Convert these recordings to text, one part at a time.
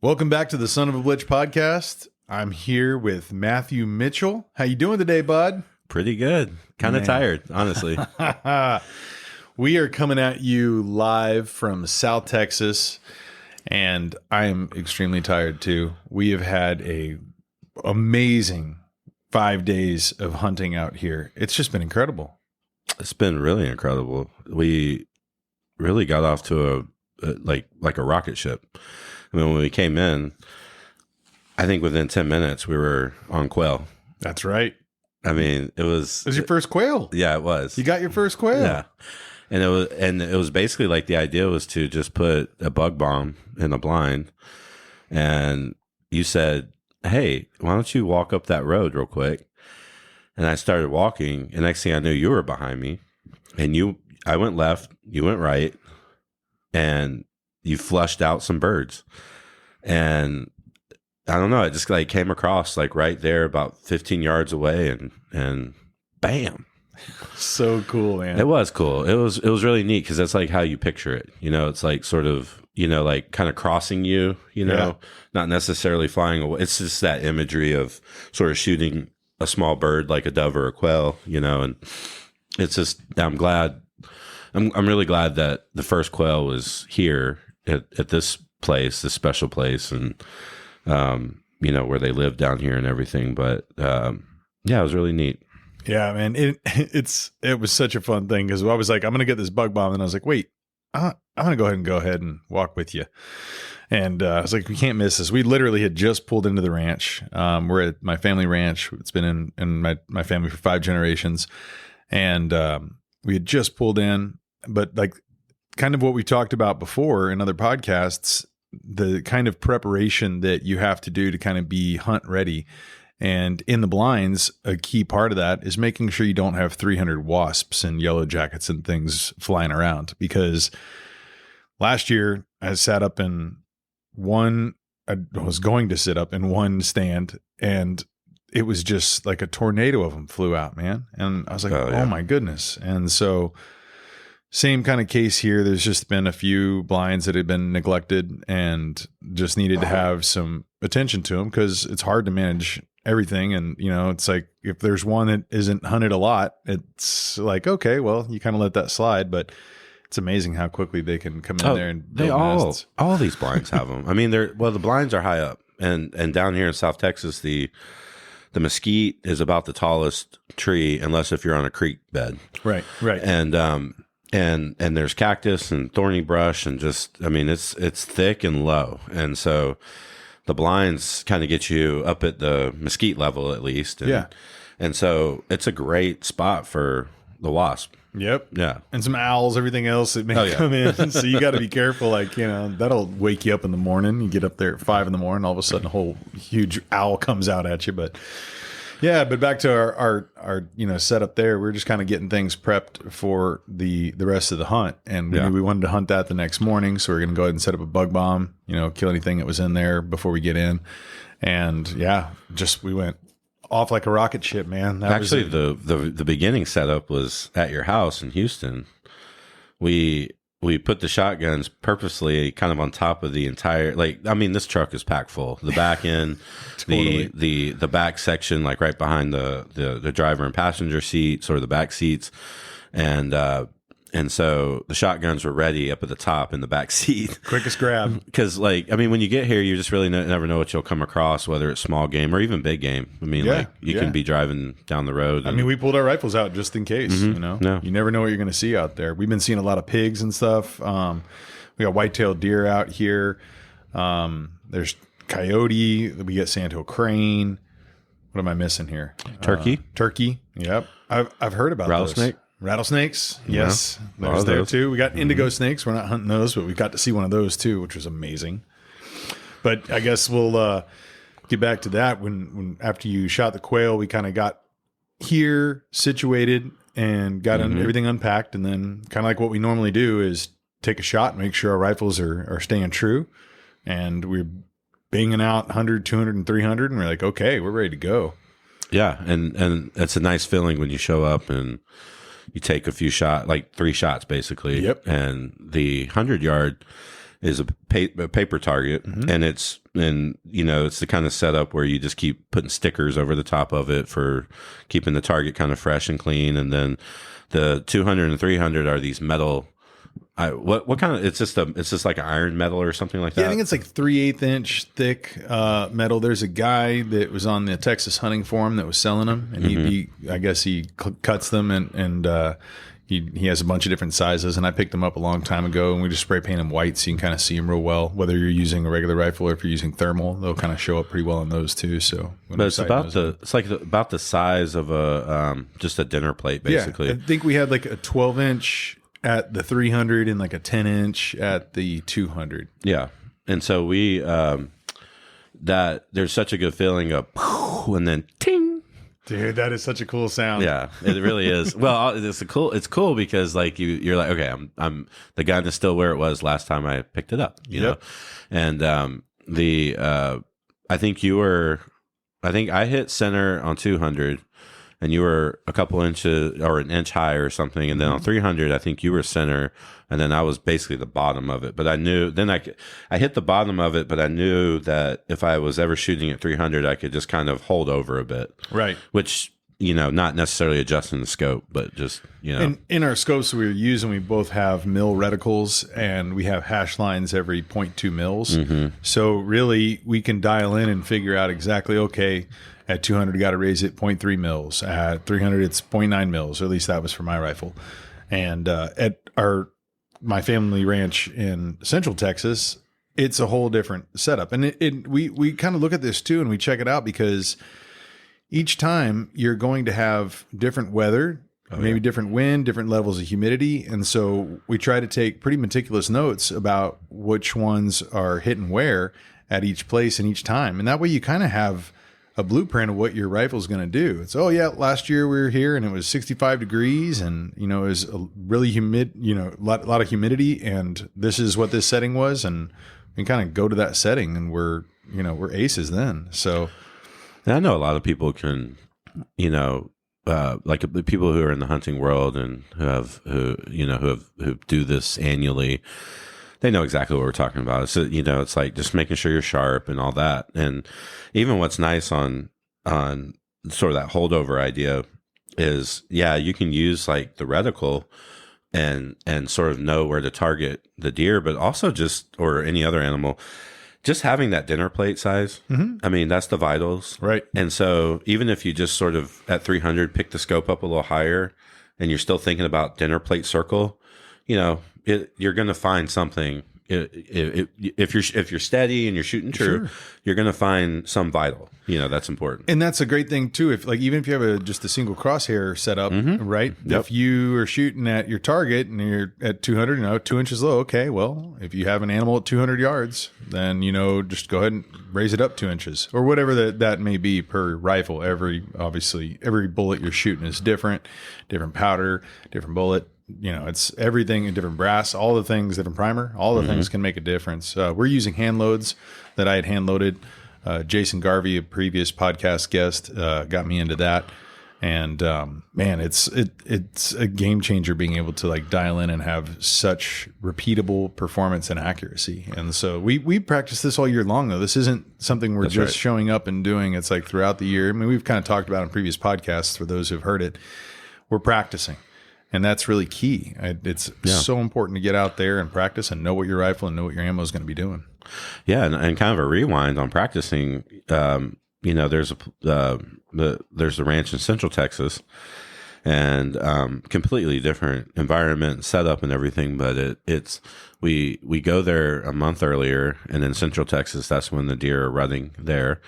Welcome back to the Son of a Blitch podcast. I'm here with Matthew Mitchell. How you doing today, bud? Pretty good. Kind of tired, honestly. We are coming at you live from South Texas, and I am extremely tired too. We have had a amazing 5 days of hunting out here. It's just been incredible. It's been really incredible. We really got off to like a rocket ship. I mean, when we came in, I think within 10 minutes we were on quail. That's right. I mean, it was your first quail. Yeah, it was. You got your first quail. Yeah. And it was basically like the idea was to just put a bug bomb in a blind. And you said, "Hey, why don't you walk up that road real quick?" And I started walking, and next thing I knew, you were behind me. And I went left, you went right, and you flushed out some birds. And I don't know, it just like came across like right there about 15 yards away, and bam. So cool, man. It was cool. It was really neat because that's like how you picture it. You know, it's like sort of, you know, like kind of crossing you, you know, not necessarily flying away. It's just that imagery of sort of shooting a small bird like a dove or a quail, you know, and it's just, I'm really glad that the first quail was here at this place, this special place, and, you know, where they live down here and everything. But, yeah, it was really neat. Yeah, man. It was such a fun thing because I was like, I'm going to get this bug bomb. And I was like, wait, I'm going to go ahead and walk with you. And I was like, we can't miss this. We literally had just pulled into the ranch. We're at my family ranch. It's been in my family for 5 generations. And we had just pulled in, but like kind of what we talked about before in other podcasts, the kind of preparation that you have to do to kind of be hunt ready. And in the blinds, a key part of that is making sure you don't have 300 wasps and yellow jackets and things flying around. Because last year I sat up in I was going to sit up in one stand, and it was just like a tornado of them flew out, man. And I was like, oh my goodness. And so same kind of case here. There's just been a few blinds that had been neglected and just needed to have some attention to them because it's hard to manage everything. And, you know, it's like if there's one that isn't hunted a lot, it's like, okay, well, you kind of let that slide. But it's amazing how quickly they can come in there and build nests. All these blinds have them. I mean, the blinds are high up, and down here in South Texas, the mesquite is about the tallest tree, unless if you're on a creek bed. Right. And there's cactus and thorny brush, and just, I mean, it's thick and low. And so the blinds kind of get you up at the mesquite level at least. And, and so it's a great spot for the wasp. Yep. Yeah. And some owls, everything else that may come in. So you got to be careful. Like, you know, that'll wake you up in the morning. You get up there at 5 in the morning, all of a sudden a whole huge owl comes out at you. But yeah, but back to our you know, setup there, we're just kind of getting things prepped for the rest of the hunt. And we wanted to hunt that the next morning. So we're going to go ahead and set up a bug bomb, you know, kill anything that was in there before we get in. And yeah, we went off like a rocket ship, man. Actually, the beginning setup was at your house in Houston. We put the shotguns purposely kind of on top of the entire, like, I mean, this truck is packed full. The back end, totally. the back section, like right behind the driver and passenger seat, sort of the back seats. And so the shotguns were ready up at the top in the back seat. Quickest grab. Because, like, I mean, when you get here, you just really never know what you'll come across, whether it's small game or even big game. I mean, like, you can be driving down the road. I mean, we pulled our rifles out just in case, you know. No. You never know what you're going to see out there. We've been seeing a lot of pigs and stuff. We got white-tailed deer out here. There's coyote. We get sandhill crane. What am I missing here? Turkey. Turkey. Yep. I've heard about rattlesnake. Rattlesnakes, yes. There's there too. We got indigo snakes. We're not hunting those, but we got to see one of those too, which was amazing. But I guess we'll get back to that when after you shot the quail, we kind of got here situated and got everything unpacked, and then kind of like what we normally do is take a shot and make sure our rifles are staying true. And we're banging out 100, 200, and 300, and we're like, okay, we're ready to go. Yeah, and it's a nice feeling when you show up and you take a few shots, like 3 shots basically. Yep. And the 100-yard is a paper target, and it's the kind of setup where you just keep putting stickers over the top of it for keeping the target kind of fresh and clean. And then the 200 and 300 are these metal. What kind of? It's just like iron metal or something like that. Yeah, I think it's like 3/8 inch thick metal. There's a guy that was on the Texas Hunting Forum that was selling them, and he I guess he cuts them and he has a bunch of different sizes. And I picked them up a long time ago, and we just spray paint them white so you can kind of see them real well. Whether you're using a regular rifle or if you're using thermal, they'll kind of show up pretty well on those too. So, but it's about the size of a just a dinner plate, basically. Yeah, I think we had like a 12-inch. At the 300 and like a 10-inch at the 200. Yeah. And so we, that there's such a good feeling of, and then ting. Dude, that is such a cool sound. Yeah, it really is. Well, it's cool because like you're like, okay, I'm the gun is still where it was last time I picked it up, you know? And, I think I hit center on 200. And you were a couple inches or an inch high or something. And then on 300, I think you were center. And then I was basically the bottom of it. But I knew then I hit the bottom of it, but I knew that if I was ever shooting at 300, I could just kind of hold over a bit. Right. Which, not necessarily adjusting the scope, but just, And in our scopes we were using, we both have mil reticles and we have hash lines every 0.2 mils. So really we can dial in and figure out exactly, okay, at 200, you got to raise it 0.3 mils. At 300, it's 0.9 mils, or at least that was for my rifle. And at my family ranch in Central Texas, it's a whole different setup. And we kind of look at this too, and we check it out because each time you're going to have different weather, maybe different wind, different levels of humidity. And so we try to take pretty meticulous notes about which ones are hitting where at each place and each time. And that way you kind of have a blueprint of what your rifle is going to do. It's, last year we were here and it was 65 degrees and, it was a really humid, a lot of humidity, and this is what this setting was. And we kind of go to that setting and we're aces then. So I know a lot of people can, like the people who are in the hunting world and who do this annually, they know exactly what we're talking about. So, it's like just making sure you're sharp and all that. And even what's nice on sort of that holdover idea is, you can use like the reticle and sort of know where to target the deer, but also or any other animal, just having that dinner plate size. I mean, that's the vitals. Right. And so even if you just sort of at 300, pick the scope up a little higher and you're still thinking about dinner plate circle, you're going to find something. If you're steady and you're shooting true, you're going to find some vital. That's important. And that's a great thing too. Even if you have just a single crosshair set up, right? Yep. If you are shooting at your target and you're at 200, 2 inches low, okay. Well, if you have an animal at 200 yards, then just go ahead and raise it up 2 inches or whatever that may be per rifle. Every bullet you're shooting is different powder, different bullet. It's everything in different brass, all the things, different primer, all the things can make a difference. We're using hand loads that I had hand loaded. Jason Garvey, a previous podcast guest, got me into that. And man, it's a game changer being able to like dial in and have such repeatable performance and accuracy. And so we practice this all year long, though. This isn't something we're just showing up and doing. It's like throughout the year. I mean, we've kind of talked about in previous podcasts for those who've heard it. We're practicing. And that's really key. It's so important to get out there and practice and know what your rifle and know what your ammo is going to be doing. Yeah, and kind of a rewind on practicing. There's a ranch in Central Texas, and completely different environment, setup, and everything. But we go there a month earlier, and in Central Texas, that's when the deer are rutting there,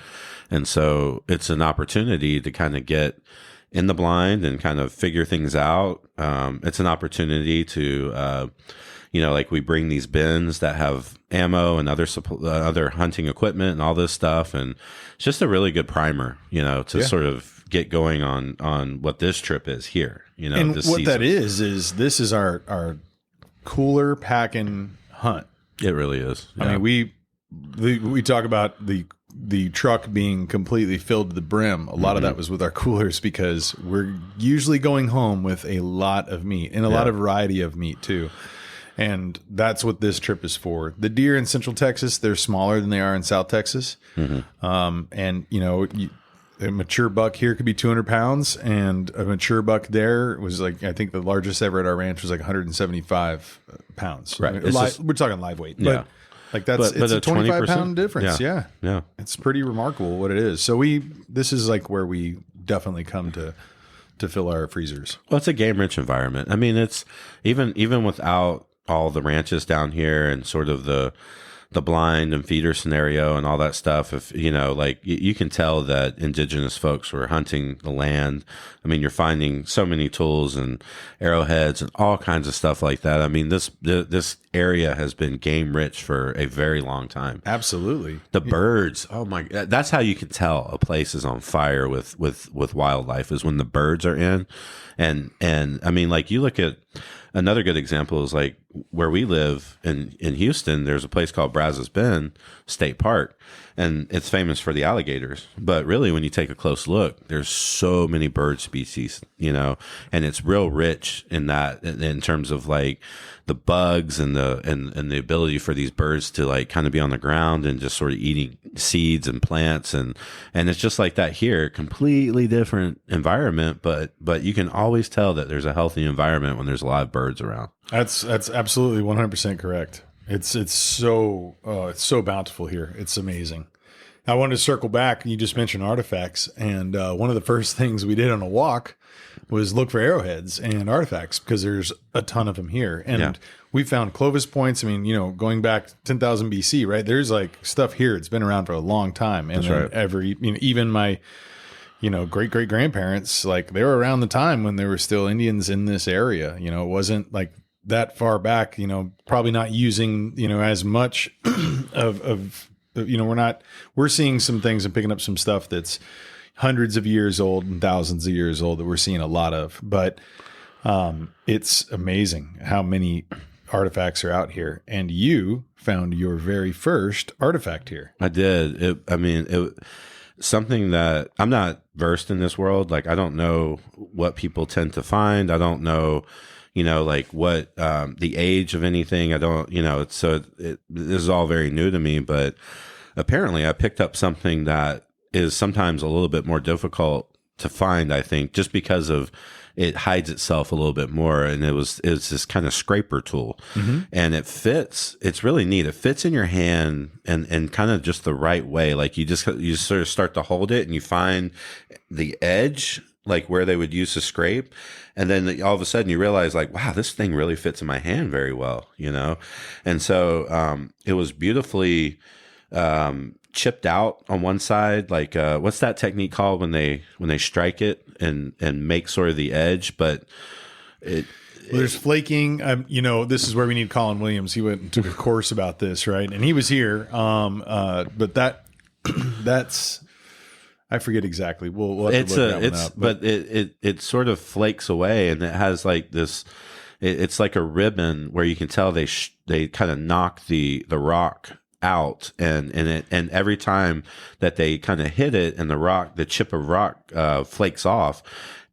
and so it's an opportunity to kind of get in the blind and kind of figure things out. It's an opportunity to, like we bring these bins that have ammo and other hunting equipment and all this stuff. And it's just a really good primer, to sort of get going on what this trip is here, And this what season. that is this is our cooler packing hunt. It really is. Yeah. I mean, we talk about the truck being completely filled to the brim. A lot of that was with our coolers because we're usually going home with a lot of meat and a lot of variety of meat too. And that's what this trip is for. The deer in Central Texas, they're smaller than they are in South Texas. And, you know, a mature buck here could be 200 pounds, and a mature buck there was like, I think the largest ever at our ranch was like 175 pounds. Right. We're talking live weight. Yeah. But like it's a 25 pound difference. Yeah. It's pretty remarkable what it is. So this is like where we definitely come to fill our freezers. Well, it's a game rich environment. I mean, it's even without all the ranches down here and sort of the blind and feeder scenario and all that stuff. If you know, like you can tell that indigenous folks were hunting the land. I mean, you're finding so many tools and arrowheads and all kinds of stuff like that. I mean, this area has been game rich for a very long time. Absolutely. The birds. Oh my! That's how you can tell a place is on fire with wildlife, is when the birds are in. And I mean, like you look at another good example is like where we live in Houston, there's a place called Brazos Bend State Park, and it's famous for the alligators. But really, when you take a close look, there's so many bird species, you know, and it's real rich in that, in terms of like the bugs and the ability for these birds to like kind of be on the ground and just sort of eating seeds and plants. And it's just like that here, completely different environment, but you can always tell that there's a healthy environment when there's live birds around. That's absolutely 100% correct. It's so bountiful here. It's amazing. I wanted to circle back. You just mentioned artifacts, and one of the first things we did on a walk was look for arrowheads and artifacts, because there's a ton of them here. And we found Clovis points. I mean, you know, going back 10,000 BC, right? There's like stuff here. It's been around for a long time. And That's right. Even my, great grandparents, like they were around the time when there were still Indians in this area. You know, it wasn't like that far back, probably not using, as much of we're seeing some things and picking up some stuff that's hundreds of years old and thousands of years old that we're seeing a lot of, but it's amazing how many artifacts are out here. And you found your very first artifact here. I did. Something that I'm not versed in this world. Like, I don't know what people tend to find. I don't know, like what the age of anything. I don't, this is all very new to me, but apparently I picked up something that is sometimes a little bit more difficult to find, I think, just because of it hides itself a little bit more. And it's this kind of scraper tool, and it fits. It's really neat. It fits in your hand and kind of just the right way. Like you sort of start to hold it and you find the edge, like where they would use to scrape. And then all of a sudden you realize, like, wow, this thing really fits in my hand very well, And so it was beautifully chipped out on one side. Like what's that technique called when they strike it and make sort of the edge? But there's flaking. This is where we need Colin Williams. He went and took a course about this, right? And he was here. But that's. I forget exactly. We'll have to look that one up. But it sort of flakes away, and it has like this. It's like a ribbon where you can tell they kind of knock the rock out, and every time that they kind of hit it, and the chip of rock flakes off,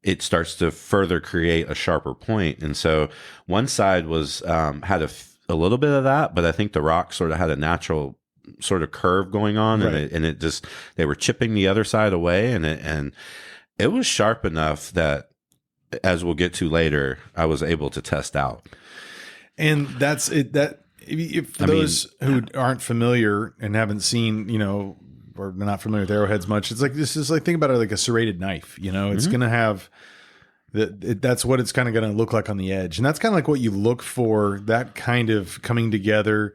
it starts to further create a sharper point. And so one side was had a little bit of that, but I think the rock sort of had a natural sort of curve going on, right. and they were chipping the other side away, and it was sharp enough that, as we'll get to later, I was able to test out. And that's it. That if those who aren't familiar and haven't seen, or not familiar with arrowheads much, it's like this is like, think about it like a serrated knife. It's going to have. That's what it's kind of going to look like on the edge. And that's kind of like what you look for, that kind of coming together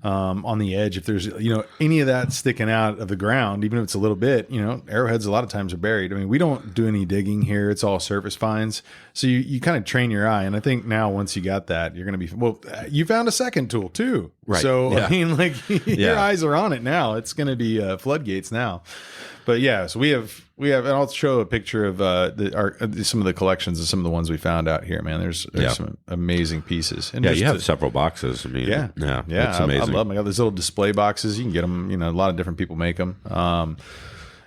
on the edge. If there's, any of that sticking out of the ground, even if it's a little bit, arrowheads a lot of times are buried. I mean, we don't do any digging here. It's all surface finds. So you kind of train your eye. And I think now once you got that, you're going to be, you found a second tool too. Right. So, yeah. I mean, like your eyes are on it now. It's going to be floodgates now. But yeah, so we have, and I'll show a picture of some of the collections of some of the ones we found out here, man. There's some amazing pieces. And you have several boxes. I mean, yeah, it's amazing. I love them. I got these little display boxes. You can get them. A lot of different people make them.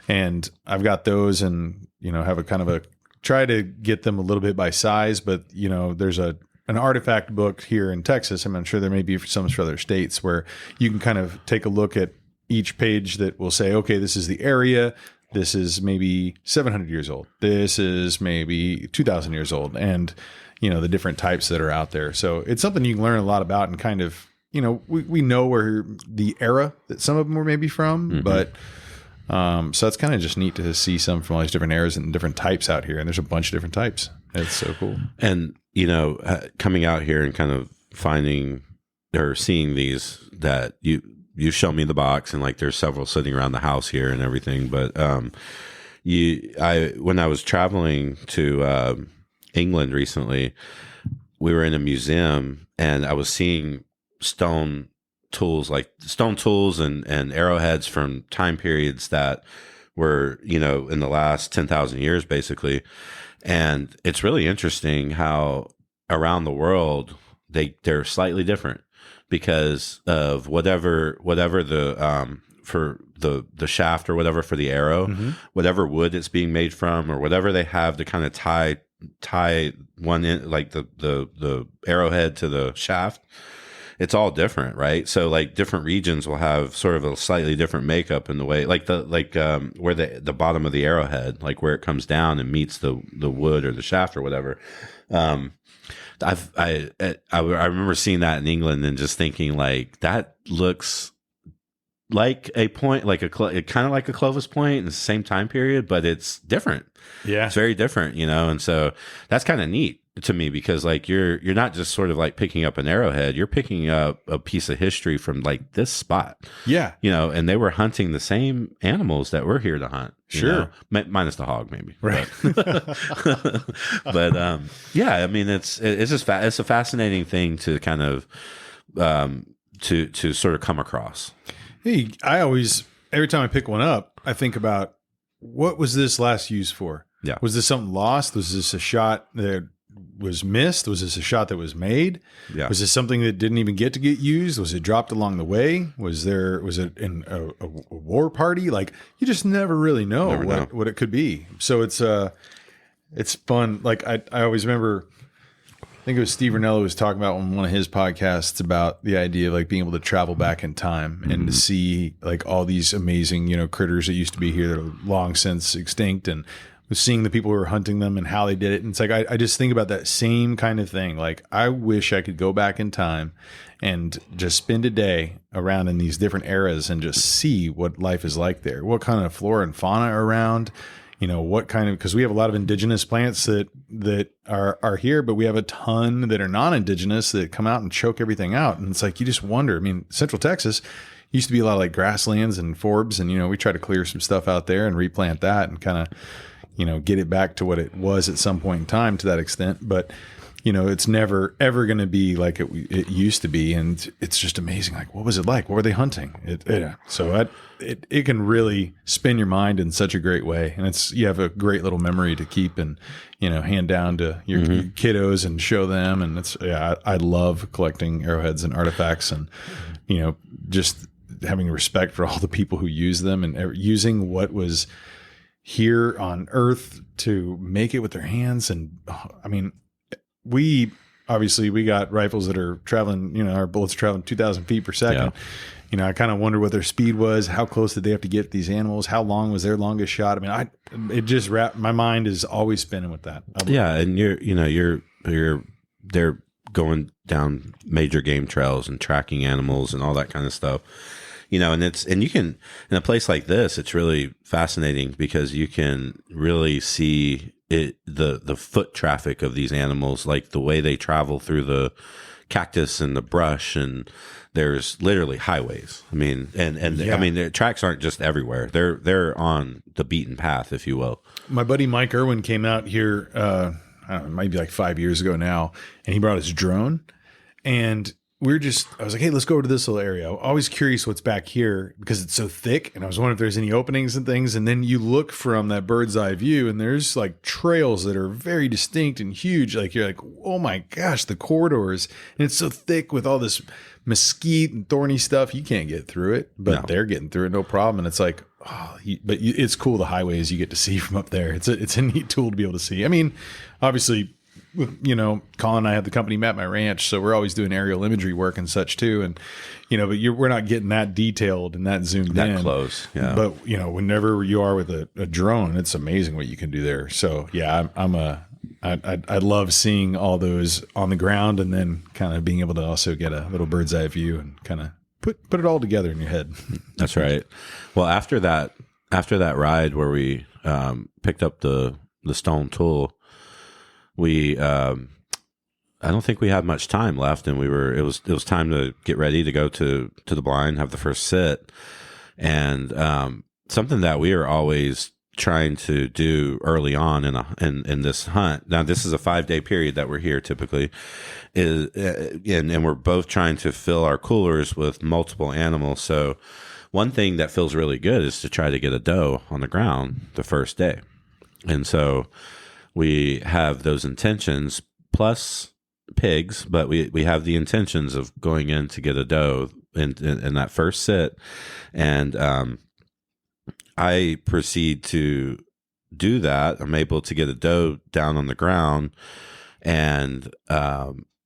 And I've got those, and have a kind of try to get them a little bit by size, but there's a an artifact book here in Texas, I'm sure there may be some for other states, where you can kind of take a look at each page that will say, okay, this is the area. This is maybe 700 years old. This is maybe 2,000 years old. And, the different types that are out there. So it's something you can learn a lot about, and kind of, we know where the era that some of them were maybe from, but so it's kind of just neat to see some from all these different eras and different types out here. And there's a bunch of different types. It's so cool. And, coming out here and kind of finding or seeing these that you show me the box, and like there's several sitting around the house here and everything. But when I was traveling to England recently, we were in a museum and I was seeing stone tools and arrowheads from time periods that were, in the last 10,000 years, basically. And it's really interesting how around the world they're slightly different because of whatever the for the shaft or whatever for the arrow, whatever wood it's being made from, or whatever they have to kind of tie one in, like the arrowhead to the shaft. It's all different, right? So like different regions will have sort of a slightly different makeup in the way, like where the bottom of the arrowhead, like where it comes down and meets the wood or the shaft or whatever. I remember seeing that in England and just thinking like that looks like a point, like kind of like a Clovis point in the same time period, but it's different. Yeah, it's very different, and so that's kind of neat to me because like you're not just sort of like picking up an arrowhead, you're picking up a piece of history from like this spot. Yeah, and they were hunting the same animals that we're here to hunt. Sure, minus the hog, maybe. Right. But yeah, I mean it's just it's a fascinating thing to kind of to sort of come across. Hey, every time I pick one up, I think about, what was this last used for? Yeah. Was this something lost? Was this a shot that was missed? Was this a shot that was made? Yeah. Was this something that didn't even get used? Was it dropped along the way? Was it in a war party? Like, you just never really know what it could be. So it's fun. Like I always remember, I think it was Steve Ranella was talking about on one of his podcasts about the idea of like being able to travel back in time and to see like all these amazing, critters that used to be here that are long since extinct, and seeing the people who were hunting them and how they did it. And it's like, I just think about that same kind of thing. Like, I wish I could go back in time and just spend a day around in these different eras and just see what life is like there, what kind of flora and fauna are around. What kind of, because we have a lot of indigenous plants that are here, but we have a ton that are non-indigenous that come out and choke everything out. And it's like, you just wonder. I mean, Central Texas used to be a lot of like grasslands and forbs, and, we try to clear some stuff out there and replant that and kind of, get it back to what it was at some point in time to that extent. But, it's never, ever going to be like it used to be. And it's just amazing. Like, what was it like? What were they hunting? It can really spin your mind in such a great way. And you have a great little memory to keep and, hand down to your kiddos and show them. And I love collecting arrowheads and artifacts and, just having respect for all the people who use them and using what was here on Earth to make it with their hands. And I mean, we got rifles that are traveling, our bullets are traveling 2,000 feet per second. Yeah. I kind of wonder what their speed was. How close did they have to get these animals? How long was their longest shot? I mean, my mind is always spinning with that. Yeah. And they're going down major game trails and tracking animals and all that kind of stuff. And you can, in a place like this, it's really fascinating because you can really see the foot traffic of these animals, like the way they travel through the cactus and the brush, and there's literally highways. I mean, I mean, the tracks aren't just everywhere. They're on the beaten path, if you will. My buddy Mike Irwin came out here, I don't know, maybe like 5 years ago now, and he brought his drone, and I was like, hey, let's go over to this little area. I'm always curious what's back here because it's so thick. And I was wondering if there's any openings and things. And then you look from that bird's eye view and there's like trails that are very distinct and huge. Like, you're like, oh my gosh, the corridors. And it's so thick with all this mesquite and thorny stuff. You can't get through it, but they're getting through it. No problem. And it's like, it's cool. The highways you get to see from up there. It's a neat tool to be able to see. I mean, obviously Colin and I have the company Map My Ranch, so we're always doing aerial imagery work and such too. And, but we're not getting that detailed and that zoomed That in. close. Yeah. But, whenever you are with a drone, it's amazing what you can do there. So yeah, I love seeing all those on the ground and then kind of being able to also get a little bird's eye view and kind of put it all together in your head. That's right. Well, after that ride where we picked up the stone tool, we I don't think we had much time left, and it was time to get ready to go to the blind, have the first sit, and something that we are always trying to do early on in this hunt. Now, this is a 5-day period that we're here typically, and we're both trying to fill our coolers with multiple animals. So one thing that feels really good is to try to get a doe on the ground the first day. And so we have those intentions plus pigs, but we have the intentions of going in to get a doe in that first sit. And I proceed to do that. I'm able to get a doe down on the ground, and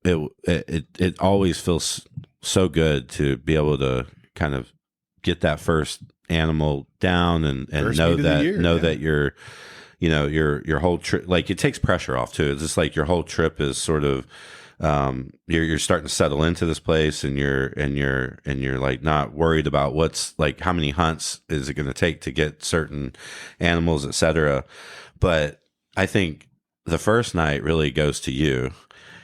it always feels so good to be able to kind of get that first animal down and know that your whole trip, like, it takes pressure off too. It's just like your whole trip is sort of you're starting to settle into this place, and you're like not worried about what's like how many hunts is it going to take to get certain animals, etc. But I think the first night really goes to you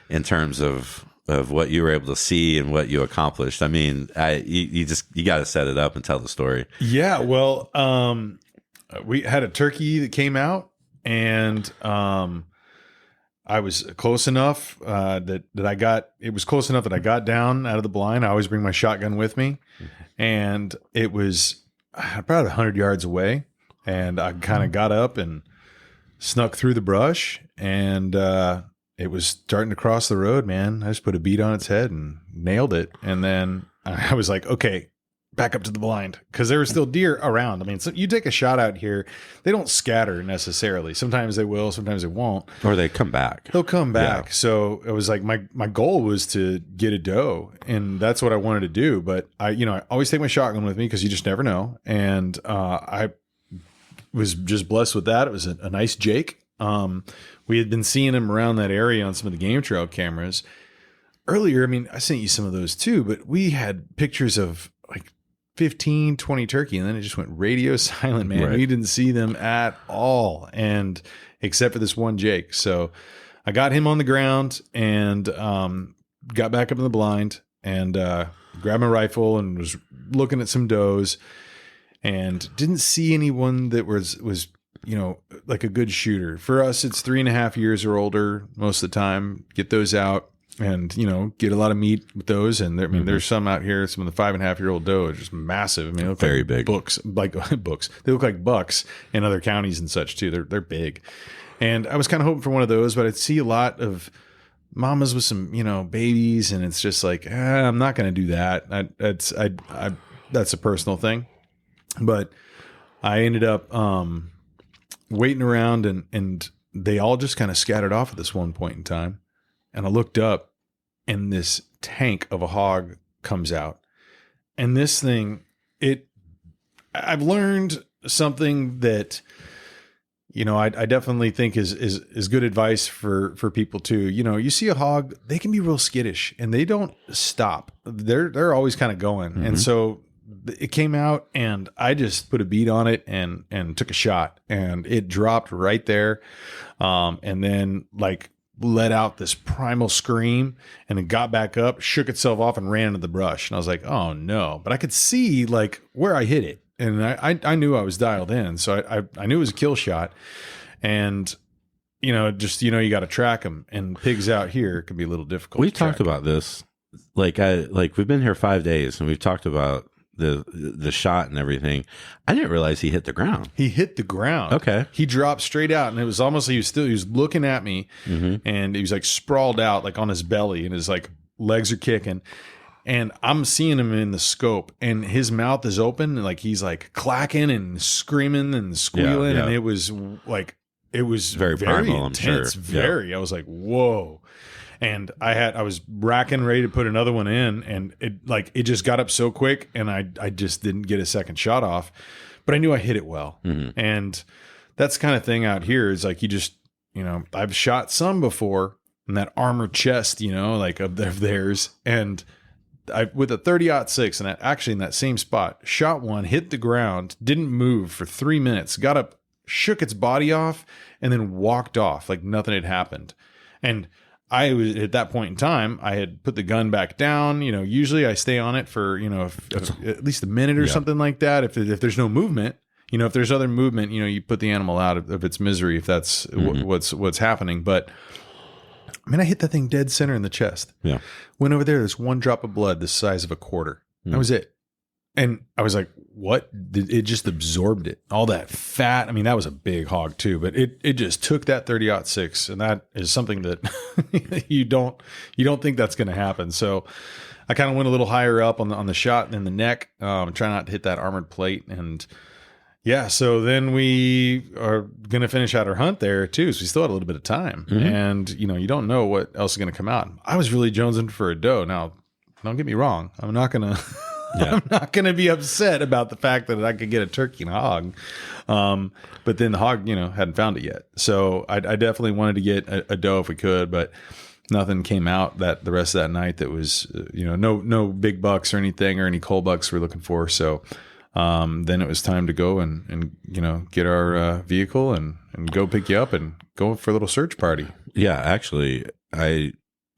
in terms of what you were able to see and what you accomplished. I mean, you got to set it up and tell the story. Yeah. Well, we had a turkey that came out, and I was close enough that it was close enough that I got down out of the blind. I always bring my shotgun with me, and it was about 100 yards away, and I kind of got up and snuck through the brush, and it was starting to cross the road, man. I just put a bead on its head and nailed it. And then I was like, okay, back up to the blind, because there were still deer around. I mean, so you take a shot out here, they don't scatter necessarily. Sometimes they will, sometimes they won't. Or they come back. They'll come back. Yeah. So it was like my goal was to get a doe, and that's what I wanted to do. But I always take my shotgun with me because you just never know. And I was just blessed with that. It was a nice Jake. We had been seeing him around that area on some of the game trail cameras earlier. I mean, I sent you some of those too, but we had pictures of like 15, 20 turkey, and then it just went radio silent, man. Right. We didn't see them at all, and except for this one Jake. So I got him on the ground and got back up in the blind and grabbed my rifle and was looking at some does, and didn't see anyone that was like a good shooter. For us, it's 3.5 years or older most of the time. Get those out and, get a lot of meat with those. And there's some out here, some of the 5.5-year-old doe are just massive. I mean, they look very like big books. They look like bucks in other counties and such too. They're big. And I was kind of hoping for one of those, but I'd see a lot of mamas with some, babies, and it's just like, I'm not going to do that. That's a personal thing. But I ended up, waiting around, and they all just kind of scattered off at this one point in time. And I looked up, and this tank of a hog comes out. And this thing, I've learned something that, I definitely think is good advice for people too. You see a hog, they can be real skittish, and they don't stop. They're always kind of going. Mm-hmm. And so it came out, and I just put a bead on it and took a shot, and it dropped right there. And then let out this primal scream, and it got back up, shook itself off, and ran into the brush. And I was like, oh no, but I could see where I hit it. And I knew I was dialed in. So I knew it was a kill shot, and you got to track them, and pigs out here can be a little difficult. We talked about this. We've been here 5 days, and we've talked about the shot and everything. I didn't realize he hit the ground. He hit the ground. Okay. He dropped straight out, and it was almost like he was looking at me, mm-hmm. and he was sprawled out on his belly, and his legs are kicking, and I'm seeing him in the scope, and his mouth is open, and he's clacking and screaming and squealing, and it was it was Very primal, I'm intense. sure. Very. I was like, whoa. And I was racking ready to put another one in, and it just got up so quick, and I just didn't get a second shot off, but I knew I hit it well. And that's the kind of thing out here is like, you just, I've shot some before in that armored chest, like of theirs. And I, with a 30-06 and actually in that same spot, shot one, hit the ground, didn't move for 3 minutes, got up, shook its body off, and then walked off like nothing had happened. And I was at that point in time, I had put the gun back down. Usually I stay on it for, at least a minute or something like that. If there's no movement, if there's other movement, you put the animal out of its misery if that's what's happening. But I mean, I hit that thing dead center in the chest. Yeah. Went over there. There's one drop of blood the size of a quarter. That was it. And I was like, what? It just absorbed it. All that fat. I mean, that was a big hog too, but it just took that 30-06. And that is something that you don't think that's going to happen. So I kind of went a little higher up on the shot and in the neck, try not to hit that armored plate. And yeah, so then we are going to finish out our hunt there too. So we still had a little bit of time, and you don't know what else is going to come out. I was really jonesing for a doe. Now, don't get me wrong. I'm not going to, I'm not going to be upset about the fact that I could get a turkey and a hog. But then the hog, hadn't found it yet. So I definitely wanted to get a doe if we could, but nothing came out that the rest of that night that was, no big bucks or anything or any coal bucks we're looking for. So, then it was time to go and get our vehicle and go pick you up and go for a little search party. Yeah, actually, I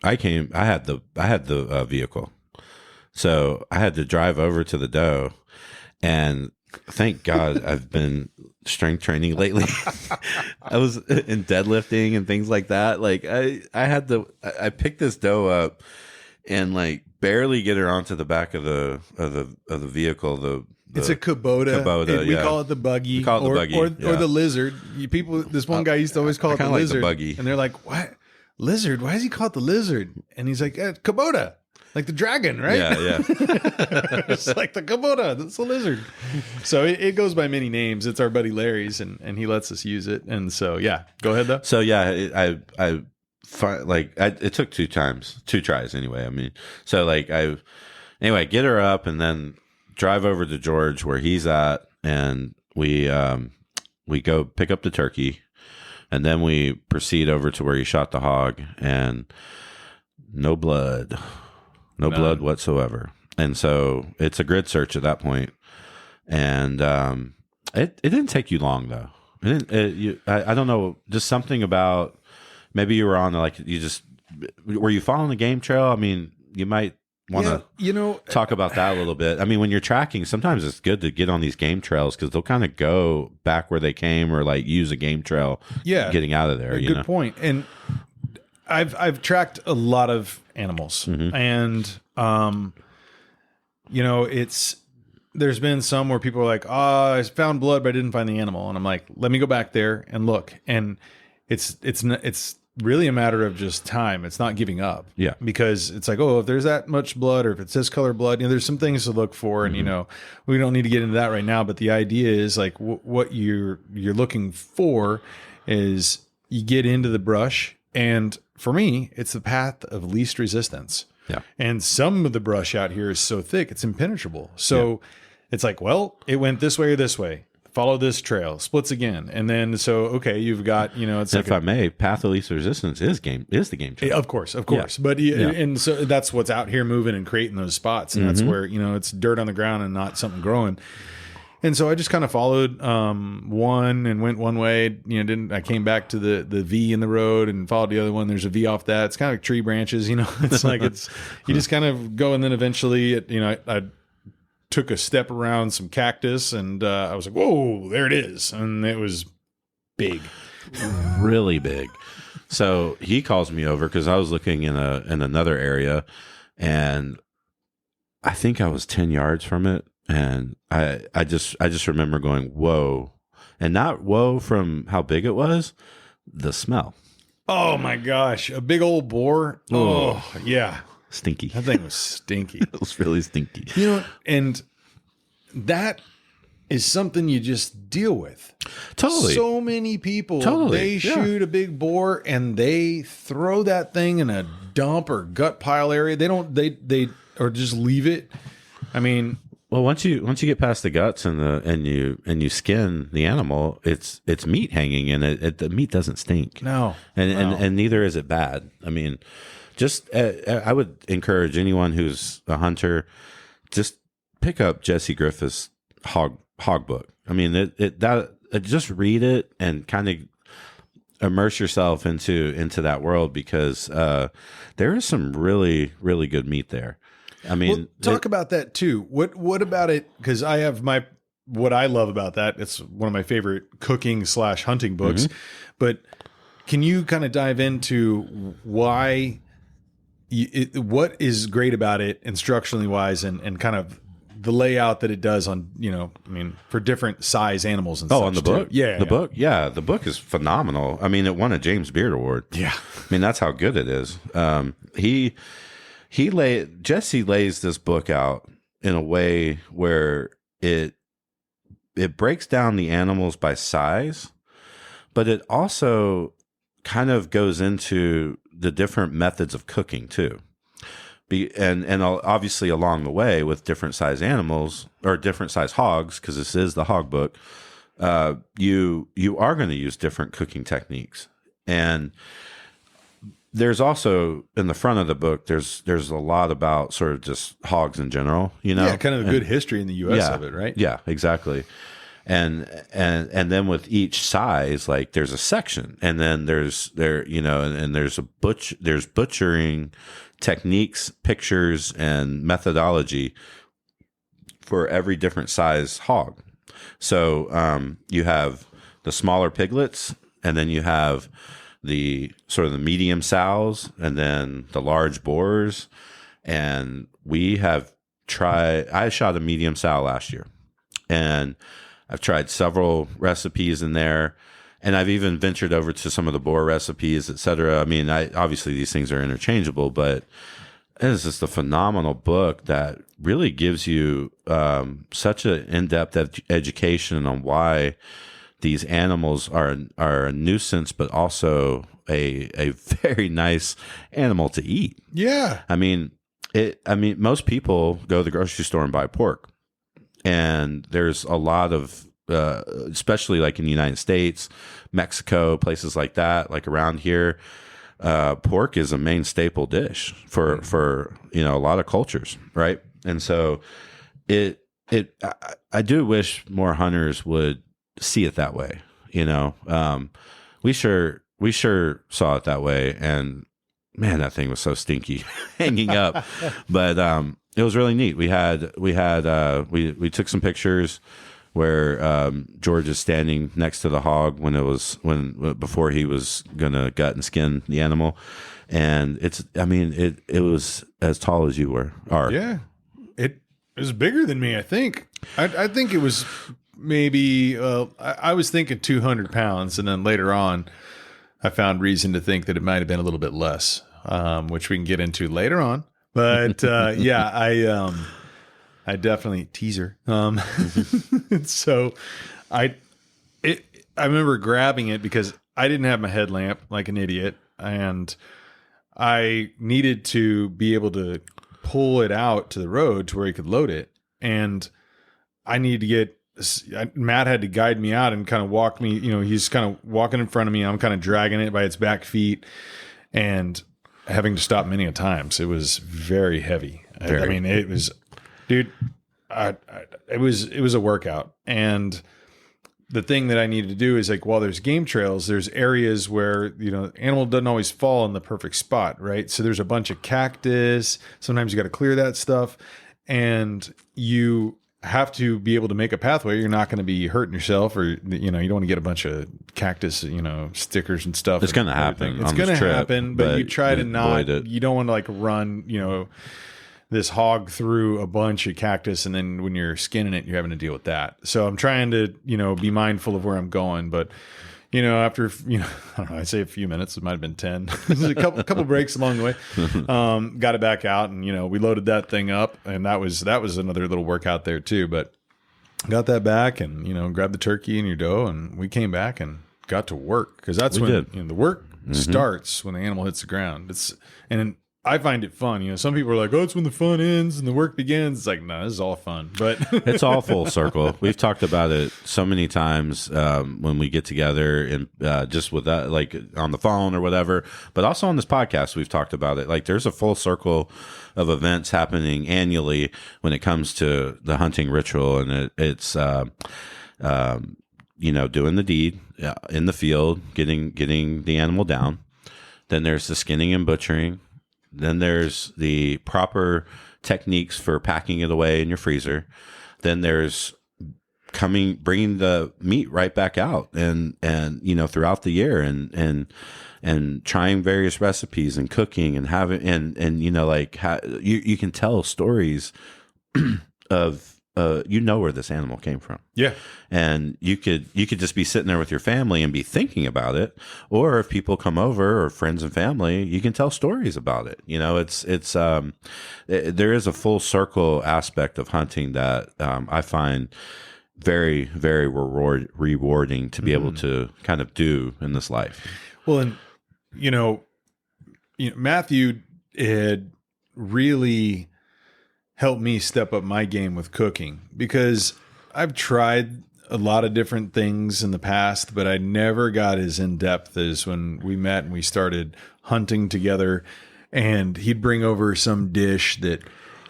had the vehicle, so I had to drive over to the doe, and thank God I've been strength training lately. I was in deadlifting and things like that. Like I picked this doe up and like barely get her onto the back of the vehicle. It's a Kubota. We call it the buggy. We call it the buggy. Or the lizard. This one guy used to always call it the lizard. Like the buggy. And they're like, what? Lizard? Why does he call it the lizard? And he's like, Kubota. Like the dragon, right? Yeah. It's like the Kubota. That's the lizard. So it goes by many names. It's our buddy Larry's, and he lets us use it. And so, yeah. Go ahead, though. So, yeah, it took 2 tries anyway. I mean, so like anyway, get her up and then drive over to George where he's at, and we go pick up the turkey, and then we proceed over to where he shot the hog, and no blood whatsoever. And so it's a grid search at that point, and it didn't take you long though. I don't know, just something about maybe you were on were you following the game trail? I mean, you might want to talk about that a little bit. I mean, when you're tracking, sometimes it's good to get on these game trails because they'll kind of go back where they came or like use a game trail getting out of there. Good point. And I've tracked a lot of animals, and there's been some where people are like, I found blood, but I didn't find the animal. And I'm like, let me go back there and look. And it's really a matter of just time. It's not giving up. Yeah. Because it's like, if there's that much blood or if it's this color blood, there's some things to look for. And, we don't need to get into that right now. But the idea is like what you're looking for is you get into the brush. And for me, it's the path of least resistance. Yeah. And some of the brush out here is so thick, it's impenetrable. So it's like, well, it went this way or this way. Follow this trail, splits again. And then, you've got, it's if I may, path of least resistance is the game trail. Of course. Yeah. But, and so that's what's out here moving and creating those spots. And that's where, it's dirt on the ground and not something growing. And so I just kind of followed one and went one way. I came back to the V in the road and followed the other one. There's a V off that. It's kind of like tree branches, It's like you just kind of go, and then eventually, I took a step around some cactus, and I was like, "Whoa, there it is!" And it was big, really big. So he calls me over because I was looking in another area, and I think I was 10 yards from it. And I just remember going, whoa, and not whoa from how big it was, the smell. Oh my gosh. A big old boar. Oh yeah. Stinky. That thing was stinky. It was really stinky. And that is something you just deal with. Totally. So many people, Totally. they shoot a big boar and they throw that thing in a dump or gut pile area. They or just leave it. I mean, well, once you get past the guts and you skin the animal, it's meat hanging in it. The meat doesn't stink. No. And neither is it bad. I mean, just I would encourage anyone who's a hunter, just pick up Jesse Griffith's hog book. I mean, just read it and kind of immerse yourself into that world, because there is some really, really good meat there. I mean, talk about that too. What about it? Because I have what I love about that. It's one of my favorite cooking / hunting books. Mm-hmm. But can you kind of dive into why? What is great about it instructionally wise, and kind of the layout that it does on, I mean, for different size animals and stuff. On the book? Yeah. Book? Yeah, the book is phenomenal. I mean, it won a James Beard Award. Yeah. I mean, that's how good it is. Jesse lays this book out in a way where it breaks down the animals by size, but it also kind of goes into the different methods of cooking too. And obviously along the way with different size animals or different size hogs, because this is the hog book, you are going to use different cooking techniques. And there's also in the front of the book, there's a lot about sort of just hogs in general, Yeah, kind of a good history in the U.S. of it, right? Yeah, exactly. And then with each size, like there's a section, and then there's butchering techniques, pictures, and methodology for every different size hog. So you have the smaller piglets, and then you have the sort of the medium sows, and then the large boars. And I shot a medium sow last year, and I've tried several recipes in there, and I've even ventured over to some of the boar recipes, etc. I mean, obviously these things are interchangeable, but it is just a phenomenal book that really gives you such an in-depth education on why these animals are a nuisance, but also a very nice animal to eat. Yeah. I mean, most people go to the grocery store and buy pork. And there's a lot of, especially like in the United States, Mexico, places like that, like around here, pork is a main staple dish for a lot of cultures, right? And so I do wish more hunters would see it that way. We sure saw it that way, and man, that thing was so stinky hanging up, but it was really neat. We took some pictures where George is standing next to the hog before he was gonna gut and skin the animal, and it was as tall as you are. Yeah, it was bigger than me. I think it was maybe I was thinking 200 pounds, and then later on I found reason to think that it might have been a little bit less, which we can get into later on. But yeah, I definitely teaser. So I remember grabbing it because I didn't have my headlamp like an idiot, and I needed to be able to pull it out to the road to where he could load it, and I needed to get. Matt had to guide me out and kind of walk me. He's kind of walking in front of me. I'm kind of dragging it by its back feet, and having to stop many a times. It was very heavy. I mean, it was, dude. It was a workout. And the thing that I needed to do is, like, while there's game trails, there's areas where animal doesn't always fall in the perfect spot, right? So there's a bunch of cactus. Sometimes you got to clear that stuff, and you have to be able to make a pathway. You're not going to be hurting yourself, or you don't want to get a bunch of cactus, stickers and stuff. It's going to happen. It's going to happen, but you try to not. it. You don't want to like run, this hog through a bunch of cactus, and then when you're skinning it, you're having to deal with that. So I'm trying to, be mindful of where I'm going, but. After, I don't know, I'd say a few minutes, it might've been 10, there's a couple breaks along the way, got it back out, and, we loaded that thing up, and that was another little workout there too. But got that back and, grabbed the turkey and your doe, and we came back and got to work, because that's when the work starts when the animal hits the ground. And I find it fun. Some people are like, oh, it's when the fun ends and the work begins. It's like, no, this is all fun. But it's all full circle. We've talked about it so many times when we get together and just with that, like on the phone or whatever, but also on this podcast, we've talked about it. Like there's a full circle of events happening annually when it comes to the hunting ritual. And it's doing the deed in the field, getting the animal down. Then there's the skinning and butchering. Then there's the proper techniques for packing it away in your freezer. Then there's bringing the meat right back out and throughout the year and trying various recipes and cooking and having you can tell stories of where this animal came from. Yeah. And you could just be sitting there with your family and be thinking about it. Or if people come over or friends and family, you can tell stories about it. There is a full circle aspect of hunting that I find very, very rewarding to be able to kind of do in this life. Well, and, Matthew had really helped me step up my game with cooking, because I've tried a lot of different things in the past, but I never got as in depth as when we met and we started hunting together. And he'd bring over some dish that,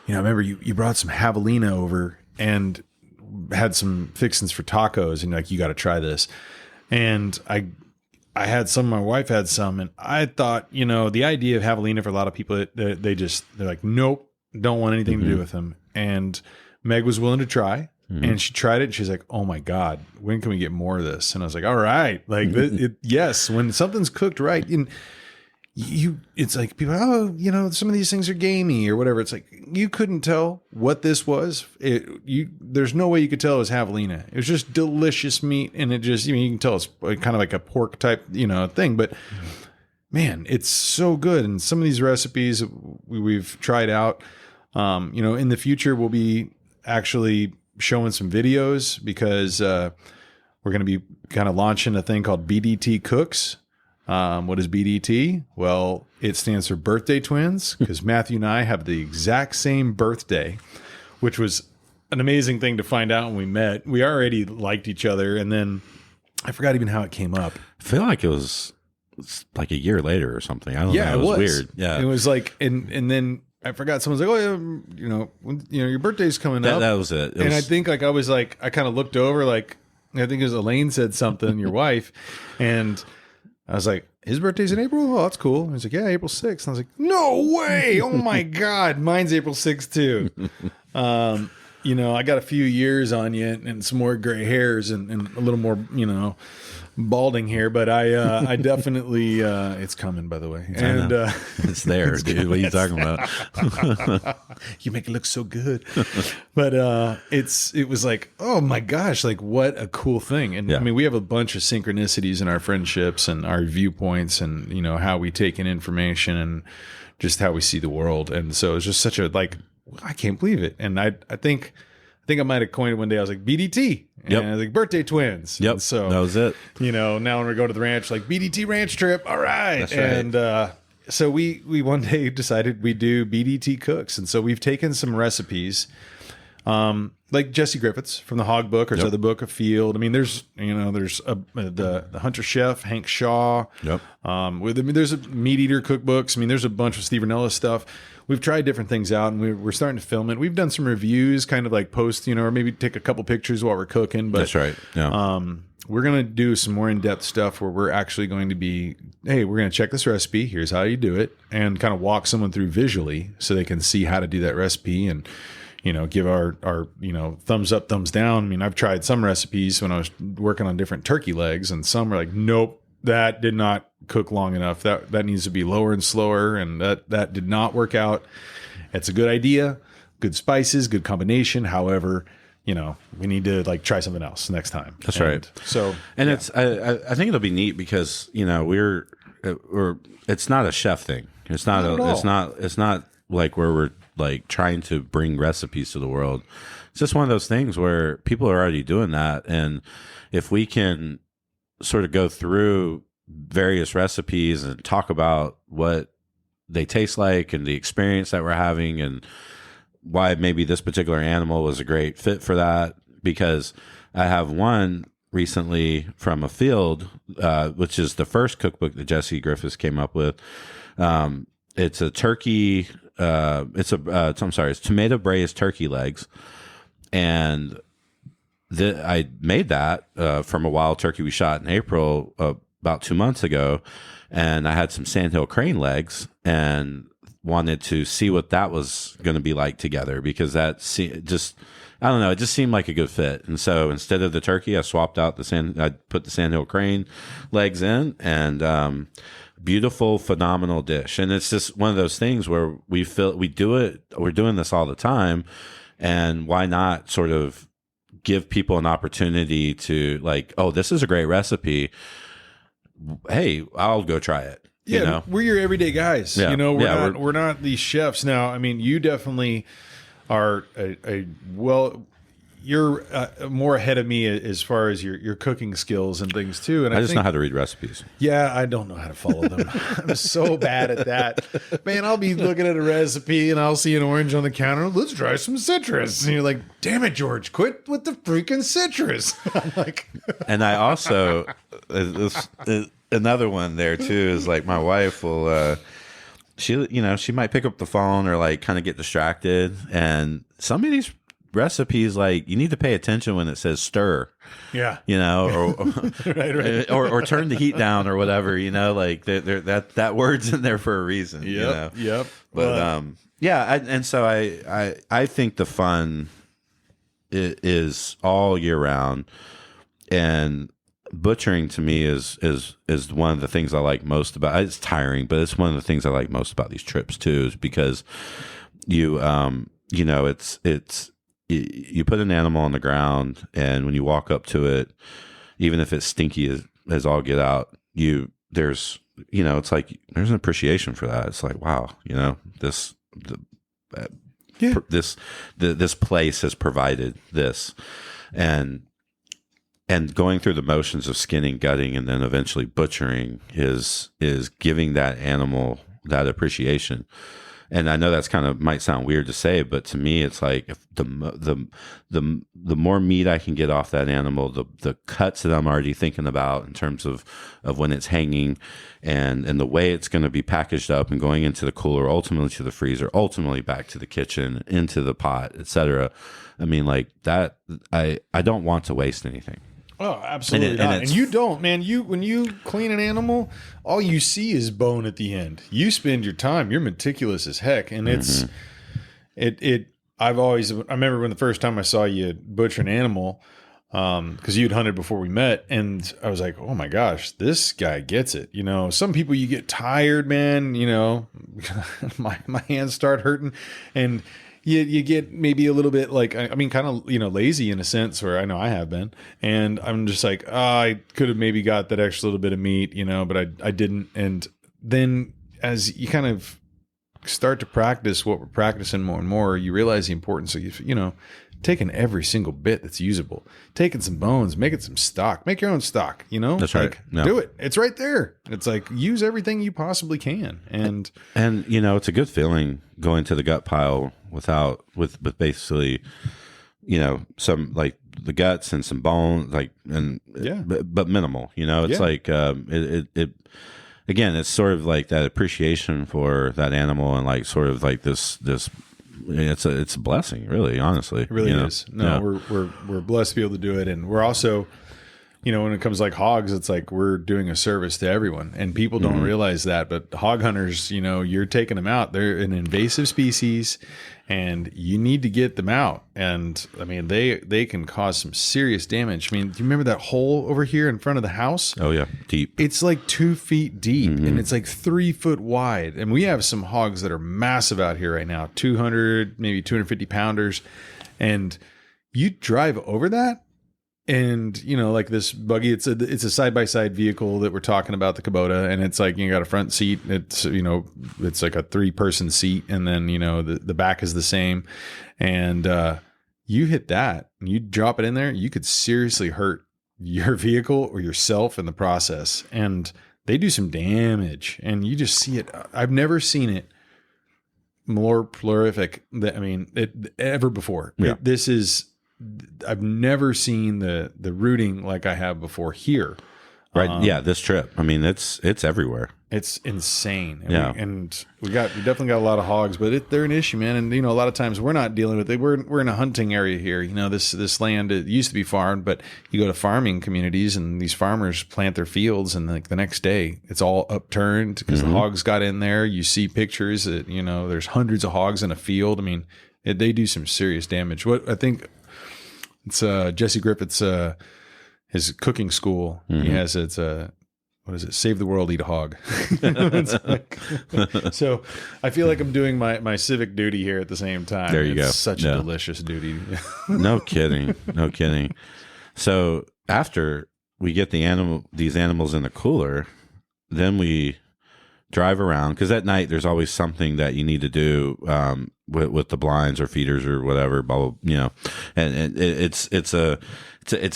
I remember you brought some javelina over and had some fixins for tacos, and you got to try this. And I had some, my wife had some, and I thought, the idea of javelina for a lot of people, they're like, nope. Don't want anything to do with them. And Meg was willing to try, and she tried it. And she's like, "Oh my God, when can we get more of this?" And I was like, "All right, like yes, when something's cooked right, and it's like people, some of these things are gamey or whatever. It's like you couldn't tell what this was. There's no way you could tell it was javelina. It was just delicious meat, and it just you can tell it's kind of like a pork type thing, but." Man, it's so good. And some of these recipes we've tried out, in the future, we'll be actually showing some videos, because we're going to be kind of launching a thing called BDT Cooks. What is BDT? Well, it stands for birthday twins, because Matthew and I have the exact same birthday, which was an amazing thing to find out when we met. We already liked each other. And then I forgot even how it ccame up. I feel like it's like a year later or something. I don't know. It was weird. Yeah. It was like, and then I forgot, someone's like, oh yeah, your birthday's coming up. That was it. I think I kind of looked over, like, I think it was Elaine said something, your wife. And I was like, his birthday's in April? Oh, that's cool. He's like, yeah, April 6th. And I was like, no way. Oh my God. Mine's April 6th too. I got a few years on you and some more gray hairs and a little more, balding hair, but I definitely it's coming, by the way, and it's there, dude. What are you talking about? You make it look so good. But it was like, oh my gosh, like what a cool thing. And I mean, we have a bunch of synchronicities in our friendships and our viewpoints, and how we take in information and just how we see the world. And so it's just such a, like, I can't believe it. And I think I might have coined it one day. I was like, BDT. And I was like, birthday twins. Yep. And so that was it. Now when we go to the ranch, like BDT ranch trip. All right. That's right. And so we one day decided we do BDT Cooks. And so we've taken some recipes, like Jesse Griffiths from the Hog Book, or so the Book of Field. I mean, there's the Hunter Chef, Hank Shaw. Yep. There's a Meat Eater cookbooks. I mean, there's a bunch of Stephen Ellis stuff. We've tried different things out, and we're starting to film it. We've done some reviews, kind of like post, or maybe take a couple pictures while we're cooking. But that's right. Yeah. We're going to do some more in-depth stuff where we're actually going to be, hey, we're going to check this recipe. Here's how you do it, and kind of walk someone through visually so they can see how to do that recipe, and give our thumbs up, thumbs down. I mean, I've tried some recipes when I was working on different turkey legs, and some are like, nope, that did not cook long enough. That needs to be lower and slower, and that did not work out. It's a good idea, good spices, good combination. However, we need to like try something else next time. That's right. So, it's I think it'll be neat because it's not a chef thing. It's not like where we're like trying to bring recipes to the world. it's just one of those things where people are already doing that. And if we can sort of go through various recipes and talk about what they taste like and the experience that we're having and why maybe this particular animal was a great fit for that. Because I have one recently from a field, which is the first cookbook that Jesse Griffiths came up with. It's a turkey. It's tomato braised turkey legs, and I made that from a wild turkey we shot in April about 2 months ago, and I had some sandhill crane legs and wanted to see what that was going to be like together, because I don't know, it just seemed like a good fit. And so instead of the turkey, I swapped out I put the sandhill crane legs in, and beautiful, phenomenal dish. And it's just one of those things where we're doing this all the time, and why not sort of give people an opportunity to like, oh, this is a great recipe. Hey, I'll go try it. Yeah, you know? We're your everyday guys. Yeah. You know, we're not these chefs. Now, I mean, you definitely are you're more ahead of me as far as your cooking skills and things too. And I just know how to read recipes. Yeah, I don't know how to follow them. I'm so bad at that. Man, I'll be looking at a recipe and I'll see an orange on the counter. Let's try some citrus. And you're like, damn it, George, quit with the freaking citrus. I'm like, and I also, another one there too is like my wife will, she might pick up the phone or like kind of get distracted. And some of these recipes, like, you need to pay attention when it says stir. Yeah. You know, or right. or turn the heat down or whatever, you know, like that word's in there for a reason. Yep. You know? Yep. But and so I think the fun is all year round, and butchering to me is one of the things I like most about it. It's tiring, but it's one of the things I like most about these trips too, is because you put an animal on the ground, and when you walk up to it, even if it's stinky as all get out, it's like there's an appreciation for that. It's like, wow, you know, this place has provided this, and going through the motions of skinning, gutting, and then eventually butchering is giving that animal that appreciation. And I know that's might sound weird to say, but to me, it's like if the more meat I can get off that animal, the cuts that I'm already thinking about in terms of when it's hanging, and the way it's going to be packaged up and going into the cooler, ultimately to the freezer, ultimately back to the kitchen, into the pot, etc. I mean, like that, I don't want to waste anything. Oh, absolutely not. And you don't, man. When you clean an animal, all you see is bone at the end. You spend your time. You're meticulous as heck, and it's I remember when the first time I saw you butcher an animal, because you'd hunted before we met, and I was like, oh my gosh, this guy gets it. You know, some people, you get tired, man. You know, my hands start hurting, and you get maybe a little bit like, I mean, kind of, lazy in a sense, where I know I have been. And I'm just like, I could have maybe got that extra little bit of meat, but I didn't. And then as you kind of start to practice what we're practicing more and more, you realize the importance of, taking every single bit that's usable, taking some bones, making some stock, make your own stock, That's like, right. No. Do it. It's right there. It's like, use everything you possibly can. And it's a good feeling going to the gut pile with basically, some like the guts and some bone, like, and but minimal, it's like, it again, it's sort of like that appreciation for that animal, and like sort of like this, it's a blessing, really, honestly. It really is. No, we're blessed to be able to do it. And we're also, when it comes to like hogs, it's like we're doing a service to everyone, and people don't realize that. But hog hunters, you're taking them out. They're an invasive species, and you need to get them out. And I mean, they can cause some serious damage. I mean, do you remember that hole over here in front of the house? Oh yeah, deep. It's like 2 feet deep, and it's like 3 foot wide. And we have some hogs that are massive out here right now, 200, maybe 250 pounders. And you drive over that, and like this buggy, it's a side-by-side vehicle that we're talking about, the Kubota, and it's like, you got a front seat, it's it's like a 3-person seat, and then the back is the same, and you hit that and you drop it in there, you could seriously hurt your vehicle or yourself in the process. And they do some damage, and you just see it. I've never seen it more prolific ever before. Yeah. I've never seen the rooting like I have before here. Right. Yeah. This trip. I mean, it's everywhere. It's insane. And we definitely got a lot of hogs, but they're an issue, man. And, a lot of times we're not dealing with it. We're in a hunting area here. This land, it used to be farmed, but you go to farming communities and these farmers plant their fields, and like the next day it's all upturned because the hogs got in there. You see pictures that, there's hundreds of hogs in a field. I mean, they do some serious damage. What I think it's Jesse Griffith's his cooking school. He has what is it? Save the world, eat a hog. So I feel like I'm doing my civic duty here at the same time. There you go. Such a delicious duty. No kidding. No kidding. So after we get these animals in the cooler, then we drive around, because at night there's always something that you need to do with the blinds or feeders or whatever, blah, blah, and it's a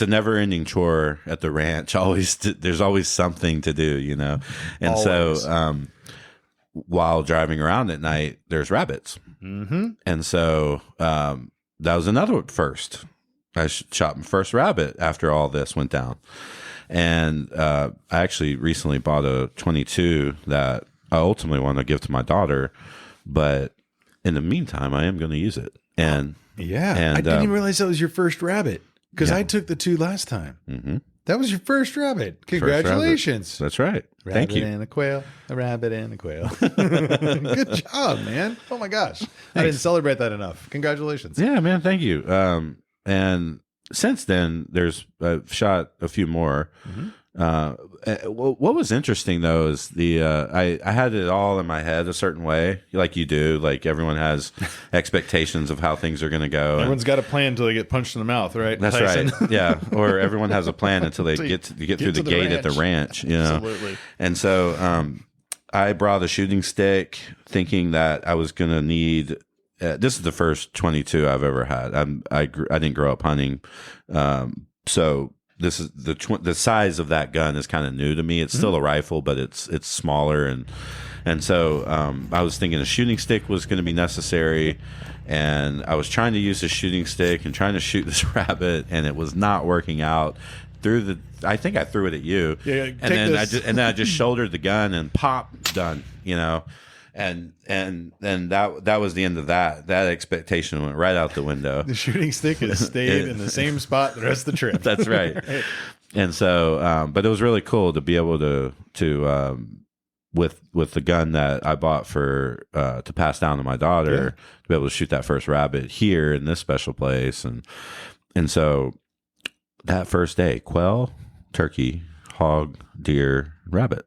never-ending chore at the ranch. There's always something to do, and always. So while driving around at night, there's rabbits, and so that was another first. I shot my first rabbit after all this went down. And I actually recently bought a 22 that I ultimately want to give to my daughter, but in the meantime, I am going to use it. And I didn't even realize that was your first rabbit, because I took the 2 last time. Mm-hmm. That was your first rabbit. Congratulations! That's right. Rabbit Thank you. And a quail, a rabbit and a quail. Good job, man! Oh my gosh, I didn't celebrate that enough. Congratulations! Yeah, man. Thank you. And since then, I've shot a few more. What was interesting though is I had it all in my head a certain way, like you do. Like everyone has expectations of how things are going to go. Everyone's got a plan until they get punched in the mouth, right? That's Tyson? right. Yeah, or everyone has a plan until they get through the gate at the ranch. Absolutely. And so I brought a shooting stick, thinking that I was going to need. This is the first 22 I've ever had. I didn't grow up hunting, so this is the size of that gun is kind of new to me. It's still a rifle, but it's smaller, and so I was thinking a shooting stick was going to be necessary, and I was trying to use a shooting stick and trying to shoot this rabbit, and it was not working out. I think I threw it at you, and then I just shouldered the gun and pop, done, And that was the end of that. That expectation went right out the window. The shooting stick has stayed in the same spot the rest of the trip. That's right. Right. And so, but it was really cool to be able to with the gun that I bought to pass down to my daughter, to be able to shoot that first rabbit here in this special place, and so that first day, quail, turkey, hog, deer, rabbit.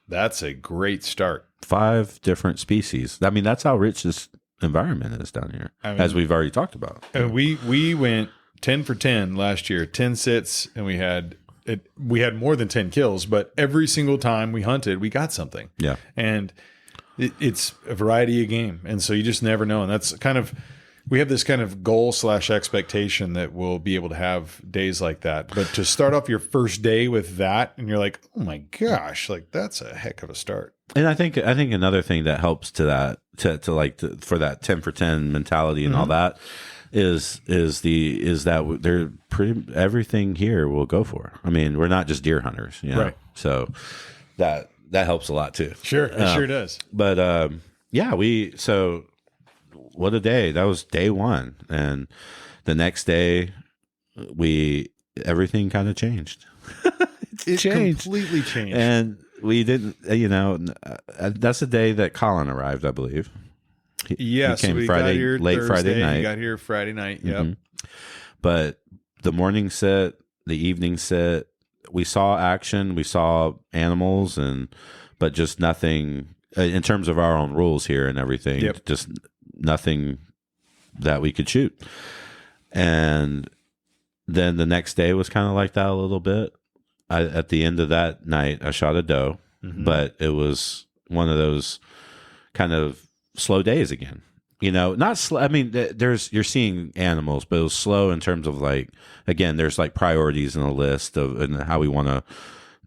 That's a great start. 5 different species. I mean, that's how rich this environment is down here, as we've already talked about. And we went 10 for 10 last year, 10 sits, and we had more than 10 kills, but every single time we hunted, we got something. Yeah. And it's a variety of game. And so you just never know. And that's kind of, we have this kind of goal / expectation that we'll be able to have days like that. But to start off your first day with that, and you're like, oh my gosh, like that's a heck of a start. And I think another thing that helps to that, for that 10 for 10 mentality and all that is that they're everything here we'll go for. I mean, we're not just deer hunters, right? So that helps a lot too. Sure. It sure does. But so what a day. That was day 1. And the next day everything kind of changed. It changed. Completely changed. And we didn't, that's the day that Colin arrived, I believe. He came late Thursday, Friday night. He got here Friday night. Yep. Mm-hmm. But the morning set, the evening set, we saw action, we saw animals, but just nothing in terms of our own rules here and everything. Yep. Just nothing that we could shoot. And then the next day was kind of like that a little bit. At the end of that night, I shot a doe, but it was one of those kind of slow days again. Not slow. I mean, you're seeing animals, but it was slow in terms of like, again, there's like priorities in a list of and how we want to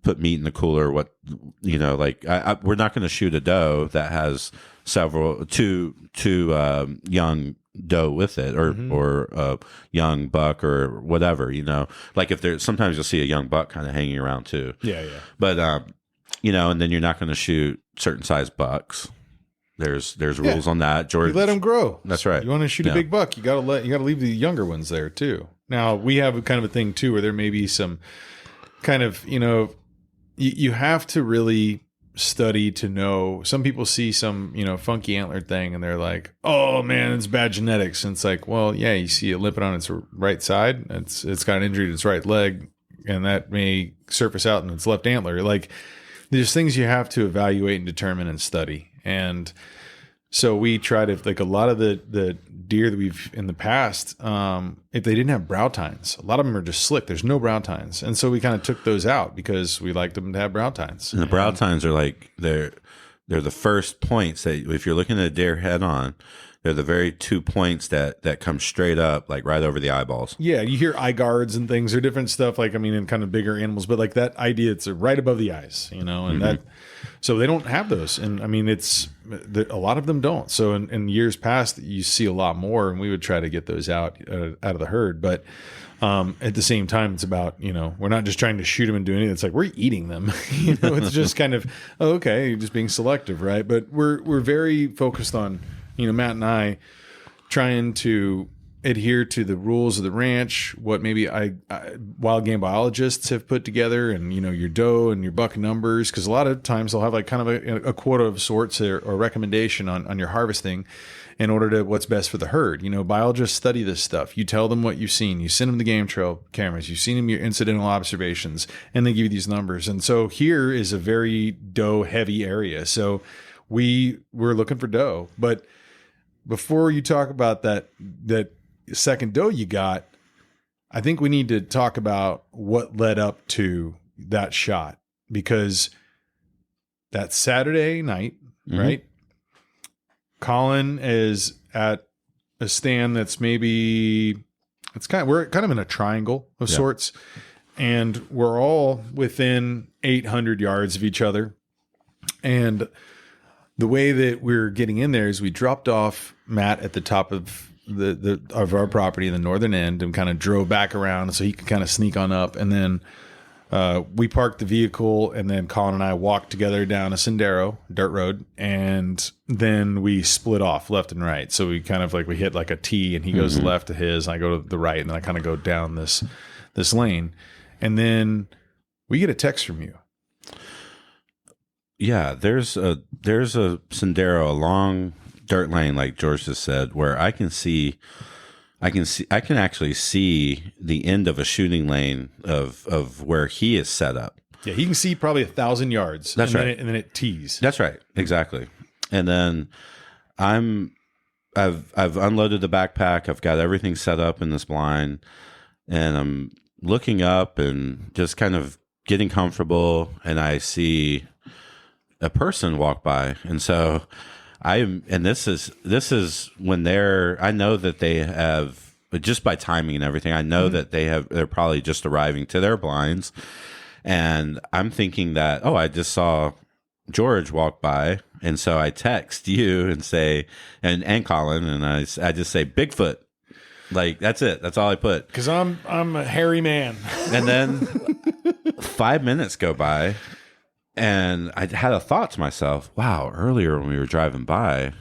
put meat in the cooler. What, like we're not going to shoot a doe that has two young doe with it or a young buck or whatever, like if there's sometimes you'll see a young buck kind of hanging around too. Yeah. But, and then you're not going to shoot certain size bucks. There's rules on that. George, you let them grow. That's right. You want to shoot a big buck, you got to leave the younger ones there too. Now we have a kind of a thing too, where there may be some kind of, you have to really study to know. Some people see some, funky antlered thing and they're like, oh man, it's bad genetics. And it's like, well, yeah, you see it limping on its right side. It's got an injury to its right leg, and that may surface out in its left antler. Like, there's things you have to evaluate and determine and study. And so we try to, like, a lot of the deer that we've in the past, if they didn't have brow tines, a lot of them are just slick. There's no brow tines. And so we kind of took those out because we liked them to have brow tines. And the brow tines are like, they're the first points that if you're looking at a deer head on, they're the very 2 points that come straight up, like right over the eyeballs. Yeah. You hear eye guards and things or different stuff, like, I mean, in kind of bigger animals, but like that idea, it's right above the eyes, and that, so they don't have those. And I mean, a lot of them don't. So in years past, you see a lot more, and we would try to get those out of the herd. But at the same time, it's about, we're not just trying to shoot them and do anything. It's like, we're eating them. It's just kind of, okay, just being selective, right? But we're very focused on, Matt and I trying to adhere to the rules of the ranch, what maybe wild game biologists have put together, and, your doe and your buck numbers. Cause a lot of times they'll have like kind of a quota of sorts or recommendation on your harvesting in order to what's best for the herd. Biologists study this stuff. You tell them what you've seen. You send them the game trail cameras. You've seen them your incidental observations, and they give you these numbers. And so here is a very doe heavy area. So we're looking for doe, but before you talk about that second doe you got, I think we need to talk about what led up to that shot, because that Saturday night, right? Colin is at a stand that's we're kind of in a triangle of sorts, and we're all within 800 yards of each other. And the way that we're getting in there is we dropped off Matt at the top of of our property in the northern end and kind of drove back around so he could kind of sneak on up. And then we parked the vehicle, and then Colin and I walked together down a Sendero dirt road, and then we split off left and right. So we kind of we hit like a T, and he goes left to his, and I go to the right, and then I kind of go down this lane. And then we get a text from you. Yeah, there's a Sendero, a long dirt lane, like George just said, where I can actually see the end of a shooting lane of where he is set up. Yeah, he can see probably 1,000 yards. That's right. And then it tees. That's right, exactly. And then I've unloaded the backpack. I've got everything set up in this blind, and I'm looking up and just kind of getting comfortable, and I see a person walk by. And so this is when I know that they have, just by timing and everything, I know that they're probably just arriving to their blinds. And I'm thinking that, I just saw George walk by. And so I text you and say, and Colin, and I just say Bigfoot. Like, that's it. That's all I put. 'Cause I'm a hairy man. And then 5 minutes go by, and I had a thought to myself, wow, earlier when we were driving by,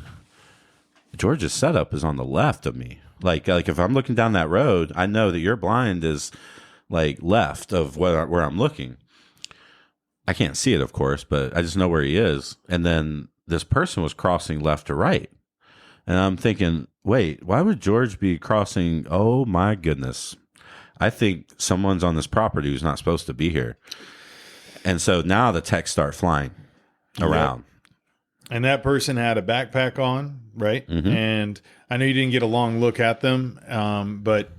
George's setup is on the left of me. Like if I'm looking down that road, I know that your blind is like left of where I'm looking. I can't see it, of course, but I just know where he is. And then this person was crossing left to right. And I'm thinking, wait, why would George be crossing? Oh my goodness. I think someone's on this property who's not supposed to be here. And so now the texts start flying around. Yep. And that person had a backpack on, right? And I know you didn't get a long look at them, but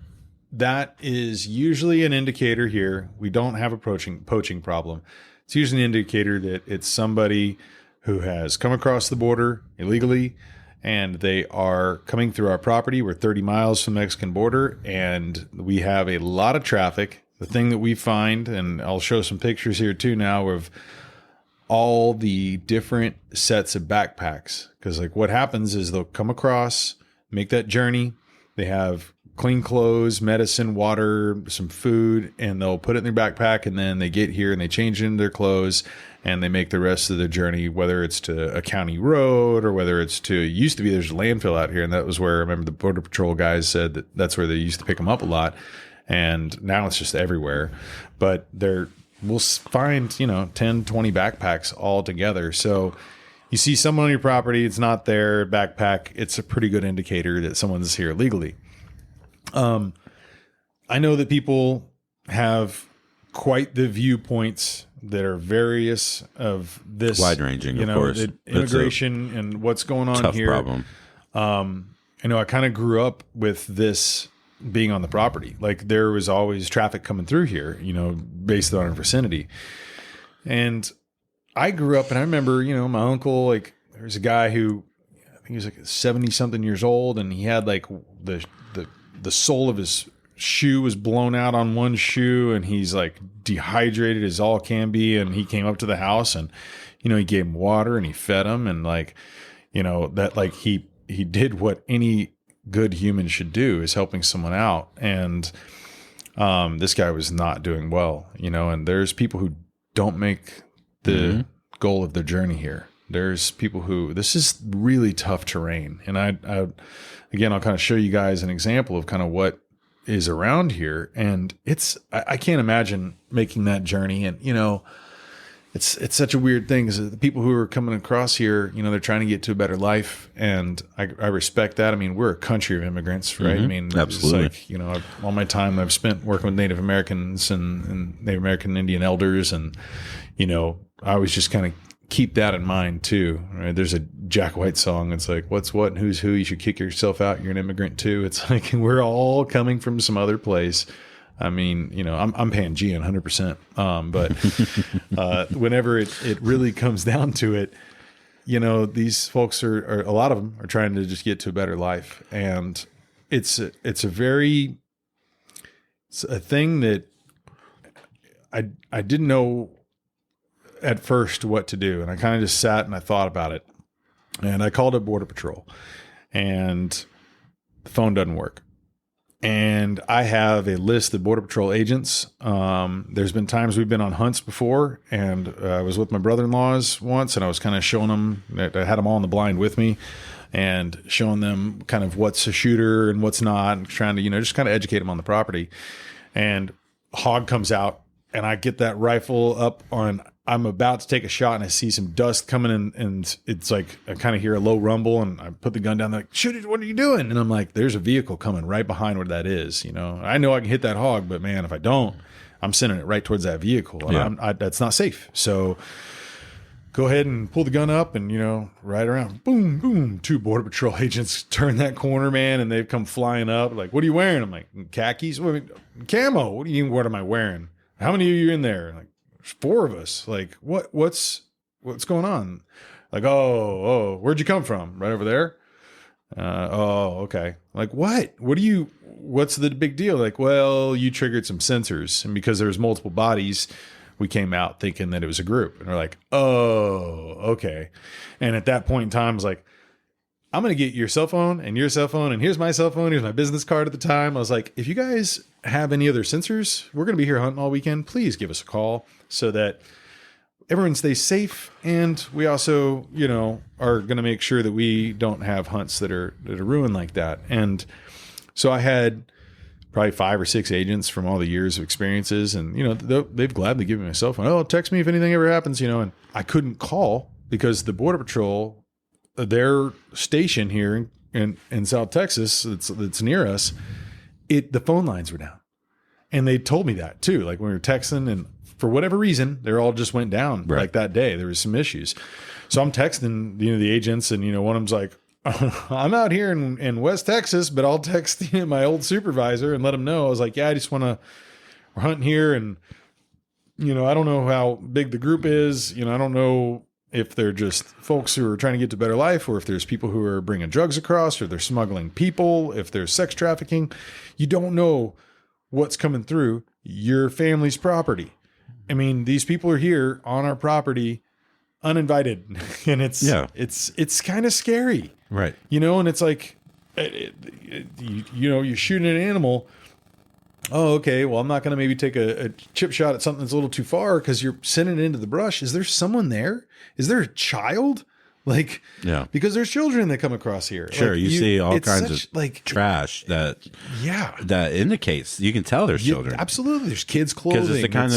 that is usually an indicator here. We don't have a poaching problem. It's usually an indicator that it's somebody who has come across the border illegally and they are coming through our property. We're 30 miles from the Mexican border, and we have a lot of traffic. The thing that we find, and I'll show some pictures here too now of all the different sets of backpacks. Because like what happens is they'll come across, make that journey. They have clean clothes, medicine, water, some food, and they'll put it in their backpack, and then they get here and they change into their clothes and they make the rest of their journey, whether it's to a county road or whether it's to, used to be there's a landfill out here, and that was where I remember the Border Patrol guys said that that's where they used to pick them up a lot, and now it's just everywhere. But we'll find 10, 20 backpacks all together. So you see someone on your property, it's not their backpack, it's a pretty good indicator that someone's here illegally. I know that people have quite the viewpoints that are various of this wide ranging, of course, immigration and what's going on tough here. Problem. I kind of grew up with this being on the property. Like there was always traffic coming through here, based on our vicinity. And I grew up, and I remember, my uncle, like there was a guy who, I think he was like 70 something years old, and he had like the sole of his shoe was blown out on one shoe, and he's like dehydrated as all can be. And he came up to the house, and he gave him water and he fed him, and like that, like he did what any good human should do, is helping someone out. And this guy was not doing well, and there's people who don't make the goal of their journey here. There's people who, this is really tough terrain, and again, I'll kind of show you guys an example of kind of what is around here. And I can't imagine making that journey. And, it's such a weird thing, because the people who are coming across here, they're trying to get to a better life. And I respect that. I mean, we're a country of immigrants, right? I mean, absolutely. It's like, all my time I've spent working with Native Americans and Native American Indian elders. And, I always just kind of keep that in mind too, right? There's a Jack White song. It's like, what's what and who's who. You should kick yourself out. You're an immigrant too. It's like, we're all coming from some other place. I mean, I'm Pangean 100%. But whenever it really comes down to it, these folks are a lot of them are trying to just get to a better life. And it's a thing that I didn't know at first what to do. And I kind of just sat and I thought about it, and I called up Border Patrol, and the phone doesn't work. And I have a list of Border Patrol agents. There's been times we've been on hunts before, and I was with my brother-in-laws once, and I was kind of showing them, I had them all in the blind with me and showing them kind of what's a shooter and what's not, and trying to, just kind of educate them on the property. And hog comes out, and I get that rifle up on, I'm about to take a shot, and I see some dust coming in, and it's like, I kind of hear a low rumble, and I put the gun down, they're like, shoot it, what are you doing? And I'm like, there's a vehicle coming right behind where that is. I know I can hit that hog, but man, if I don't, I'm sending it right towards that vehicle, and that's not safe. So go ahead and pull the gun up, and, right around, boom, boom, 2 Border Patrol agents turn that corner, man, and they've come flying up, like, what are you wearing? I'm like, khakis? Camo. What do you mean, what am I wearing? How many of you in there? Like, there's 4 of us. Like, what's going on? Like, oh, where'd you come from? Right over there? Oh, okay. Like, what's the big deal? Like, well, you triggered some sensors, and because there's multiple bodies, we came out thinking that it was a group. And we're like, oh, okay. And at that point in time, I was like, I'm going to get your cell phone and your cell phone, and here's my cell phone. Here's my business card at the time. I was like, if you guys have any other sensors, we're going to be here hunting all weekend. Please give us a call so that everyone stays safe. And we also, are going to make sure that we don't have hunts that are ruined like that. And so I had probably 5 or 6 agents from all the years of experiences. And, they've gladly given me a cell phone. Oh, text me if anything ever happens, and I couldn't call because the Border Patrol, their station here in South Texas, that's near us, the phone lines were down. And they told me that too. Like when we were texting, and for whatever reason, they all just went down like that day. There was some issues. So I'm texting, the agents, and, one of them's like, I'm out here in West Texas, but I'll text my old supervisor and let him know. I was like, yeah, we're hunting here. And, I don't know how big the group is. I don't know if they're just folks who are trying to get to a better life, or if there's people who are bringing drugs across, or they're smuggling people, if there's sex trafficking. You don't know what's coming through your family's property. I mean, these people are here on our property uninvited, and it's kind of scary. Right. You know, and it's like, you're shooting an animal. Oh, okay. Well, I'm not going to maybe take a chip shot at something that's a little too far because you're sending it into the brush. Is there someone there? Is there a child? Like, yeah, because there's children that come across here. Sure, like, you see all kinds of like trash that indicates, you can tell there's children. Absolutely, there's kids' clothing. Because it's the kind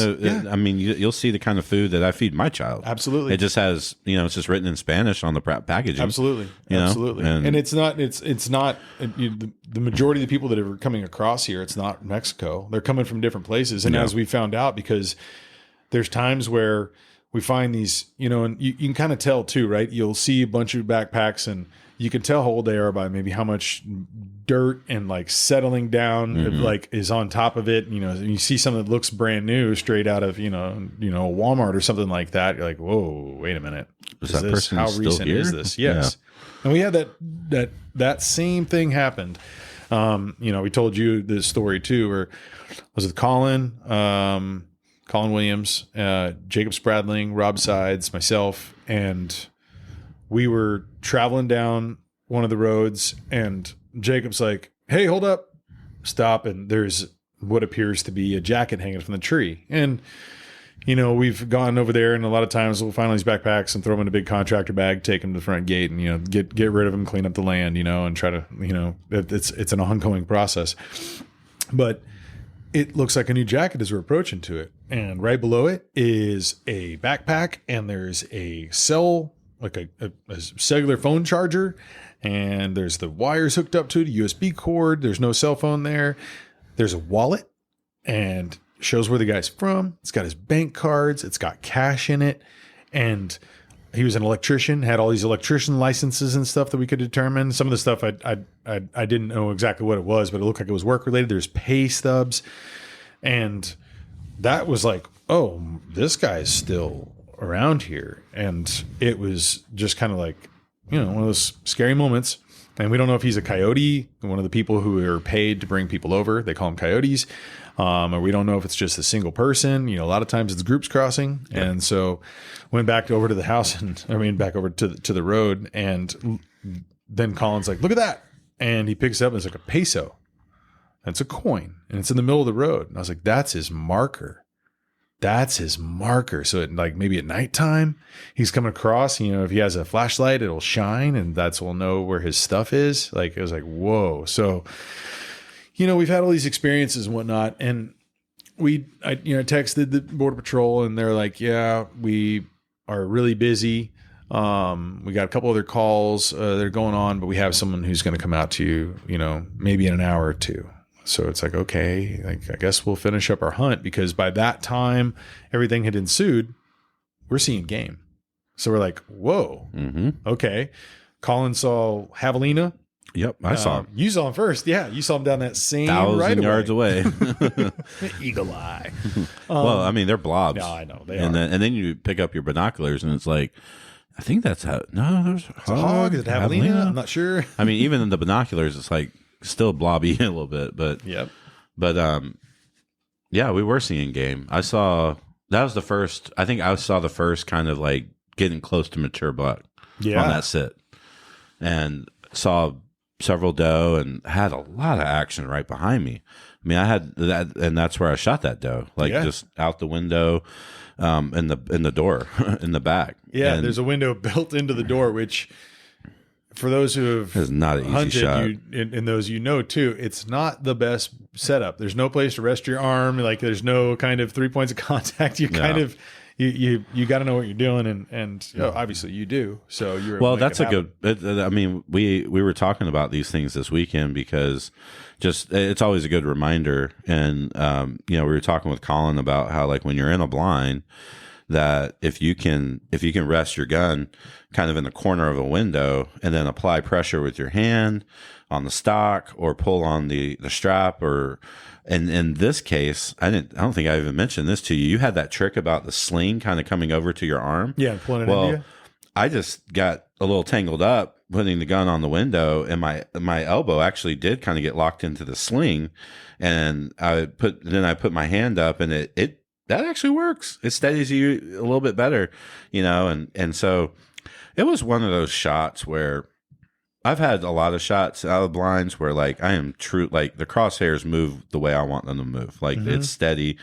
of, I mean, you'll see the kind of food that I feed my child. Absolutely, it just has, it's just written in Spanish on the packaging. Absolutely, absolutely, and it's not. The majority of the people that are coming across here, it's not Mexico. They're coming from different places, and as we found out, because there's times where we find these, and you can kind of tell too, right? You'll see a bunch of backpacks and you can tell how old they are by maybe how much dirt and like settling down like is on top of it. You see something that looks brand new straight out of, Walmart or something like that. You're like, whoa, wait a minute. How recent is this? Yes. Yeah. And we had that same thing happened. We told you this story too, where was it Colin Williams, Jacob Spradling, Rob Sides, myself, and we were traveling down one of the roads, and Jacob's like, "Hey, hold up, stop!" And there's what appears to be a jacket hanging from the tree. And we've gone over there, and a lot of times we'll find all these backpacks and throw them in a big contractor bag, take them to the front gate, and get rid of them, clean up the land, and try to it's an ongoing process, but it looks like a new jacket as we're approaching to it. And right below it is a backpack, and there's a cell, like a cellular phone charger, and there's the wires hooked up to it, a USB cord. There's no cell phone there. There's a wallet, and shows where the guy's from. It's got his bank cards. It's got cash in it. And he was an electrician, had all these electrician licenses and stuff that we could determine. Some of the stuff I didn't know exactly what it was, but it looked like it was work related. There's pay stubs. And that was like, oh, this guy's still around here. And it was just kind of like, one of those scary moments. And we don't know if he's a coyote, one of the people who are paid to bring people over. They call them coyotes. Or we don't know if it's just a single person. A lot of times it's groups crossing. Yeah. And so went back over to the house back over to the road. And then Colin's like, look at that. And he picks it up and it's like a peso. And it's a coin, and it's in the middle of the road. And I was like, that's his marker. So maybe at nighttime he's coming across, if he has a flashlight, it'll shine, and we'll know where his stuff is. Like, it was like, whoa. So, we've had all these experiences and whatnot, and I texted the Border Patrol, and they're like, yeah, we are really busy. We got a couple other calls that are going on, but we have someone who's going to come out to you, maybe in an hour or two. So it's like, okay, I guess we'll finish up our hunt, because by that time everything had ensued. We're seeing game. So we're like, whoa, okay. Colin saw javelina. Yep, I saw him. You saw him first. Yeah, you saw him down that same 1,000 yards away. Eagle eye. Well, they're blobs. Yeah, I know. They are. And then you pick up your binoculars, and it's like, I think that's how. No, there's a hog. Is it javelina? I'm not sure. Even in the binoculars, it's like still blobby a little bit, but yep. But yeah, we were seeing game. That was the first. I think I saw the first kind of like getting close to mature buck on that sit, and saw several doe and had a lot of action right behind me. I had that, and that's where I shot that doe, just out the window, in the door in the back. Yeah, and there's a window built into the door, which, for those who have not an easy shot. In those too, it's not the best setup. There's no place to rest your arm. Like, there's no kind of 3 points of contact. You kind of you got to know what you're doing, and obviously you do. So you're that's a good. We were talking about these things this weekend, because it's always a good reminder. And we were talking with Colin about how, like, when you're in a blind, that if you can rest your gun kind of in the corner of a window and then apply pressure with your hand on the stock or pull on the strap, or in this case, I don't think I even mentioned this to you. You had that trick about the sling kind of coming over to your arm. Yeah, pulling it into you. I just got a little tangled up putting the gun on the window, and my elbow actually did kind of get locked into the sling, and I put my hand up, and it that actually works. It steadies you a little bit better, and so it was one of those shots where I've had a lot of shots out of blinds where like I am true, like the crosshairs move the way I want them to move. Like it's steady.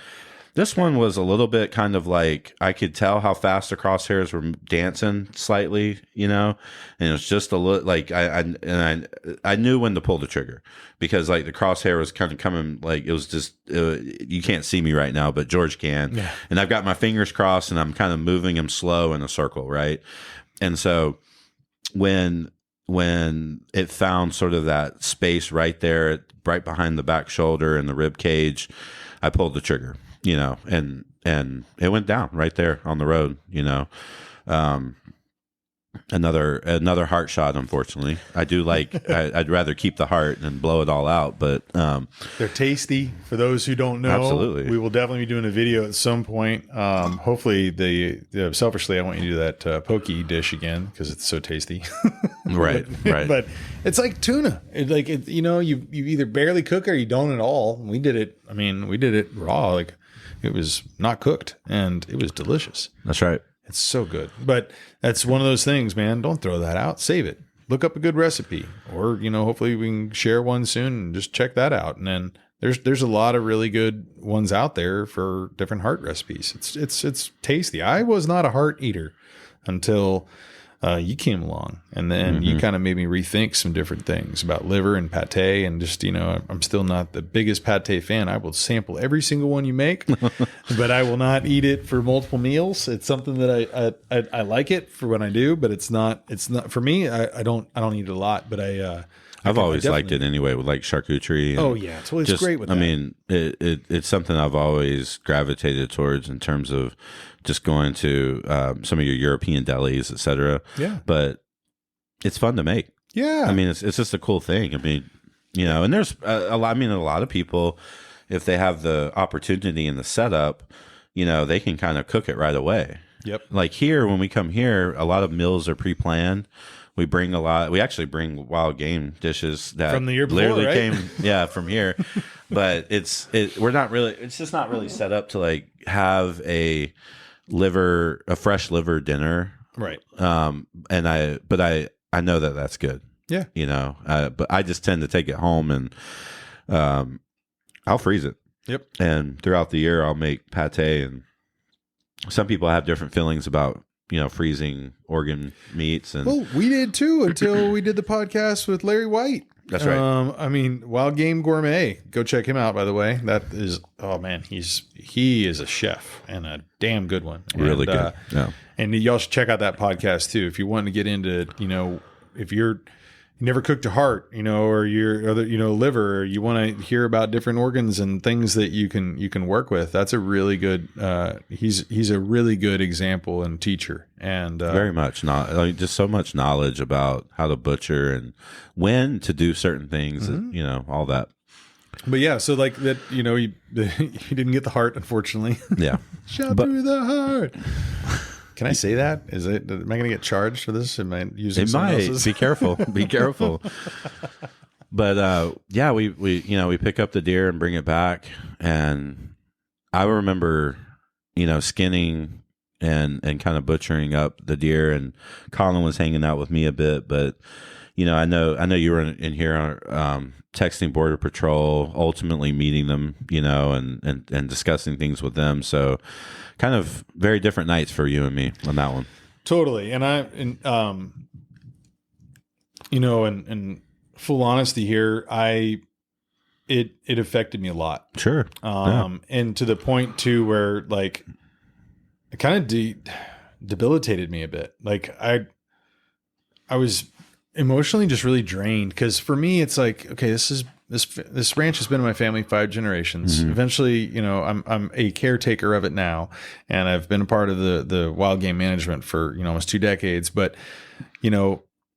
This one was a little bit kind of like I could tell how fast the crosshairs were dancing slightly, and it was just a little like I knew when to pull the trigger because like the crosshair was kind of coming like it was just you can't see me right now, but George can, and I've got my fingers crossed and I'm kind of moving them slow in a circle, right? And so when it found sort of that space right there, right behind the back shoulder and the rib cage, I pulled the trigger. And it went down right there on the road, another heart shot. Unfortunately, I do like, I'd rather keep the heart than blow it all out, but, they're tasty for those who don't know. Absolutely. We will definitely be doing a video at some point. Hopefully selfishly, I want you to do that pokey dish again because it's so tasty. Right. But it's like tuna. You either barely cook or you don't at all. We did it raw. Like it was not cooked and it was delicious. That's right. It's so good. But that's one of those things, man. Don't throw that out. Save it. Look up a good recipe or, hopefully we can share one soon and just check that out. And then there's a lot of really good ones out there for different heart recipes. It's tasty. I was not a heart eater until you came along, and then you kind of made me rethink some different things about liver and pate, and just I'm still not the biggest pate fan. I will sample every single one you make, but I will not eat it for multiple meals. It's something that I like it for when I do, but it's not for me. I don't eat it a lot, but I've always liked it anyway with like charcuterie. Oh yeah, it's always great with that. I mean, it's something I've always gravitated towards in terms of just going to some of your European delis, etc. Yeah, but it's fun to make. Yeah, I mean, it's just a cool thing. I mean, and there's a lot of people, if they have the opportunity and the setup, they can kind of cook it right away. Yep. Like here, when we come here, a lot of meals are pre-planned. We actually bring wild game dishes that from the year before, literally right? came, from here. But it's just not really set up to like have a fresh liver dinner. Right. And I know that that's good. Yeah. But I just tend to take it home and, I'll freeze it. Yep. And throughout the year I'll make pate, and some people have different feelings about, freezing organ meats. And well, we did too until we did the podcast with Larry White. That's right. Wild Game Gourmet. Go check him out, by the way. That is, oh man, he is a chef and a damn good one. Really good. Yeah. And y'all should check out that podcast too if you want to get into, if you never cooked a heart, or your other, liver, or you want to hear about different organs and things that you can work with. That's a really good. He's a really good example and teacher, and very much not just so much knowledge about how to butcher and when to do certain things, and, all that. But yeah, so like that, you didn't get the heart, unfortunately. Yeah, Shout through the heart. Can I say that? Am I going to get charged for this? Am I using someone else's? Be careful. Be careful. But we pick up the deer and bring it back, and I remember, skinning and kind of butchering up the deer, and Colin was hanging out with me a bit, but I know you were in here texting Border Patrol, ultimately meeting them, and discussing things with them. So kind of very different nights for you and me on that one. Totally. And in full honesty here, it affected me a lot. Sure. And to the point too, where like it kind of debilitated me a bit. Like I was emotionally just really drained. Cause for me, it's like, okay, this ranch has been in my family 5 generations. Mm-hmm. Eventually, I'm a caretaker of it now, and I've been a part of the wild game management for, almost 2 decades. But,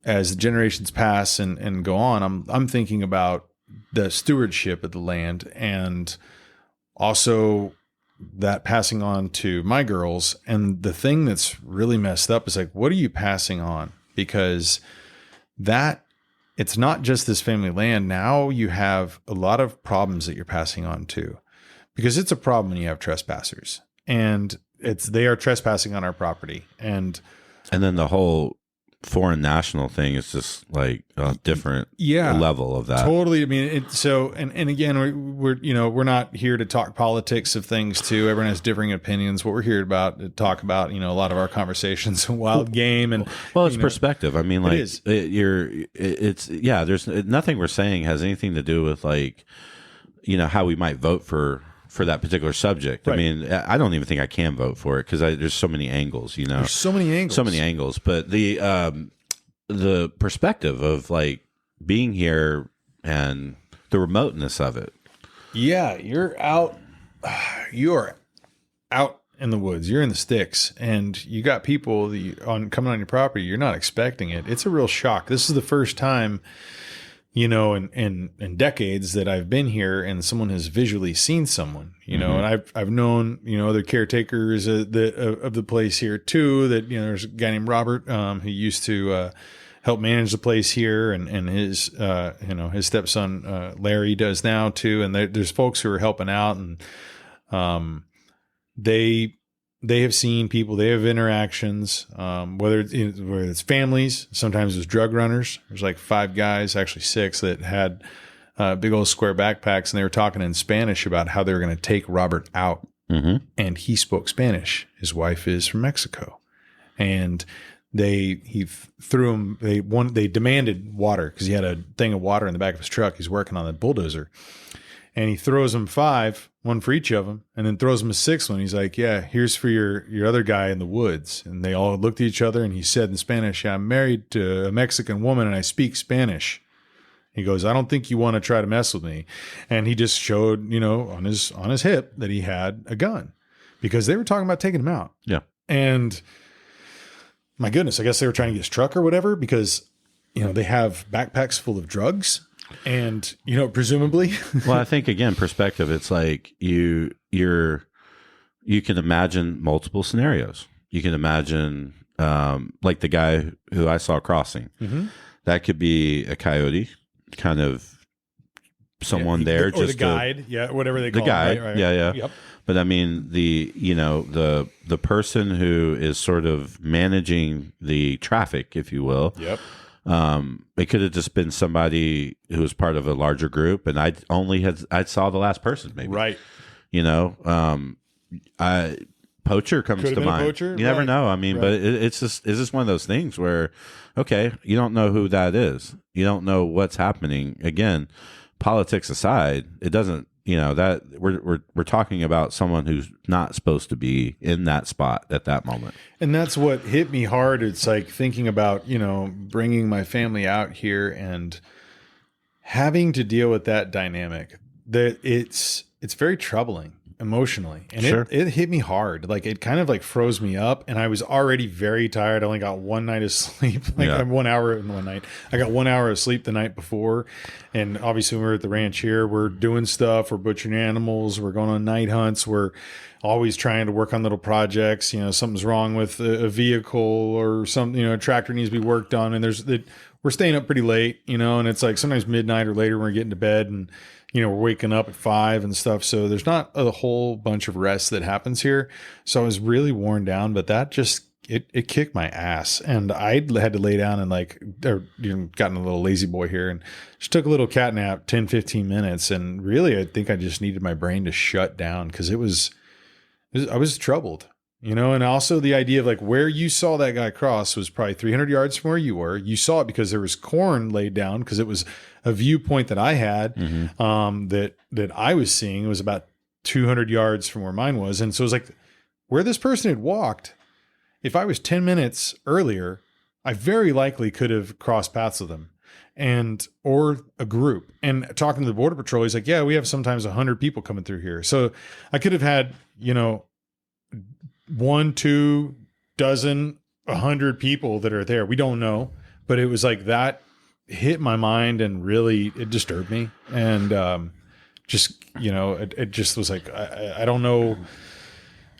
as the generations pass and go on, I'm thinking about the stewardship of the land, and also that passing on to my girls. And the thing that's really messed up is like, what are you passing on? Because that it's not just this family land. Now you have a lot of problems that you're passing on to, because it's a problem when you have trespassers, and they are trespassing on our property. And then the whole foreign national thing is just like a different level of that. Totally. I mean, and again, we're not here to talk politics of things too. Everyone has differing opinions. What we're here to talk about, a lot of our conversations, wild game, and it's perspective. I mean, like it's there's nothing we're saying has anything to do with like, how we might vote for that particular subject. Right. I mean, I don't even think I can vote for it because there's so many angles, There's so many angles. But the perspective of like being here and the remoteness of it. Yeah, you're out in the woods. You're in the sticks, and you got people coming on your property. You're not expecting it. It's a real shock. This is the first time, in decades that I've been here, and someone has visually seen someone, and I've known, other caretakers of the place here too, that, there's a guy named Robert, who used to, help manage the place here, and his, his stepson, Larry does now too. And there's folks who are helping out, and, they have seen people, they have interactions, whether it's families, sometimes it's drug runners. There's like 5 guys, actually 6, that had big old square backpacks, and they were talking in Spanish about how they were going to take Robert out. Mm-hmm. And he spoke Spanish. His wife is from Mexico, and they demanded water because he had a thing of water in the back of his truck. He's working on the bulldozer. And he throws them 5, one for each of them, and then throws them a 6th one. He's like, yeah, here's for your other guy in the woods. And they all looked at each other, and he said in Spanish, yeah, I'm married to a Mexican woman and I speak Spanish. He goes, I don't think you want to try to mess with me. And he just showed, on his hip that he had a gun, because they were talking about taking him out. Yeah. And my goodness, I guess they were trying to get his truck or whatever, because, they have backpacks full of drugs. And, presumably. Well, I think, again, perspective, it's like you can imagine multiple scenarios. You can imagine, like the guy who I saw crossing. Mm-hmm. That could be a coyote, kind of someone there. Or the guide. Whatever they call the guide. Right. Yeah. Yep. But I mean, the person who is sort of managing the traffic, if you will. Yep. It could have just been somebody who was part of a larger group, and I saw the last person, maybe. Right. Poacher comes to mind. Poacher? You never know. I mean, but it's just one of those things where, okay, you don't know who that is. You don't know what's happening. Again, politics aside, it doesn't. That we're talking about someone who's not supposed to be in that spot at that moment. And that's what hit me hard. It's like thinking about, bringing my family out here and having to deal with that dynamic. That it's very troubling emotionally. And sure. it hit me hard. Like it kind of like froze me up, and I was already very tired. I only got one night of sleep, 1 hour in one night. I got 1 hour of sleep the night before. And obviously when we're at the ranch here, we're doing stuff, we're butchering animals, we're going on night hunts, we're always trying to work on little projects. Something's wrong with a vehicle or something, a tractor needs to be worked on. And we're staying up pretty late, and it's like sometimes midnight or later when we're getting to bed, and we're waking up at 5 and stuff. So there's not a whole bunch of rest that happens here. So I was really worn down, but that just, it kicked my ass. And I had to lay down and gotten a little lazy boy here and just took a little cat nap, 10, 15 minutes. And really, I think I just needed my brain to shut down, because I was troubled, and also the idea of like where you saw that guy cross was probably 300 yards from where you were. You saw it because there was corn laid down, because it was a viewpoint that I had, mm-hmm. that I was seeing. It was about 200 yards from where mine was. And so it was like where this person had walked. If I was 10 minutes earlier, I very likely could have crossed paths with them or a group. And talking to the Border Patrol, he's like, yeah, we have sometimes 100 people coming through here. So I could have had, 1, 2 dozen, 100 people that are there. We don't know, but it was like that hit my mind, and really it disturbed me. And, it just was like, I don't know.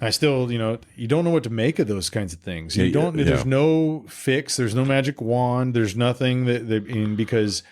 I still, you don't know what to make of those kinds of things. You Yeah, don't. yeah. There's no fix. There's no magic wand. There's nothing because,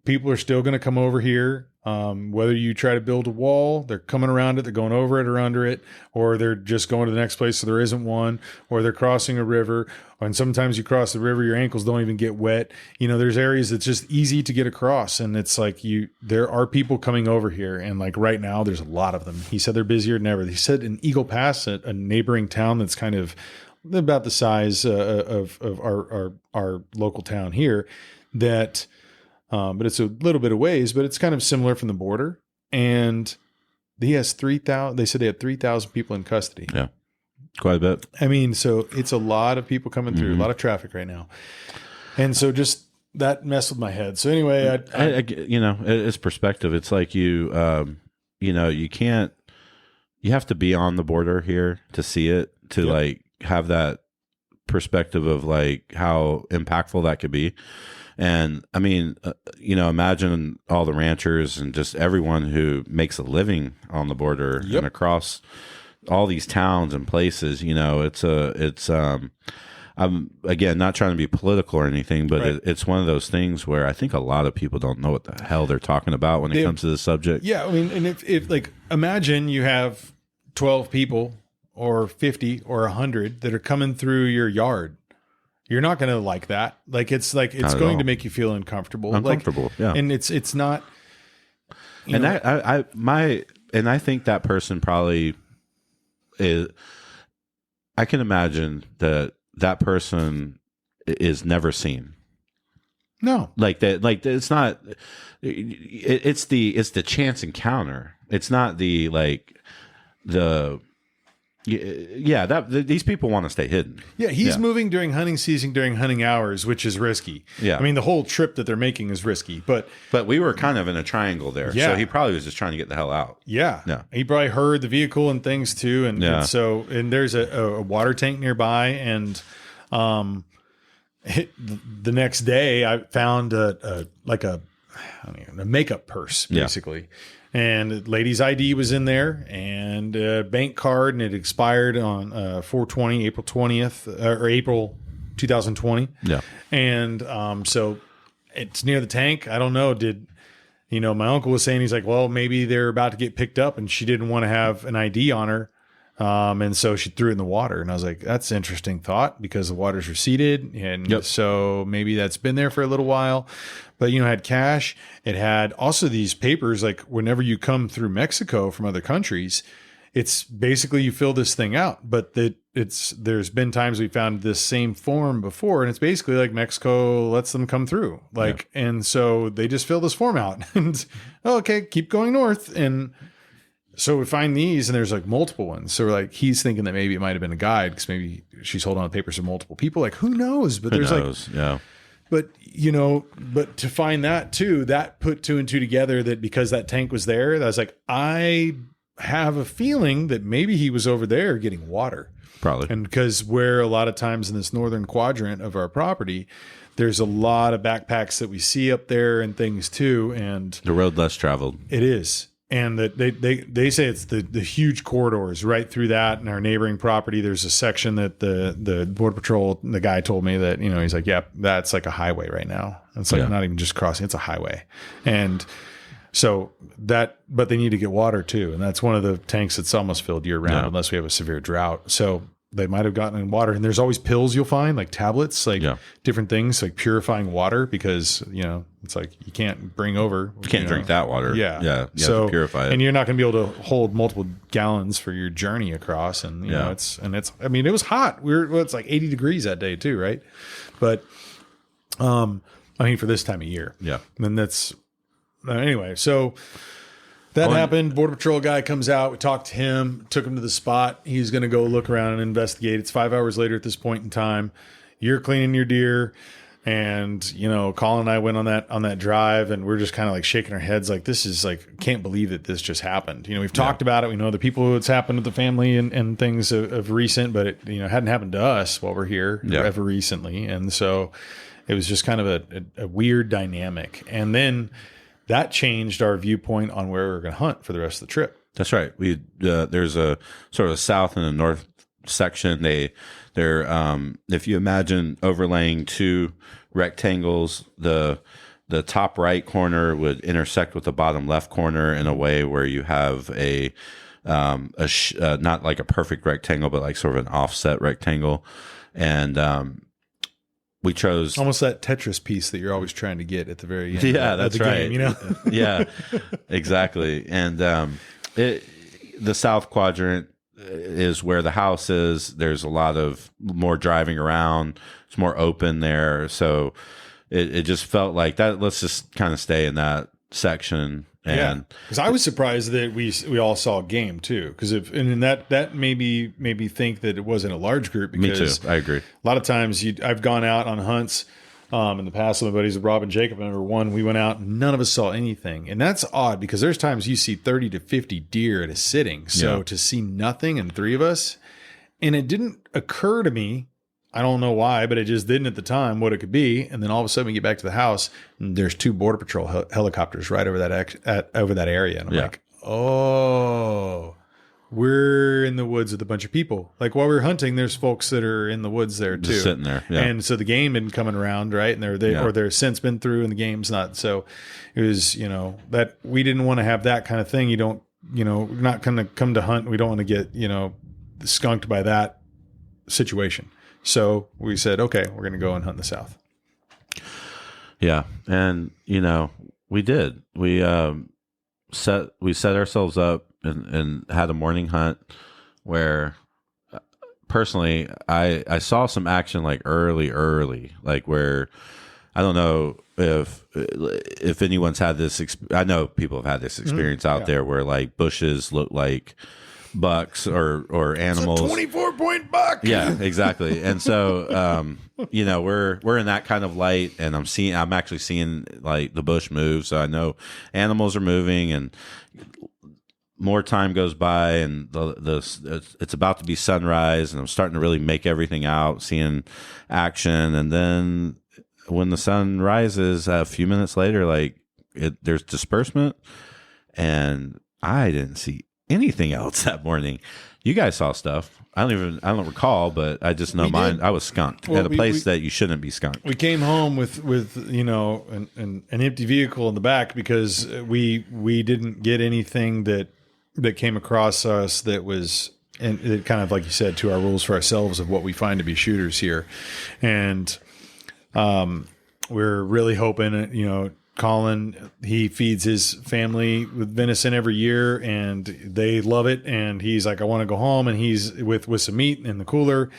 people are still going to come over here. Whether you try to build a wall, they're coming around it, they're going over it or under it, or they're just going to the next place so there isn't one, or they're crossing a river. And sometimes you cross the river, your ankles don't even get wet. There's areas that's just easy to get across. And it's like there are people coming over here. And like right now, there's a lot of them. He said they're busier than ever. He said in Eagle Pass, a neighboring town that's kind of about the size of our local town here, that but it's a little bit of ways, but it's kind of similar from the border. And he has 3,000. They said they had 3,000 people in custody. Yeah, quite a bit. I mean, so it's a lot of people coming through, a lot of traffic right now. And so just that messed with my head. So anyway, it's perspective. It's like you can't, you have to be on the border here to see it, to like have that perspective of like how impactful that could be. And I mean, imagine all the ranchers and just everyone who makes a living on the border and across all these towns and places. I'm again not trying to be political or anything, but it's one of those things where I think a lot of people don't know what the hell they're talking about when it comes to this subject. Yeah, I mean, and if like imagine you have 12 people or 50 or 100 that are coming through your yard. You're not going to like that. Like it's going to make you feel uncomfortable. Yeah. And it's not. And I think that person probably is. I can imagine that person is never seen. No, like that. Like it's not. It's the chance encounter. It's not the like the. Yeah, these people want to stay hidden. Yeah, he's moving during hunting season, during hunting hours, which is risky. Yeah. I mean, the whole trip that they're making is risky, but we were kind of in a triangle there. Yeah. So he probably was just trying to get the hell out. Yeah. He probably heard the vehicle and things too. And there's a water tank nearby. And the next day I found a makeup purse, basically. Yeah. And the lady's ID was in there, and a bank card, and it expired on 4/20, April 20th, or April 2020. Yeah. And so it's near the tank. I don't know. My uncle was saying, he's like, well, maybe they're about to get picked up, and she didn't want to have an ID on her. And so she threw it in the water. And I was like, that's an interesting thought, because the water's receded. And so maybe that's been there for a little while. But, it had cash. It had also these papers, like whenever you come through Mexico from other countries, it's basically you fill this thing out. But there's been times we found this same form before, and it's basically like Mexico lets them come through. And so they just fill this form out and, okay, keep going north. And so we find these, and there's like multiple ones. So we're like, he's thinking that maybe it might have been a guide, because maybe she's holding on to papers of multiple people. Like, who knows? But but to find that too, that put two and two together, that because that tank was there, that was like, I have a feeling that maybe he was over there getting water. Probably. And because where a lot of times in this northern quadrant of our property, there's a lot of backpacks that we see up there and things too. And the road less traveled. It is. And that they say it's the huge corridors right through that. And our neighboring property, there's a section that the Border Patrol, the guy told me that, he's like, yeah, that's like a highway right now. It's like not even just crossing, it's a highway. And so but they need to get water too. And that's one of the tanks that's almost filled year round, unless we have a severe drought. So they might have gotten in water. And there's always pills you'll find, like tablets, like different things, like purifying water, because, it's like you can't bring over. You can't drink that water. Yeah. Yeah. You have to purify it. And you're not going to be able to hold multiple gallons for your journey across. And, it was hot. It's like 80 degrees that day too, right? But, for this time of year. Yeah. And that's, anyway, so that happened. Border Patrol guy comes out. We talked to him, took him to the spot. He's going to go look around and investigate. It's 5 hours later at this point in time. You're cleaning your deer. And, Colin and I went on that drive, and we're just kind of like shaking our heads. Like, this is like, can't believe that this just happened. We've talked about it. We know the people who it's happened with the family and things of recent, but it, hadn't happened to us while we're here ever recently. And so it was just kind of a weird dynamic. And then that changed our viewpoint on where we were going to hunt for the rest of the trip. That's right. There's a sort of a south and a north section. They're if you imagine overlaying two rectangles, the top right corner would intersect with the bottom left corner in a way where you have not like a perfect rectangle, but like sort of an offset rectangle. And we chose almost that Tetris piece that you're always trying to get at the very end. Yeah, that's right. Game, Yeah, exactly. And the south quadrant is where the house is. There's a lot of more driving around. It's more open there. So it just felt like that. Let's just kind of stay in that section. And because I was surprised that we all saw a game too. Because that made me think that it wasn't a large group. Because me too. I agree. A lot of times I've gone out on hunts in the past with my buddies, Rob and Jacob. Number one, we went out, none of us saw anything, and that's odd because there's times you see 30 to 50 deer at a sitting. So to see nothing and three of us, and it didn't occur to me. I don't know why, but it just didn't at the time what it could be. And then all of a sudden we get back to the house and there's two Border Patrol helicopters right over that area. And I'm like, oh, we're in the woods with a bunch of people. Like while we were hunting, there's folks that are in the woods there too. Just sitting there. Yeah. And so the game been coming around, right? And or they're since been through and the game's not. So it was, that we didn't want to have that kind of thing. You don't, not going to come to hunt. We don't want to get, skunked by that situation. So we said, okay, we're going to go and hunt in the south. Yeah. And, we did. We set ourselves up and had a morning hunt where personally I saw some action like early, like where I don't know if anyone's had this. I know people have had this experience out there where like bushes look like bucks or animals. It's a 24-point buck. Yeah, exactly. And so we're in that kind of light, and I'm actually seeing like the bush move, so I know animals are moving, and more time goes by, and it's about to be sunrise, and I'm starting to really make everything out, seeing action, and then when the sun rises a few minutes later, like there's disbursement, and I didn't see anything else that morning. You guys saw stuff. I don't recall, but I just know mine. I was skunked at a place that you shouldn't be skunked. We came home with an empty vehicle in the back because we didn't get anything that came across us that was, and it kind of, like you said, to our rules for ourselves of what we find to be shooters here. And we're really hoping, Colin, he feeds his family with venison every year and they love it. And he's like, I want to go home, and he's with some meat in the cooler.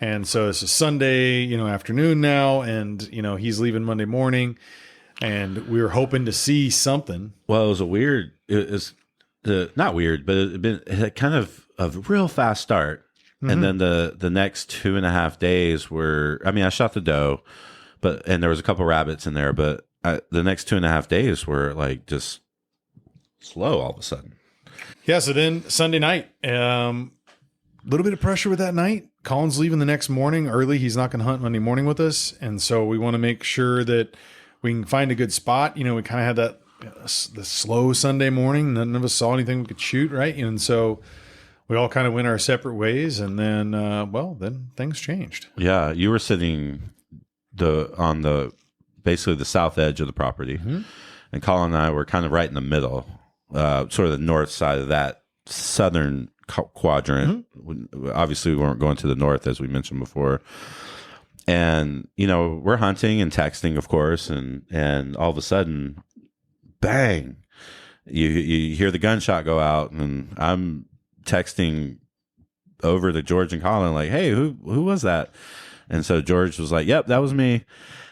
And so it's a Sunday, afternoon now. And, he's leaving Monday morning, and we were hoping to see something. Well, not weird, but it had kind of a real fast start. Mm-hmm. And then the next 2.5 days I shot the doe, and there was a couple rabbits in there, but the next 2.5 days were like just slow all of a sudden. Yeah. So then Sunday night, little bit of pressure with that night. Colin's leaving the next morning early. He's not going to hunt Monday morning with us. And so we want to make sure that we can find a good spot. We kind of had that the slow Sunday morning. None of us saw anything we could shoot. Right. And so we all kind of went our separate ways. And then, then things changed. Yeah. You were sitting on basically the south edge of the property. Mm-hmm. And Colin and I were kind of right in the middle, sort of the north side of that southern quadrant. Mm-hmm. Obviously, we weren't going to the north, as we mentioned before. And, we're hunting and texting, of course. And all of a sudden, bang, you hear the gunshot go out. And I'm texting over to George and Colin like, hey, who was that? And so George was like, yep, that was me.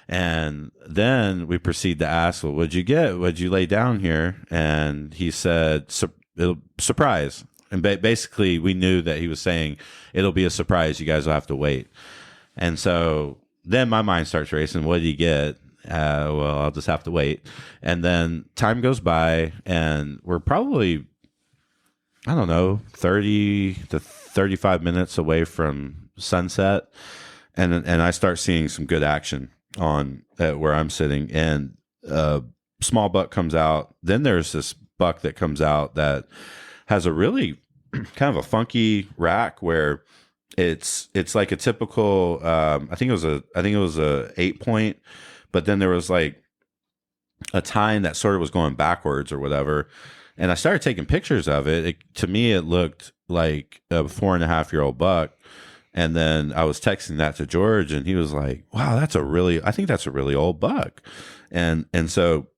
And then we proceed to ask, well, what'd you get? What'd you lay down here? And he said, surprise. And basically, we knew that he was saying, it'll be a surprise. You guys will have to wait. And so then my mind starts racing. What did you get? Well, I'll just have to wait. And then time goes by, and we're probably, 30 to 35 minutes away from sunset. And I start seeing some good action on where I'm sitting, and a small buck comes out. Then there's this buck that comes out that has a really kind of a funky rack where it's like a typical. I think it was a 8-point, but then there was like a tine that sort of was going backwards or whatever. And I started taking pictures of it. To me, it looked like a 4.5-year-old buck. And then I was texting that to George, and he was like, "Wow, I think that's a really old buck." And so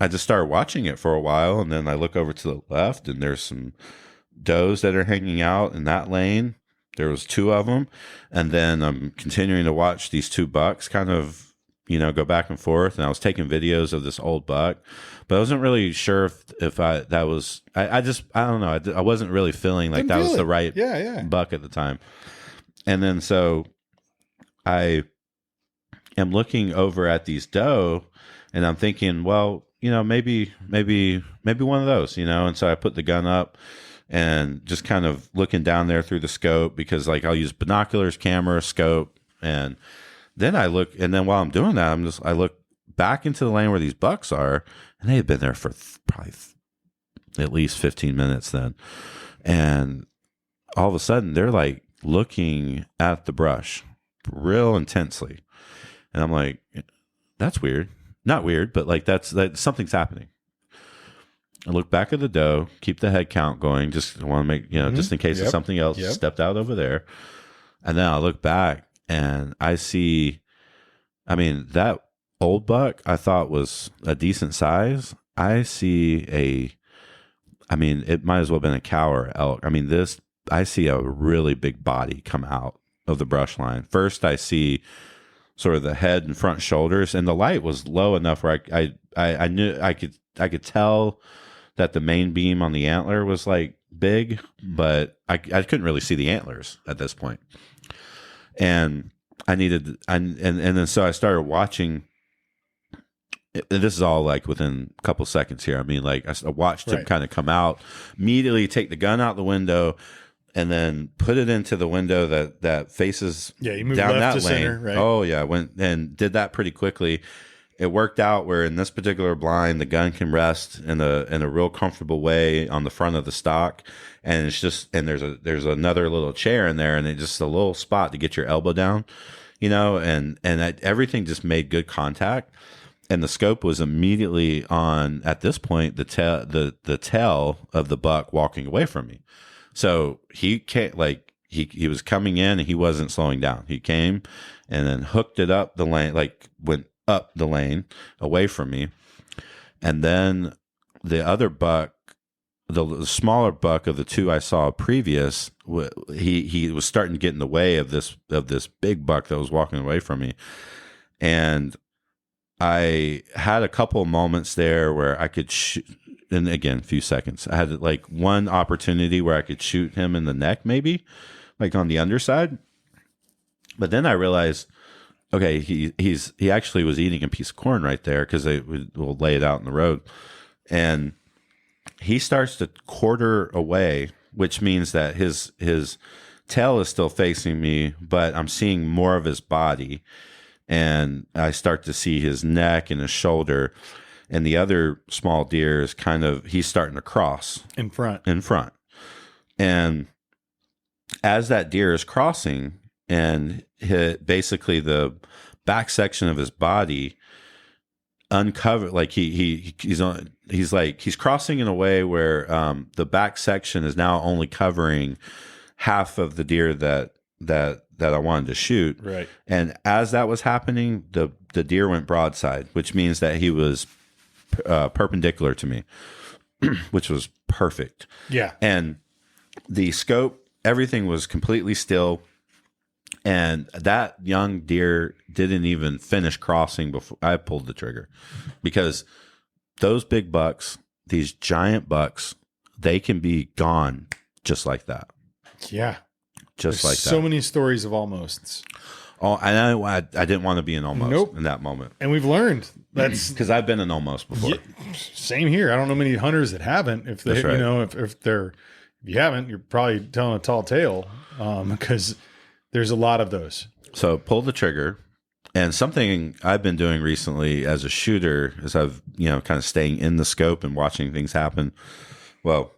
I just started watching it for a while, and then I look over to the left, and there's some does that are hanging out in that lane. There was 2 of them, and then I'm continuing to watch these 2 bucks kind of, go back and forth. And I was taking videos of this old buck, but I wasn't really sure if I don't know. I wasn't really feeling like that was the right buck at the time. And then so I am looking over at these doe, and I'm thinking, well, maybe one of those, And so I put the gun up and just kind of looking down there through the scope, because like I'll use binoculars, camera, scope, and then I look, and then while I'm doing that, I look back into the lane where these bucks are, and they had been there for probably at least 15 minutes then. And all of a sudden they're like looking at the brush real intensely. And I'm like, that's weird. Not weird, but like that's something's happening. I look back at the doe, keep the head count going. Just want to make, just in case there's something else stepped out over there. And then I look back, and I see, that old buck I thought was a decent size. I see it might as well have been a cow or elk. I see a really big body come out of the brush line. First, I see sort of the head and front shoulders, and the light was low enough where I knew I could tell that the main beam on the antler was like big, but I couldn't really see the antlers at this point. And then so I started watching. This is all like within a couple seconds here. I watched him kind of come out, immediately take the gun out the window, and then put it into the window that faces you moved down left that to lane. center, right? Oh yeah, went and did that pretty quickly. It worked out where in this particular blind, the gun can rest in a real comfortable way on the front of the stock, and it's just, and there's another little chair in there, and it's just a little spot to get your elbow down, and everything just made good contact, and the scope was immediately on at this point the tail of the buck walking away from me, so he can't he was coming in and he wasn't slowing down. He came and then hooked it up the lane, went up the lane away from me. And then the other buck, the smaller buck of the 2 I saw previous, he was starting to get in the way of this big buck that was walking away from me. And I had a couple of moments there where I could shoot, and again, a few seconds. I had like one opportunity where I could shoot him in the neck, maybe like on the underside. But then I realized, okay, he actually was eating a piece of corn right there, because they will lay it out in the road, and he starts to quarter away, which means that his tail is still facing me, but I'm seeing more of his body, and I start to see his neck and his shoulder, and the other small deer is he's starting to cross in front, and as that deer is crossing, and basically the back section of his body uncovered, like he's crossing in a way where the back section is now only covering half of the deer that I wanted to shoot. Right. And as that was happening, the deer went broadside, which means that he was perpendicular to me, which was perfect. Yeah. And the scope, everything was completely still. And that young deer didn't even finish crossing before I pulled the trigger, because those big bucks, these giant bucks, they can be gone just like that. Yeah. Just like that. So many stories of almosts. Oh, and I didn't want to be an almost in that moment. And we've learned that's because I've been an almost before. Yeah, same here. I don't know many hunters that haven't. If they, right. if you haven't, you're probably telling a tall tale, because there's a lot of those. So pull the trigger. And something I've been doing recently as a shooter is I've, kind of staying in the scope and watching things happen. Well,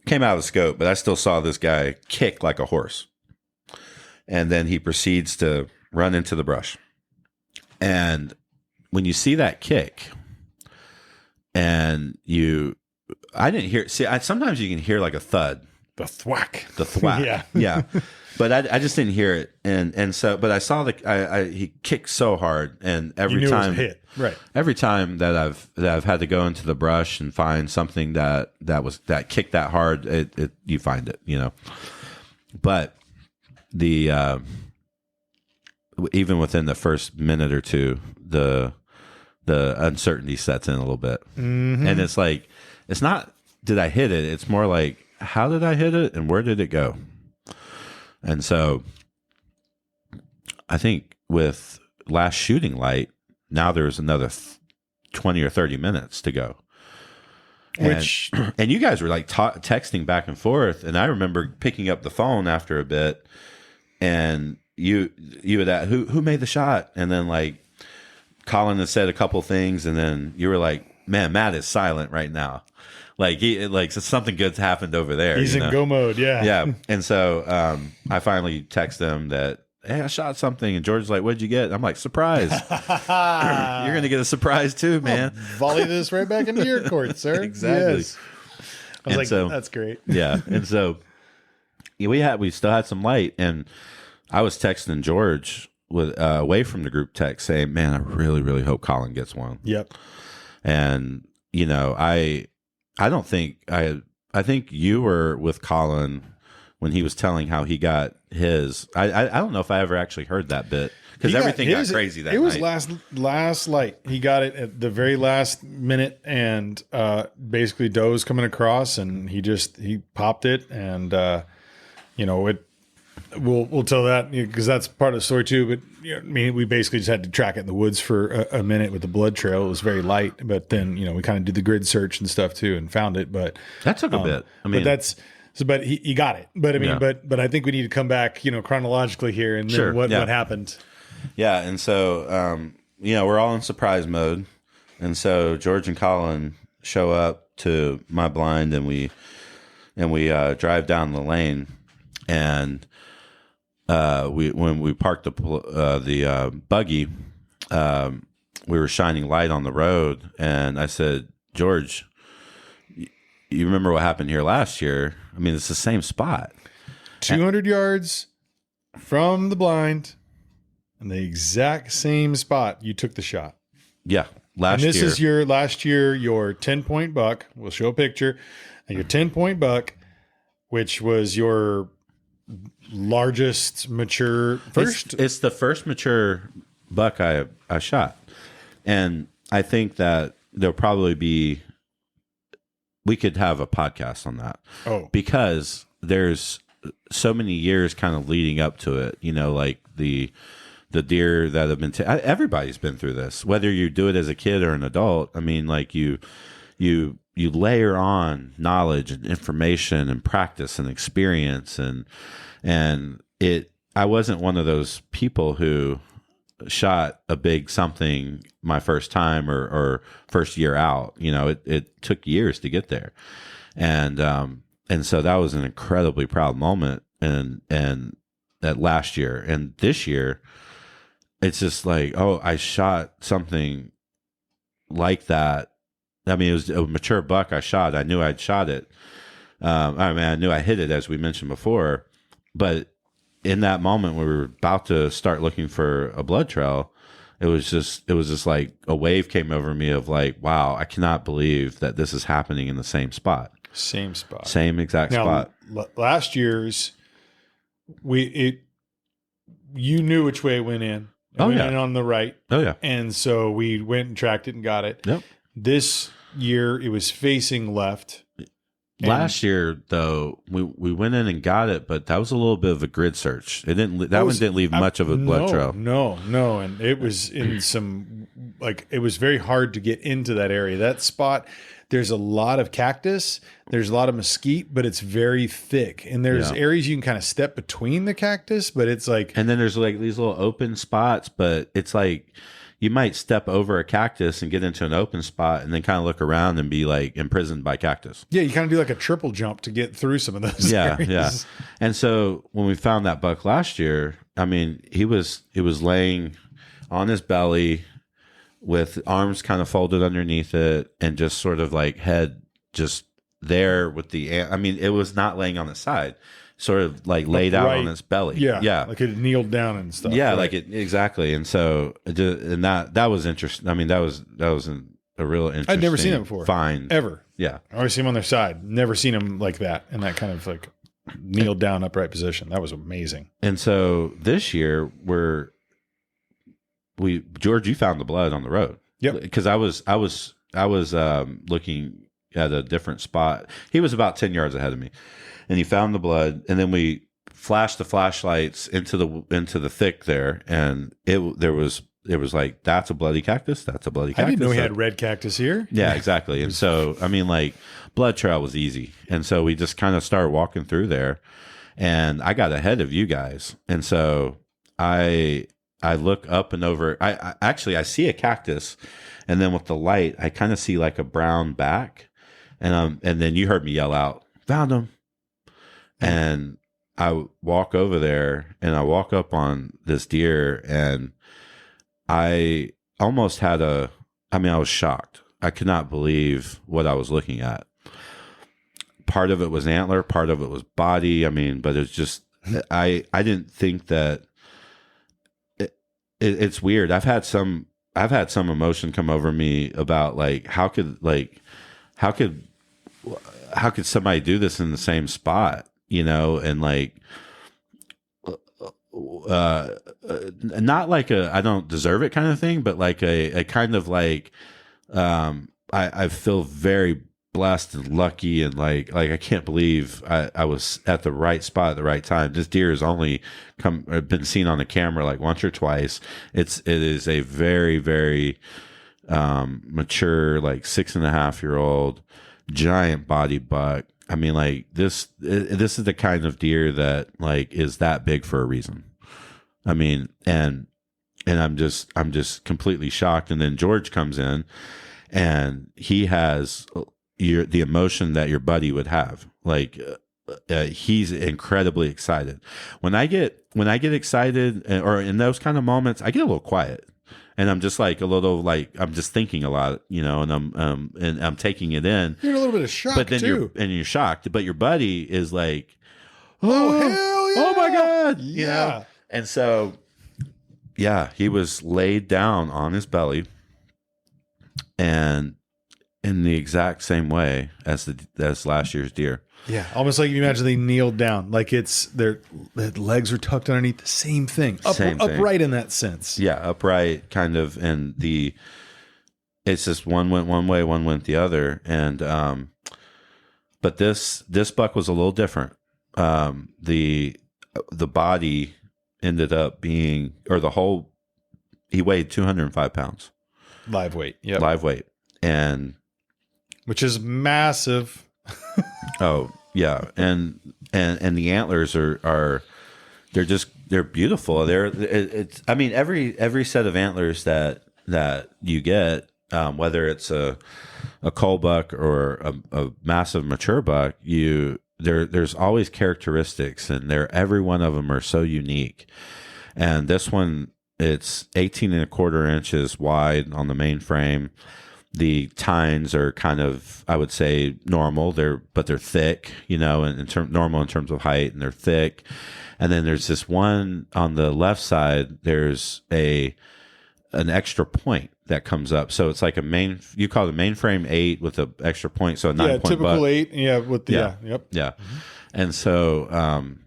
came out of the scope, but I still saw this guy kick like a horse. And then he proceeds to run into the brush. And when you see that kick, and I didn't hear. See, sometimes you can hear like a thud, The thwack. the thwack. Yeah. Yeah. But I just didn't hear it, and so. But I saw he kicked so hard, and You knew it was a hit. Right. every time that I've had to go into the brush and find something that kicked that hard, you find it, you know. But the even within the first minute or two, the uncertainty sets in a little bit, and it's like, it's not did I hit it? It's more like, how did I hit it and where did it go? And so I think with last shooting light, now there's another 20 or 30 minutes to go. And you guys were like texting back and forth. And I remember picking up the phone after a bit, and you had who made the shot? And then like Colin had said a couple things, and then you were like, man, Matt is silent right now. Like something good's happened over there. He's in go mode. Yeah. Yeah. And so I finally text him that, hey, I shot something. And George's like, what'd you get? I'm like, surprise. You're going to get a surprise too, man. Volley this right back into your court, sir. Exactly. Yes. I was like, so, that's great. Yeah. And so we still had some light. And I was texting George away from the group text saying, man, I really, really hope Colin gets one. Yep. And, you know, I don't think I think you were with Colin when he was telling how he got his. I don't know if I ever actually heard that bit, because everything got crazy that night. It was last light. He got it at the very last minute, and basically Doe's coming across, and he popped it, and you know it. We'll tell that because that's part of the story too. But you know, I mean, we basically just had to track it in the woods for a minute with the blood trail. It was very light, but then we kind of did the grid search and stuff too and found it. But that took a bit. I mean, but he got it. But I mean, but I think we need to come back, chronologically here and then what happened. Yeah, and so we're all in surprise mode, and so George and Colin show up to my blind, and we drive down the lane, and. When we parked the buggy, we were shining light on the road, and I said, George, you remember what happened here last year? I mean, it's the same spot. 200 yards from the blind, and the exact same spot you took the shot. Yeah, is your last year, your 10-point buck. We'll show a picture. And your 10-point buck, which was your largest mature first. It's the first mature buck I shot, and I think that there'll probably be. We could have a podcast on that. Oh, because there's so many years kind of leading up to it. Like the deer that have been. Everybody's been through this, whether you do it as a kid or an adult. I mean, like you layer on knowledge and information and practice and experience I wasn't one of those people who shot a big something my first time or first year out. It took years to get there. And so that was an incredibly proud moment. And that last year and this year, it's just like, oh, I shot something like that. I mean, it was a mature buck I shot. I knew I'd shot it. I knew I hit it, as we mentioned before. But in that moment, we were about to start looking for a blood trail. It was just like a wave came over me of like, wow, I cannot believe that this is happening in the same spot. Same spot. Same exact spot. Last year's, you knew which way it went in. It went in on the right. Oh, yeah. And so we went and tracked it and got it. Yep. This year, it was facing left. Last year, though, we went in and got it, but that was a little bit of a grid search. It didn't. That one didn't leave much of a blood trail. No, and it was in some it was very hard to get into that area. That spot, there's a lot of cactus, there's a lot of mesquite, but it's very thick, and there's areas you can kind of step between the cactus, but it's like, and then there's like these little open spots, but it's like, you might step over a cactus and get into an open spot and then kind of look around and be like imprisoned by cactus. Yeah, you kind of do like a triple jump to get through some of those Yeah, areas. yeah. And so when we found that buck last year, I mean, he was laying on his belly with arms kind of folded underneath it and just sort of like head just there with I mean, it was not laying on the side, sort of like laid out on its belly. Yeah. Like it kneeled down and stuff. Yeah. Right? Like it, exactly. And so, and that was interesting. I mean, that was a real interesting. I'd never seen that before. Find. Ever. Yeah. I always see them on their side. Never seen them like that in that kind of like kneeled down upright position. That was amazing. And so this year George, you found the blood on the road. Yep. Because I was looking at a different spot. He was about 10 yards ahead of me, and he found the blood. And then we flashed the flashlights into the thick there, and it was like, that's a bloody cactus. That's a bloody cactus. I didn't know we had red cactus here. Yeah, exactly. And so, I mean, like, blood trail was easy, and so we just kind of started walking through there, and I got ahead of you guys, and so I look up and over. I actually see a cactus, and then with the light, I kind of see like a brown back, and then you heard me yell out, "Found him!" And I walk over there, and I walk up on this deer, and I almost had I was shocked. I could not believe what I was looking at. Part of it was antler, part of it was body. I mean, but it's just I didn't think that. It's weird. I've had some emotion come over me about like how could somebody do this in the same spot, you know, and like not like I don't deserve it kind of thing, but like a kind of like I feel very blessed and lucky, and like I can't believe I was at the right spot at the right time. This deer has only been seen on the camera like once or twice. It is a very, very mature, like 6.5-year-old giant body buck. I mean, like this is the kind of deer that like is that big for a reason. I mean, and I'm just completely shocked. And then George comes in, and he has the emotion that your buddy would have. Like he's incredibly excited. When I get excited, or in those kind of moments, I get a little quiet, and I'm just like a little like I'm just thinking a lot, you know, and I'm taking it in. You're in a little bit of shock, but then too. you're shocked. But your buddy is like, oh hell yeah! Oh my god, yeah. You know? And so, yeah, he was laid down on his belly, and in the exact same way as last year's deer. Yeah, almost like you imagine they kneeled down, like their legs are tucked underneath. The same thing, upright in that sense. Yeah, upright, kind of, and it's just one went one way, one went the other, and but this buck was a little different. The body ended up being, or he weighed 205 pounds, live weight. Yeah, live weight, and which is massive. Oh yeah, and the antlers are they're beautiful. I mean every set of antlers that you get, whether it's a cull buck or a massive mature buck, there's always characteristics, and every one of them are so unique. And this one, it's 18.25 inches wide on the main frame. The tines are kind of, I would say, normal. But they're thick, you know, normal in terms of height, and they're thick. And then there's this one on the left side. There's an extra point that comes up. So it's like you call it a mainframe 8 with an extra point. So a 9-point typical buck. 8. Yeah, with the Yeah. Yep. Yeah, and so.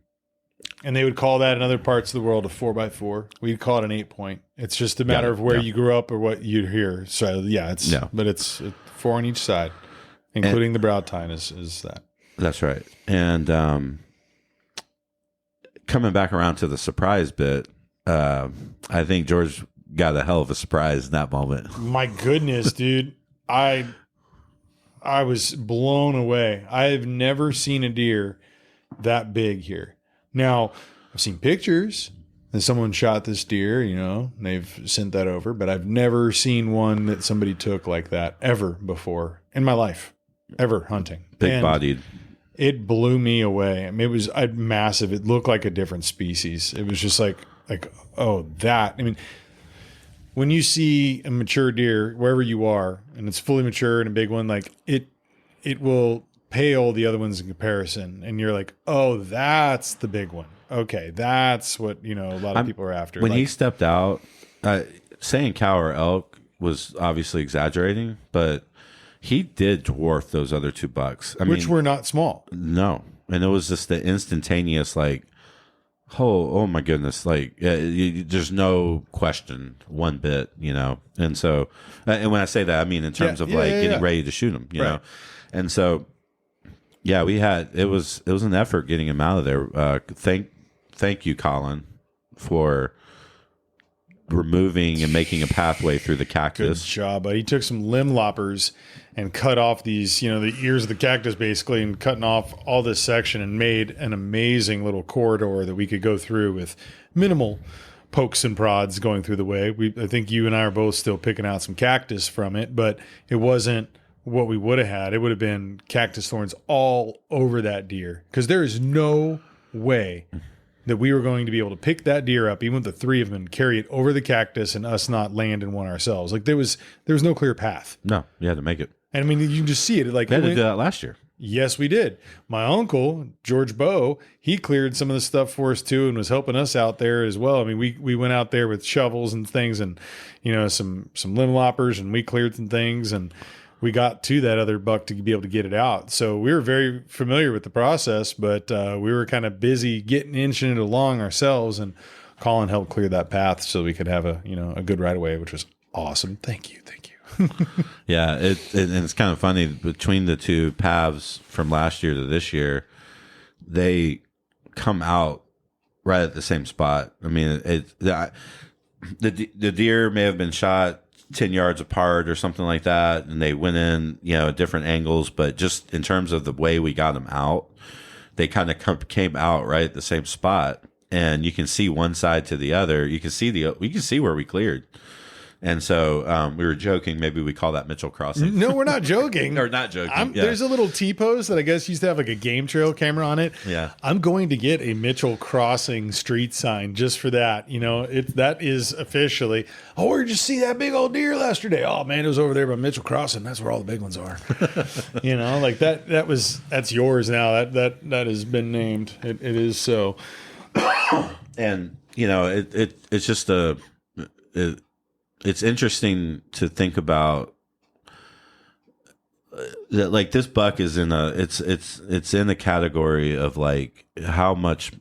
And they would call that in other parts of the world a 4x4. We'd call it an 8-point. It's just a matter of where you grew up or what you hear. So but it's 4 on each side, including the brow tine is that. That's right. And coming back around to the surprise bit, I think George got a hell of a surprise in that moment. My goodness, dude. I was blown away. I've never seen a deer that big here. Now, I've seen pictures. and someone shot this deer, and they've sent that over, but I've never seen one that somebody took like that ever before in my life, ever hunting. Big bodied. It blew me away. I mean, it was massive. It looked like a different species. It was just like, oh, that. I mean, when you see a mature deer, wherever you are, and it's fully mature and a big one, like it will pale the other ones in comparison. And you're like, oh, that's the big one. Okay. That's what, a lot of people are after. When he stepped out, saying cow or elk was obviously exaggerating, but he did dwarf those other 2 bucks. Which were not small. No. And it was just the instantaneous, like, oh my goodness. Like, there's no question one bit, And so, and when I say that, I mean in terms of getting ready to shoot him, you know? And so, yeah, it was an effort getting him out of there. Thank you, Colin, for removing and making a pathway through the cactus. Good job, buddy. He took some limb loppers and cut off these, the ears of the cactus basically, and cutting off all this section and made an amazing little corridor that we could go through with minimal pokes and prods going through the way. I think you and I are both still picking out some cactus from it, but it wasn't what we would have had. It would have been cactus thorns all over that deer, because there is no way that we were going to be able to pick that deer up, even with the 3 of them, and carry it over the cactus and us not land in one ourselves. Like there was no clear path. No, you had to make it. And I mean, you can just see it. Like we had to do that last year. Yes, we did. My uncle, George Bow, he cleared some of the stuff for us too and was helping us out there as well. I mean, we went out there with shovels and things and, some limb loppers, and we cleared some things, and we got to that other buck to be able to get it out. So we were very familiar with the process, but we were kind of busy inching it along ourselves, and Colin helped clear that path so we could have a good right of way, which was awesome. Thank you. Yeah. And it's kind of funny, between the 2 paths from last year to this year, they come out right at the same spot. I mean, the deer may have been shot 10 yards apart or something like that, and they went in, at different angles, but just in terms of the way we got them out, they kind of came out right at the same spot, and you can see one side to the other. You can see where we cleared. And so we were joking. Maybe we call that Mitchell Crossing. No, we're not joking. Or not joking. There's a little T-post that I guess used to have like a game trail camera on it. Yeah. I'm going to get a Mitchell Crossing street sign just for that. That is officially, where'd you see that big old deer yesterday? Oh, man, it was over there by Mitchell Crossing. That's where all the big ones are. Like that's yours now. That has been named. It is so. And, it's just it's interesting to think about that. Like, this buck is in it's in a category of like how much.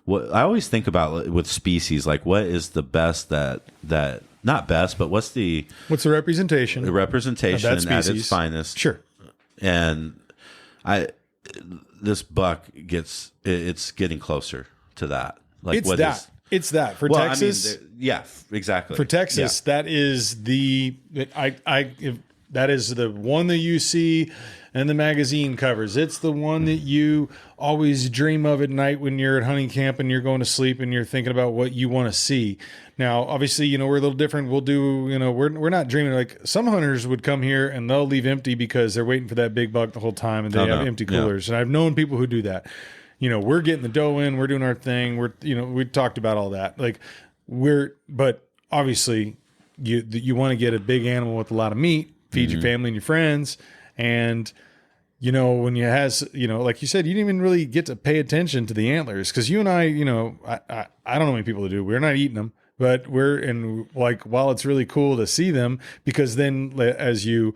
What I always think about with species, like what is the best that not best, but what's the representation? The representation of that at its finest. Sure. And this buck it's getting closer to that. Like, it's that. It's that for Texas. I mean, yeah, exactly. For Texas, that is that is the one that you see in the magazine covers. It's the one that you always dream of at night when you're at hunting camp and you're going to sleep and you're thinking about what you want to see. Now, obviously, we're a little different. We'll do, we're not dreaming. Like, some hunters would come here and they'll leave empty because they're waiting for that big buck the whole time, and they have empty coolers. Yeah. And I've known people who do that. We're getting the doe in, we're doing our thing. We talked about all that. Like, but obviously you want to get a big animal with a lot of meat, feed your family and your friends. And, when you like you said, you didn't even really get to pay attention to the antlers. Cause you and I don't know many people that do. We're not eating them, but while it's really cool to see them, because then as you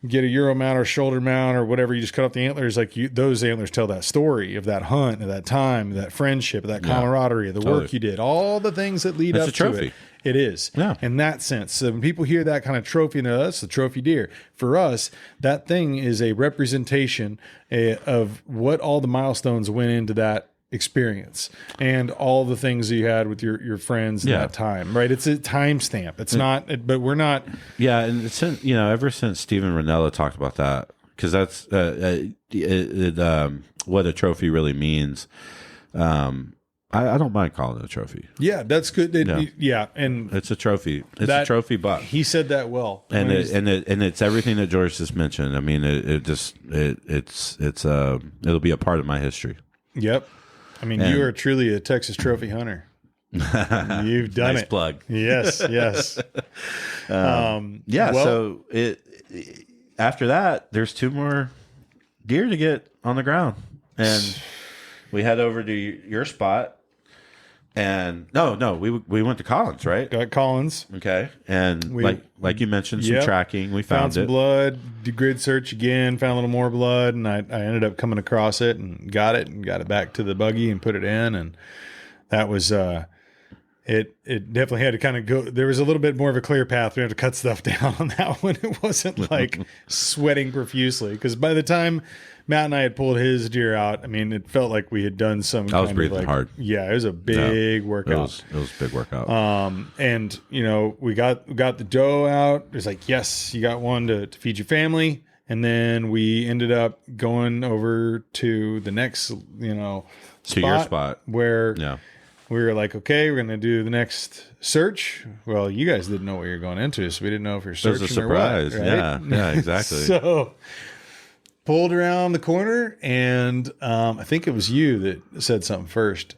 get a Euro mount or shoulder mount or whatever, you just cut off the antlers. Like, those antlers tell that story of that hunt, of that time, of that friendship, of that camaraderie, of the work you did, all the things that lead up to it. It is. Yeah. In that sense. So when people hear that kind of trophy, that's the trophy deer. For us, that thing is a representation of what all the milestones went into that experience and all the things that you had with your friends in that time, right? It's a timestamp. It's not, but we're not. Yeah. And it's, ever since Steven Ranella talked about that, because that's what a trophy really means. I don't mind calling it a trophy. Yeah, that's good. Yeah. And It's a trophy. It's a trophy buck. he said that well. And it's everything that George just mentioned. I mean, it'll be a part of my history. Yep. I mean, you are truly a Texas trophy hunter. You've done nice it. plug. Yes. So after that, there's 2 more deer to get on the ground, and we head over to your spot. And we went to Colin's, right? Got Colin's. Okay, and like you mentioned, some tracking. We found some it. blood. Did grid search again. Found a little more blood, and I ended up coming across it and got it back to the buggy and put it in, and that was it definitely had to kind of go. There was a little bit more of a clear path. We had to cut stuff down on that one. It wasn't like sweating profusely, because by the time Matt and I had pulled his deer out, I mean, it felt like we had done some. I was breathing hard. Yeah, it was a big workout. It was a big workout. And we got the doe out. It was like, yes, you got one to feed your family. And then we ended up going over to the next, to your spot where we were like, okay, we're going to do the next search. Well, you guys didn't know what you were going into, so we didn't know if you're searching. It was a surprise. Or what, right? Yeah, exactly. So pulled around the corner, and I think it was you that said something first,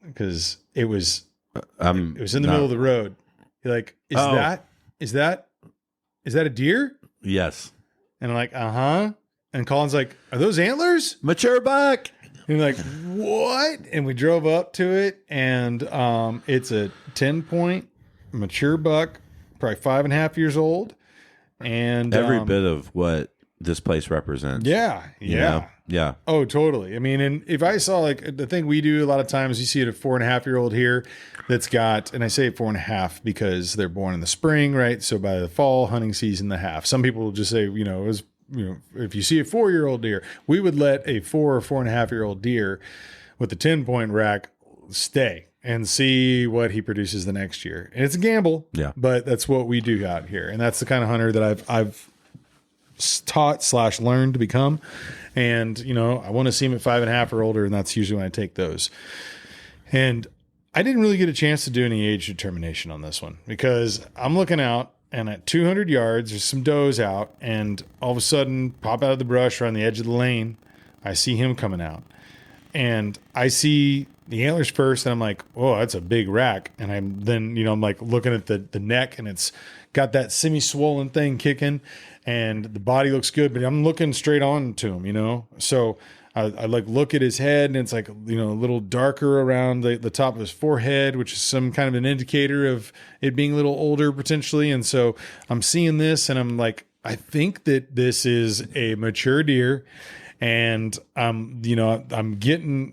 because it was in the middle of the road. You're like, is that a deer? Yes. And I'm like, uh-huh. And Colin's like, are those antlers? Mature buck. And you're like, what? And we drove up to it, and it's a 10-point mature buck, probably 5.5 years old. And every bit of what this place represents. Yeah. Oh, totally. I mean, and if I saw, like, the thing we do a lot of times, you see a 4.5-year-old here that's got, and I say 4.5 because they're born in the spring, right? So by the fall hunting season, the half. Some people will just say, if you see a 4-year-old deer, we would let a 4 or 4.5-year-old deer with the 10-point rack stay and see what he produces the next year. And it's a gamble, but that's what we do out here. And that's the kind of hunter that I've taught / learned to become. And, I want to see him at 5.5 or older, and that's usually when I take those. And I didn't really get a chance to do any age determination on this one, because I'm looking out, and at 200 yards, there's some does out, and all of a sudden, pop out of the brush or on the edge of the lane, I see him coming out. And I see the antlers first, and I'm like, oh, that's a big rack. And I'm like looking at the neck, and it's got that semi-swollen thing kicking, and the body looks good, but I'm looking straight on to him, So I like look at his head, and it's like, a little darker around the top of his forehead, which is some kind of an indicator of it being a little older potentially. And so I'm seeing this, and I'm like, I think that this is a mature deer. And I'm getting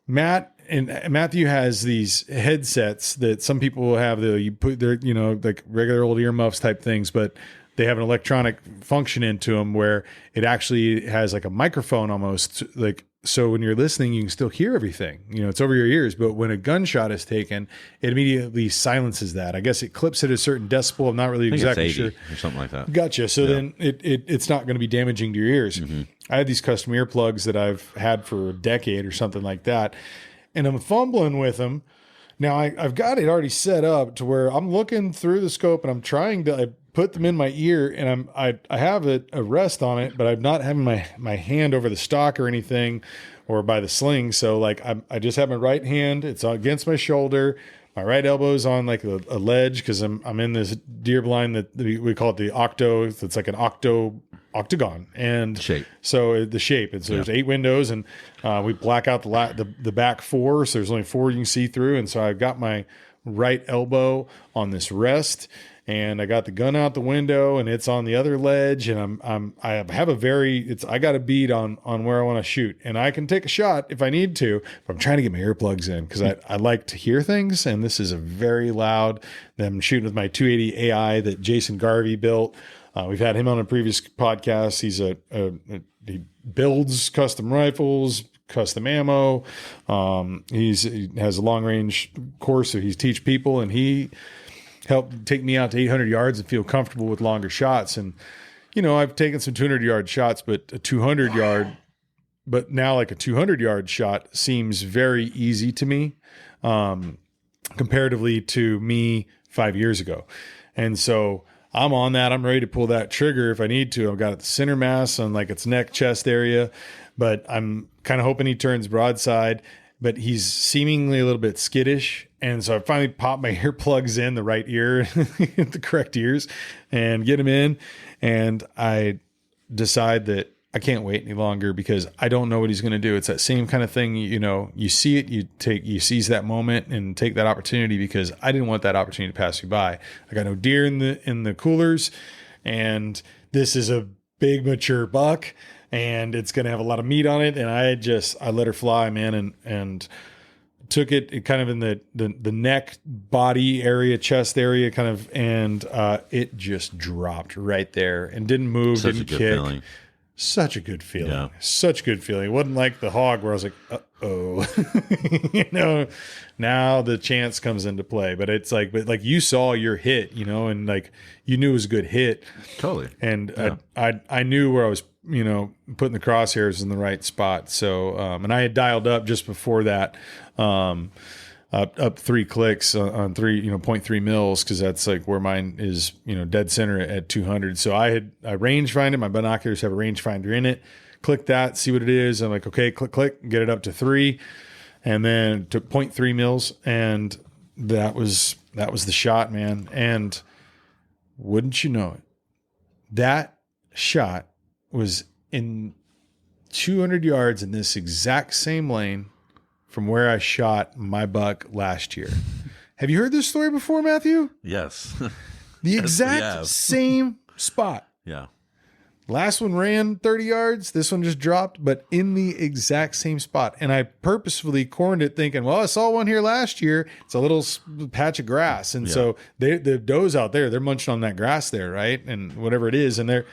Matt and Matthew has these headsets that some people will have. You put their, like regular old earmuffs type things, but they have an electronic function into them where it actually has like a microphone almost, like, so when you're listening, you can still hear everything. It's over your ears, but when a gunshot is taken, it immediately silences that. I guess it clips at a certain decibel. I'm not really exactly sure. Or something like that. Gotcha. So then it's not going to be damaging to your ears. Mm-hmm. I had these custom earplugs that I've had for a decade or something like that, and I'm fumbling with them. Now I've got it already set up to where I'm looking through the scope, and I'm trying to, I put them in my ear, and I have a rest on it, but I'm not having my hand over the stock or anything, or by the sling. So like I just have my right hand, it's against my shoulder, my right elbow's on like a ledge, because I'm in this deer blind that we call it the octo. It's like an octagon and shape. So the shape, and so there's 8 windows, and we black out the back 4, so there's only 4 you can see through. And so I've got my right elbow on this rest, and I got the gun out the window, and it's on the other ledge, and I have I got a bead on where I want to shoot, and I can take a shot if I need to, but I'm trying to get my earplugs in, because I like to hear things, and this is a very loud. I'm shooting with my 280 AI that Jason Garvey built. We've had him on a previous podcast. He builds custom rifles, custom ammo. He has a long range course, so he teach people, and he helped take me out to 800 yards and feel comfortable with longer shots. And, I've taken some 200 yard shots, but a 200 yard but now like a 200-yard shot seems very easy to me, comparatively to me 5 years ago. And so I'm on that. I'm ready to pull that trigger if I need to. I've got the center mass on like its neck, chest area, but I'm kind of hoping he turns broadside, but he's seemingly a little bit skittish. And so I finally pop my earplugs in the right ear, the correct ears, and get him in. And I decide that I can't wait any longer because I don't know what he's going to do. It's that same kind of thing. You know, you see it, you seize that moment and take that opportunity, because I didn't want that opportunity to pass me by. I got no deer in the coolers, and this is a big mature buck, and it's going to have a lot of meat on it. And I let her fly, man. And took it kind of in the neck, body area, chest area kind of. And, it just dropped right there and didn't move, Such didn't a good kick. feeling. Such a good feeling. Yeah. Such a good feeling. It wasn't like the hog where I was like, uh-oh. You know, now the chance comes into play. But it's like, you saw your hit, you know, and like you knew it was a good hit. Totally. And Yeah. I knew where I was, you know, putting the crosshairs in the right spot. So, and I had dialed up just before that, up 3 clicks on 0.3 mils, because that's like where mine is, you know, dead center at 200. So I rangefinder, my binoculars have a rangefinder in it. Click that, see what it is. I'm like, okay, click, get it up to 3, and then to 0.3 mils, and that was the shot, man. And wouldn't you know it, that shot was in 200 yards in this exact same lane from where I shot my buck last year. Have you heard this story before, Matthew? Yes. The exact same spot. Yeah. Last one ran 30 yards. This one just dropped, but in the exact same spot. And I purposefully corned it thinking, well, I saw one here last year. It's a little patch of grass. And so the does out there, they're munching on that grass there, right? And whatever it is. And they're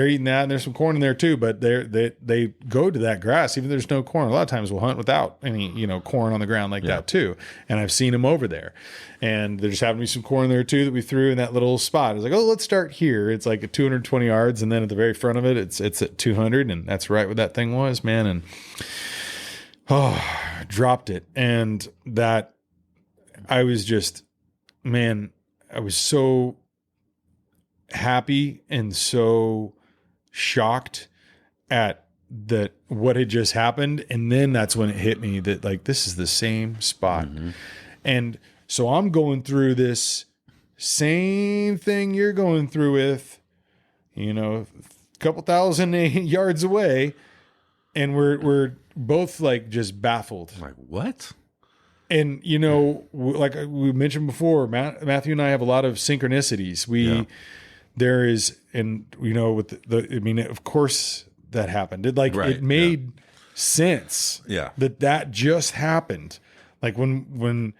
eating that, and there's some corn in there too, but they go to that grass, even if there's no corn. A lot of times we'll hunt without any, you know, corn on the ground like that too. And I've seen them over there, and there just happened to be some corn there too that we threw in that little spot. I was like, oh, let's start here. It's like at 220 yards. And then at the very front of it, it's at 200. And that's right where that thing was, man. And dropped it. And that I was just, man, I was so happy and so shocked at that what had just happened. And then that's when it hit me that like, this is the same spot. Mm-hmm. And so I'm going through this same thing you're going through with, you know, a couple thousand yards away. And we're both like just baffled. Like, what? And, you know, like we mentioned before, Matthew and I have a lot of synchronicities. There is, and you know, with I mean, of course that happened. It made sense. Yeah. That just happened. Like when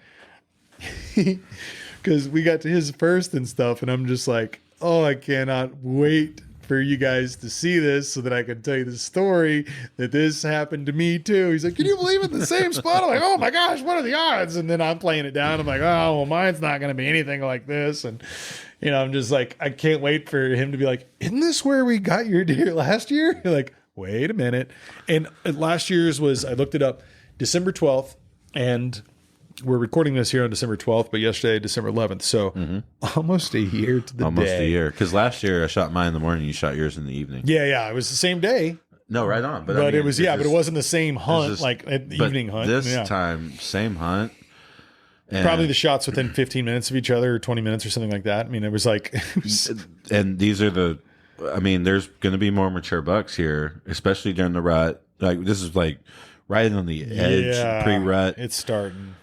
because we got to his first and stuff, and I'm just like, oh, I cannot wait for you guys to see this so that I can tell you the story that this happened to me too. He's like, can you believe it? The same spot? I'm like, oh my gosh, what are the odds? And then I'm playing it down. I'm like, oh, well, mine's not going to be anything like this. And, you know, I'm just like, I can't wait for him to be like, isn't this where we got your deer last year? You're like, wait a minute. And last year's was, I looked it up, December 12th, and we're recording this here on December 12th, but yesterday, December 11th. So almost a year to the day. Almost a year. Because last year I shot mine in the morning, you shot yours in the evening. Yeah. It was the same day. No, right on. But I mean, it was, but it wasn't the same hunt, like an evening hunt. This time, same hunt. And probably the shots within 15 minutes of each other, or 20 minutes or something like that. I mean, it was like... and these are there's going to be more mature bucks here, especially during the rut. Like, this is like right on the edge, pre-rut. It's starting.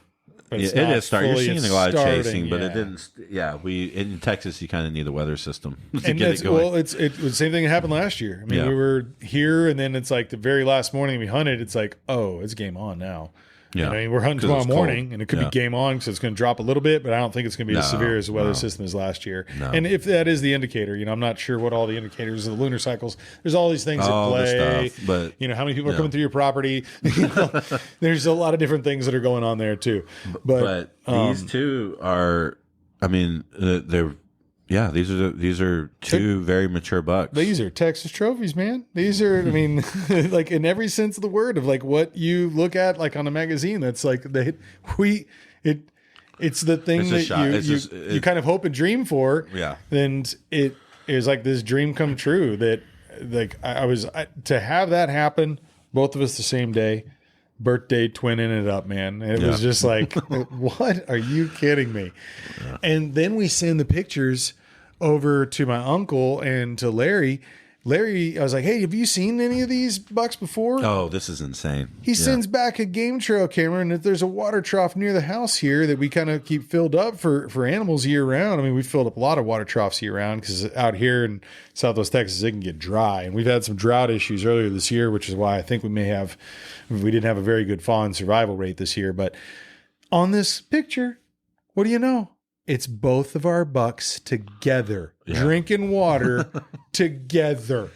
But it is starting. You're seeing a lot of chasing, but it didn't. Yeah, in Texas, you kind of need a weather system to get it going. Well, it was the same thing that happened last year. I mean, we were here, and then it's like the very last morning we hunted. It's like, oh, it's game on now. Yeah, I mean, we're hunting tomorrow morning, and it could be game on, so it's going to drop a little bit, but I don't think it's going to be as severe as the weather system is last year. No. And if that is the indicator, you know, I'm not sure what all the indicators of the lunar cycles. There's all these things at play. Stuff, but you know, how many people are coming through your property? You know, there's a lot of different things that are going on there too. But these two are, I mean, they're Yeah, these are two very mature bucks. These are Texas trophies, man. These are, I mean, like in every sense of the word, of like what you look at like on a magazine. That's like it's the thing that you kind of hope and dream for. Yeah. And it is like this dream come true that like to have that happen, both of us the same day, birthday twinning it up, man. It was just like, what? Are you kidding me? Yeah. And then we send the pictures over to my uncle and to Larry. I was like, hey, have you seen any of these bucks before? Oh, this is insane. He sends back a game trail camera, and if there's a water trough near the house here that we kind of keep filled up for animals year round. I mean, we filled up a lot of water troughs year round because out here in Southwest Texas, it can get dry. And we've had some drought issues earlier this year, which is why I think we didn't have a very good fawn survival rate this year. But on this picture, what do you know? It's both of our bucks together, drinking water together.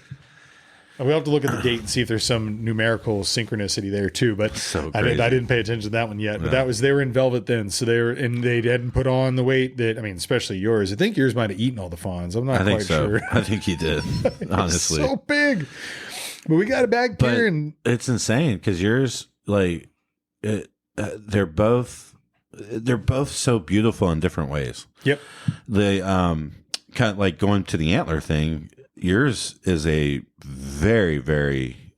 And we'll have to look at the date and see if there's some numerical synchronicity there too. But so I didn't pay attention to that one yet. But they were in velvet then, so they hadn't put on the weight that, I mean, especially yours. I think yours might have eaten all the fawns. I'm not quite sure. I think he did. Honestly, so big. But we got it back here, and it's insane because yours, like, they're both so beautiful in different ways. Yep. They kind of like going to the antler thing. Yours is a very, very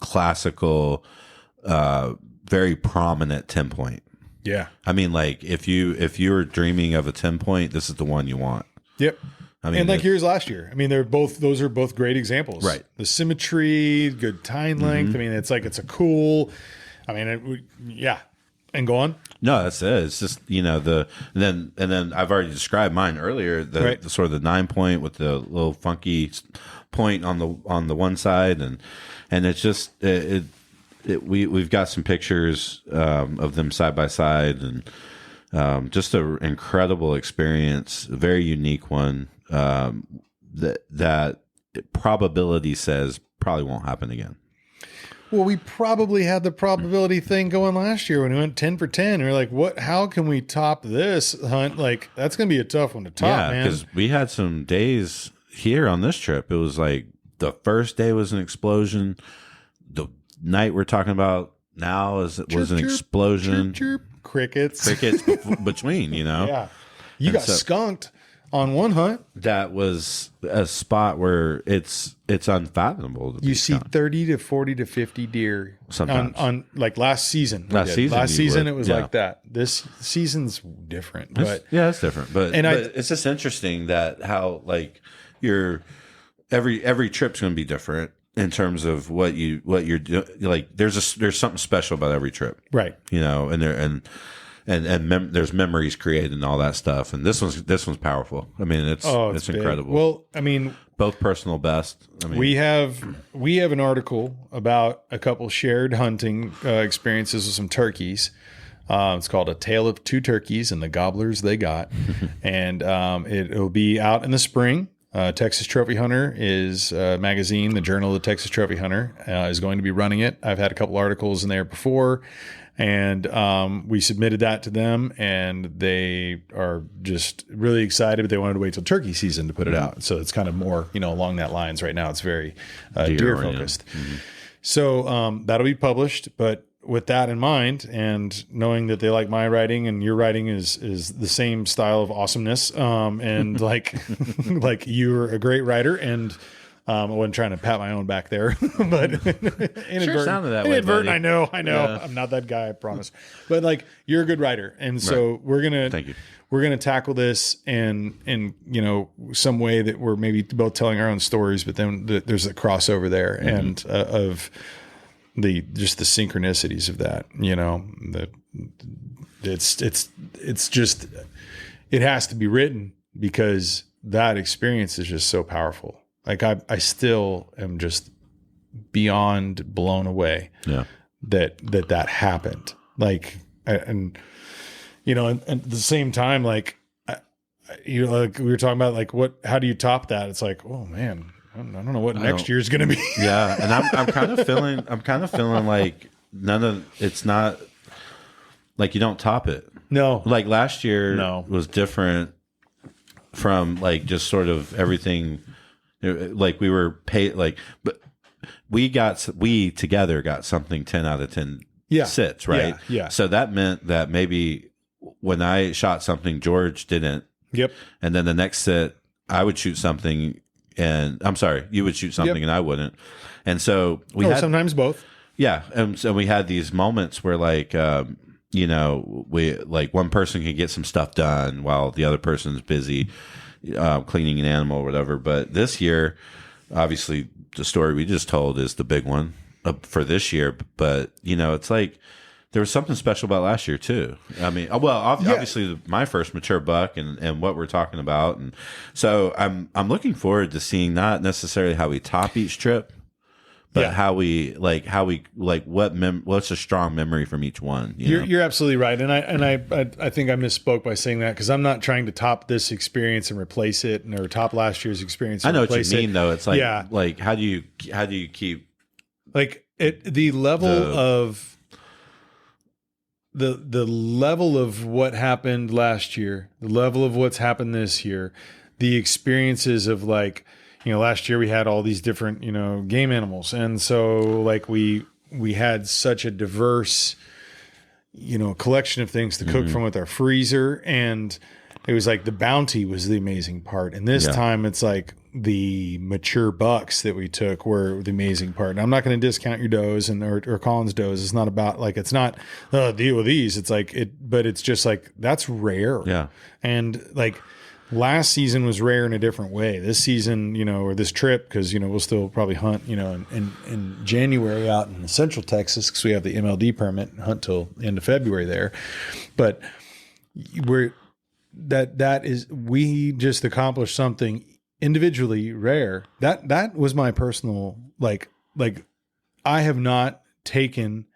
classical, very prominent 10 point. Yeah. I mean, like if you were dreaming of a 10 point, this is the one you want. Yep. I mean, and like yours last year. I mean, those are both great examples. Right. The symmetry, good tine length. I mean, it's a cool, and go on. No, that's it. It's just, and then I've already described mine earlier, the sort of the 9 point with the little funky point on the one side. And it's just, we've got some pictures, of them side by side, and, just an incredible experience, a very unique one, that probability says probably won't happen again. Well, we probably had the probability thing going last year when we went 10 for 10. We're like, how can we top this hunt? Like, that's going to be a tough one to top, man. Because we had some days here on this trip. It was like the first day was an explosion. The night we're talking about now was an explosion. Chirp, chirp. Crickets between, Yeah. You got skunked on one hunt. That was a spot where it's unfathomable. You see 30 to 40 to 50 deer sometimes on like last season. Last season it was like that. This season's different, but it's different. But it's just interesting that how like every trip's going to be different in terms of what you're doing. Like there's something special about every trip, right? And there's memories created and all that stuff. And this one's powerful. I mean, it's incredible. Well, I mean, both personal best. I mean, we have an article about a couple shared hunting experiences with some turkeys. It's called A Tale of Two Turkeys and the Gobblers They Got. And it'll be out in the spring. Texas Trophy Hunter is a magazine. The Journal of the Texas Trophy Hunter is going to be running it. I've had a couple articles in there before. And we submitted that to them, and they are just really excited. But they wanted to wait till turkey season to put it out, so it's kind of more, along that lines. Right now, it's very deer focused. Mm-hmm. So that'll be published. But with that in mind, and knowing that they like my writing and your writing is the same style of awesomeness, and like you're a great writer, and I wasn't trying to pat my own back there, but sure sounded that way. Buddy. I know. Yeah. I'm not that guy, I promise. But like, you're a good writer, and so Thank you. We're gonna tackle this in some way that we're maybe both telling our own stories, but then there's a crossover there, and of the synchronicities of that. It's just it has to be written because that experience is just so powerful. Like I still am just beyond blown away that happened. Like, and at the same time, like, like we were talking about, like, how do you top that? It's like, oh man, I don't know what next year's going to be. Yeah. And I'm kind of feeling like it's not like you don't top it. No. Like last year was different from like just sort of everything. Like we were paid, like, but we together got something 10 out of 10 sits, right? Yeah. So that meant that maybe when I shot something, George didn't. Yep. And then the next sit, I would shoot something, and I'm sorry, you would shoot something and I wouldn't. And so we had sometimes both. Yeah. And so we had these moments where like, we like one person can get some stuff done while the other person's busy cleaning an animal or whatever. But this year, obviously, the story we just told is the big one for this year. But it's like there was something special about last year too. I mean, well, obviously my first mature buck and what we're talking about, and so I'm looking forward to seeing not necessarily how we top each trip, but how we what's a strong memory from each one. You're absolutely right, and I think I misspoke by saying that, because I'm not trying to top this experience and replace it, or top last year's experience. I know what you mean, though. It's like like how do you keep like the level of the level of what happened last year, the level of what's happened this year, the experiences of like. Last year we had all these different, game animals. And so like we had such a diverse, collection of things to cook from with our freezer. And it was like the bounty was the amazing part. And this time it's like the mature bucks that we took were the amazing part. And I'm not going to discount your does or Colin's does. It's not about like, it's not deal with these. It's like but it's just like, that's rare. Yeah. And like, last season was rare in a different way. This season, or this trip, because, we'll still probably hunt, in January out in Central Texas, because we have the MLD permit and hunt till the end of February there. But we just accomplished something individually rare. That was my personal, like I have not taken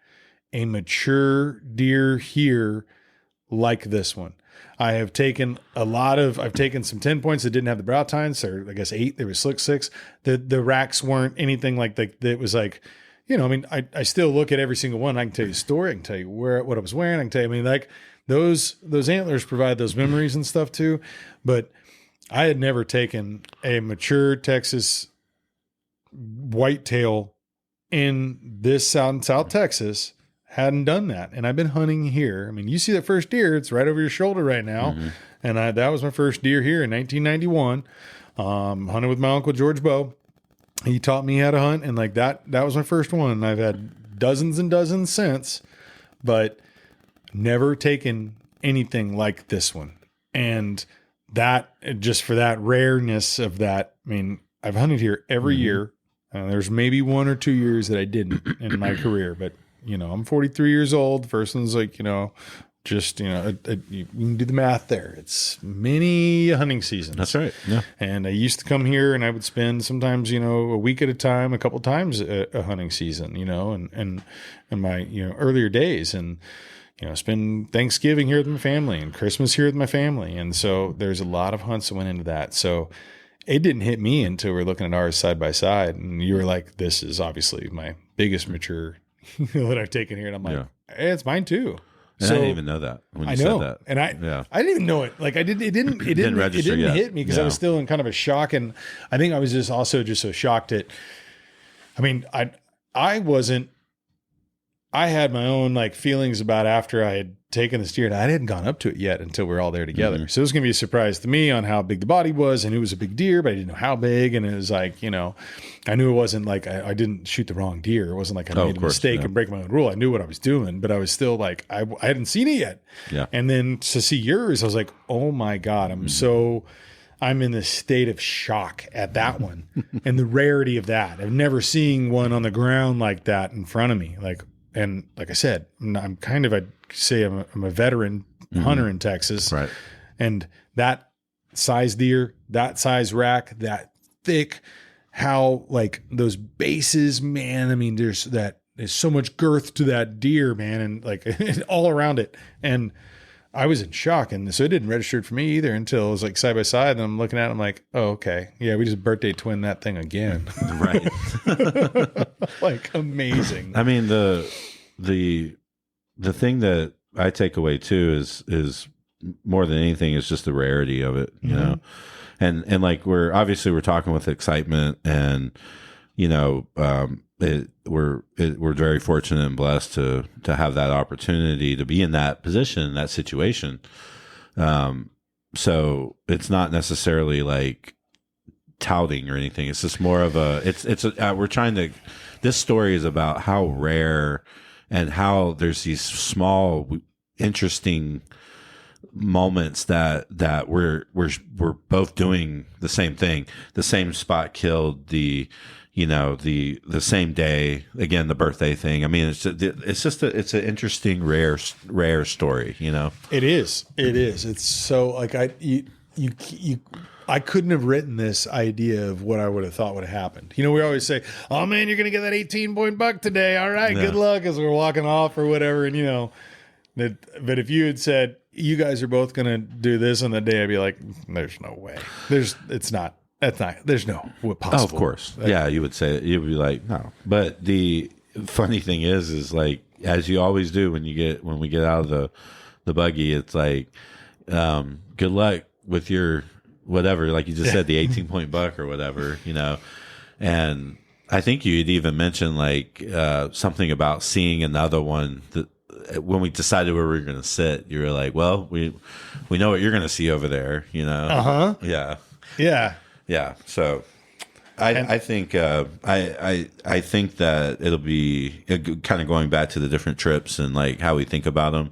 a mature deer here like this one. I have taken I've taken some 10 points that didn't have the brow tines, or I guess 8, there was slick 6. The racks weren't anything like that. It was like, I still look at every single one. I can tell you a story. I can tell you what I was wearing. I can tell you, like those antlers provide those memories and stuff too. But I had never taken a mature Texas whitetail in this South Texas. Hadn't done that. And I've been hunting here. I mean, you see that first deer, it's right over your shoulder right now. Mm-hmm. And that was my first deer here in 1991. Hunted with my uncle, George Bow. He taught me how to hunt. And like that was my first one. And I've had dozens and dozens since, but never taken anything like this one. And that, just for that rareness of that, I mean, I've hunted here every year. There's maybe 1 or 2 years that I didn't in my career, but I'm 43 years old. The first one's like, just, you can do the math there. It's many hunting seasons. That's right. Yeah. And I used to come here and I would spend sometimes, a week at a time, a couple times a hunting season, and in my, earlier days, and, spend Thanksgiving here with my family and Christmas here with my family. And so there's a lot of hunts that went into that. So it didn't hit me until we're looking at ours side by side. And you were like, this is obviously my biggest mature that I've taken here. And I'm like, hey, it's mine too. And so, I didn't even know that when you said that. And I didn't even know it. Like it didn't register, hit me because I was still in kind of a shock. And I think I was just so shocked at, I mean, I had my own like feelings about after I had taken the steer, and I hadn't gone up to it yet until we were all there together. Mm-hmm. So it was going to be a surprise to me on how big the body was. And it was a big deer, but I didn't know how big. And it was like, I knew it wasn't like, I didn't shoot the wrong deer. It wasn't like I made a mistake and break my own rule. I knew what I was doing, but I was still like, I hadn't seen it yet. Yeah. And then to see yours, I was like, oh my God, I'm in this state of shock at that one and the rarity of that. I've never seen one on the ground like that in front of me. And like I said, I'm kind of, I'd say I'm a veteran hunter in Texas. Right. And that size deer, that size rack, that thick, how like those bases, man, I mean, there's so much girth to that deer, man. And like all around it. And I was in shock. And so it didn't register for me either until it was like side by side. And I'm looking at it, I'm like, oh, okay. Yeah, we just birthday twin that thing again. Right. Like amazing. I mean, the thing that I take away too is more than anything, it's just the rarity of it, you know. And like we're talking with excitement, and you know, we're very fortunate and blessed to have that opportunity to be in that position, that situation. So it's not necessarily like touting or anything. It's just more of we're trying to. This story is about how rare and how there's these small, interesting moments that we're both doing the same thing. The same spot killed, the same day, again, the birthday thing. I mean, it's an interesting, rare story, you know. It is. It's so like I couldn't have written this idea of what I would have thought would have happened. You know, we always say, "Oh man, you're gonna get that 18-point buck today. All right, good luck," as we're walking off or whatever. And you know, but if you had said you guys are both gonna do this on the day, I'd be like, "There's no way. There's no possible." Oh, of course, yeah. You would say you'd be like, "No." But the funny thing is like as you always do when we get out of the buggy, it's like, good luck with your whatever, like you just said, the 18-point buck or whatever, you know. And I think you'd even mentioned like something about seeing another one that when we decided where we were going to sit, you were like, well, we know what you're going to see over there, you know. Yeah. So I think I think that it'll be kind of going back to the different trips and like how we think about them.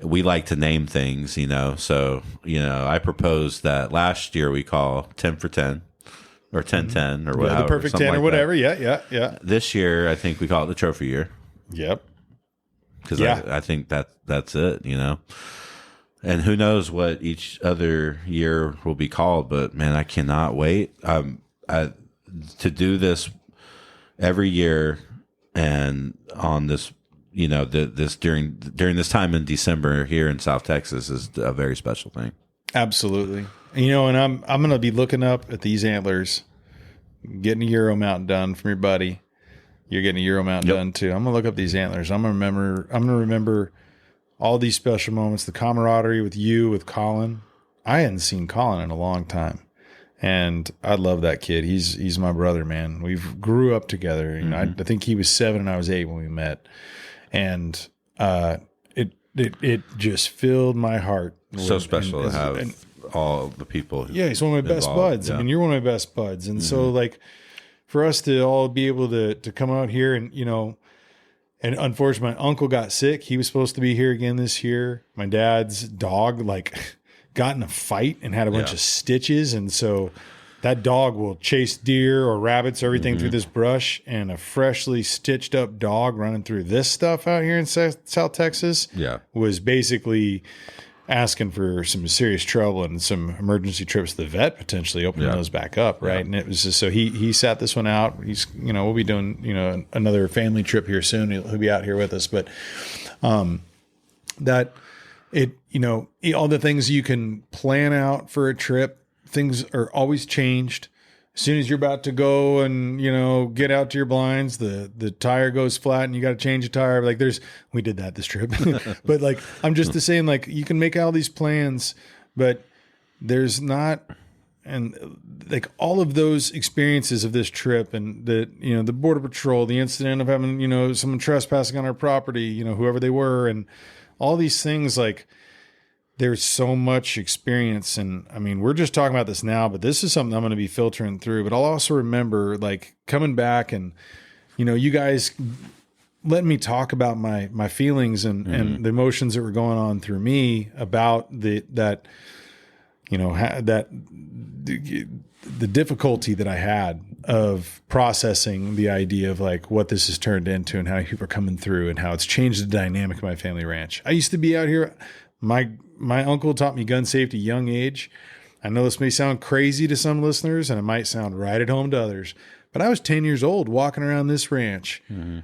We like to name things, you know. So, you know, I proposed that last year we call 10 for 10 or 10-10 or whatever. The perfect 10 or whatever. That. Yeah. This year, I think we call it the trophy year. Yep. Because I think that's it, you know. And who knows what each other year will be called, but man, I cannot wait to do this every year and on this. You know, this during this time in December here in South Texas is a very special thing. Absolutely. You know, and I'm going to be looking up at these antlers, getting a Euro mount done from your buddy. You're getting a Euro mount done too. I'm going to look up these antlers. I'm going to remember all these special moments, the camaraderie with you, with Colin. I hadn't seen Colin in a long time. And I love that kid. He's my brother, man. We've grew up together. You know, I think he was 7 and I was 8 when we met. And it just filled my heart. So special to have all the people. Yeah, he's one of my best buds. Yeah. I mean, you're one of my best buds. And so like for us to all be able to come out here and, you know, and unfortunately my uncle got sick. He was supposed to be here again this year. My dad's dog like got in a fight and had a bunch of stitches. And so that dog will chase deer or rabbits, everything through this brush, and a freshly stitched up dog running through this stuff out here in South Texas was basically asking for some serious trouble and some emergency trips to the vet, potentially opening those back up. Right. And it was just, so he sat this one out. He's, you know, we'll be doing, you know, another family trip here soon. He'll be out here with us, but, that it, you know, all the things you can plan out for a trip, things are always changed. As soon as you're about to go and, you know, get out to your blinds, the tire goes flat and you got to change a tire. Like we did that this trip, but like, I'm just saying, like, you can make all these plans, but there's not, and like all of those experiences of this trip and the, you know, the Border Patrol, the incident of having, you know, someone trespassing on our property, you know, whoever they were, and all these things, like, there's so much experience. And I mean, we're just talking about this now, but this is something I'm going to be filtering through. But I'll also remember like coming back and, you know, you guys letting me talk about my feelings and the emotions that were going on through me about that, you know, the difficulty that I had of processing the idea of like what this has turned into and how people are coming through and how it's changed the dynamic of my family ranch. I used to be out here. My uncle taught me gun safety young age. I know this may sound crazy to some listeners and it might sound right at home to others, but I was 10 years old walking around this ranch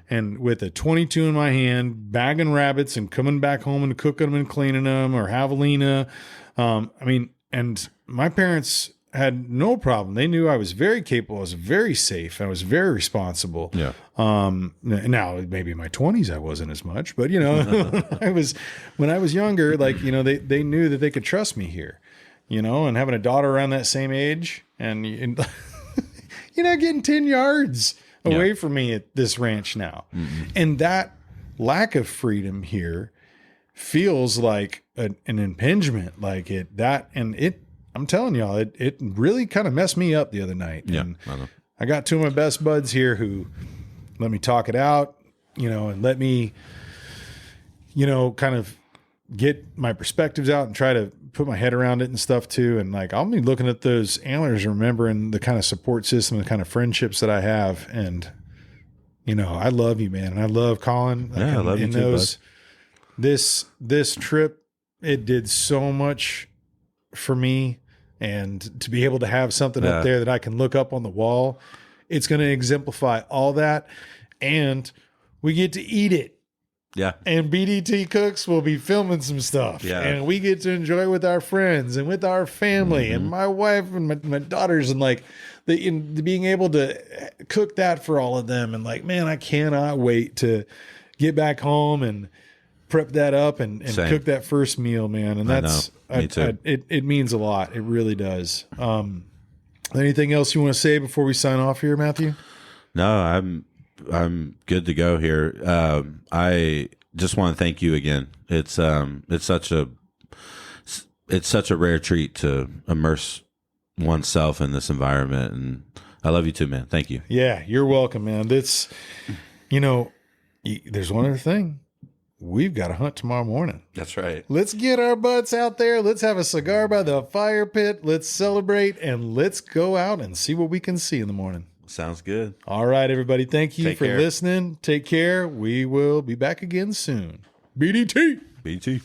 and with a 22 in my hand, bagging rabbits and coming back home and cooking them and cleaning them or javelina. I mean, and my parents had no problem. They knew I was very capable. I was very safe. I was very responsible. Yeah. Now maybe in my 20s I wasn't as much, but when I was younger, like, they knew that they could trust me here, and having a daughter around that same age and getting 10 yards away from me at this ranch now. Mm-hmm. And that lack of freedom here feels like an impingement, like I'm telling y'all, it really kind of messed me up the other night. Yeah, and I know. I got two of my best buds here who let me talk it out, and let me, kind of get my perspectives out and try to put my head around it and stuff too. And like, I'll be looking at those antlers, remembering the kind of support system, the kind of friendships that I have. And, I love you, man. And I love Colin. Yeah, I love you too, bud. This trip, it did so much for me, and to be able to have something up there that I can look up on the wall, it's going to exemplify all that. And we get to eat it. Yeah. And BDT Cooks will be filming some stuff. Yeah. And we get to enjoy with our friends and with our family and my wife and my daughters, and like being able to cook that for all of them. And like, man, I cannot wait to get back home and prep that up and cook that first meal, man. And that's, Me too. It means a lot. It really does. Anything else you want to say before we sign off here, Matthew? No, I'm good to go here. I just want to thank you again. It's such a rare treat to immerse oneself in this environment, and I love you too, man. Thank you. Yeah, you're welcome, man. That's, there's one other thing. We've got to hunt tomorrow morning. That's right. Let's get our butts out there. Let's have a cigar by the fire pit. Let's celebrate, and let's go out and see what we can see in the morning. Sounds good. All right, everybody. Thank you for care. listening. Take care. We will be back again soon. BDT. BT.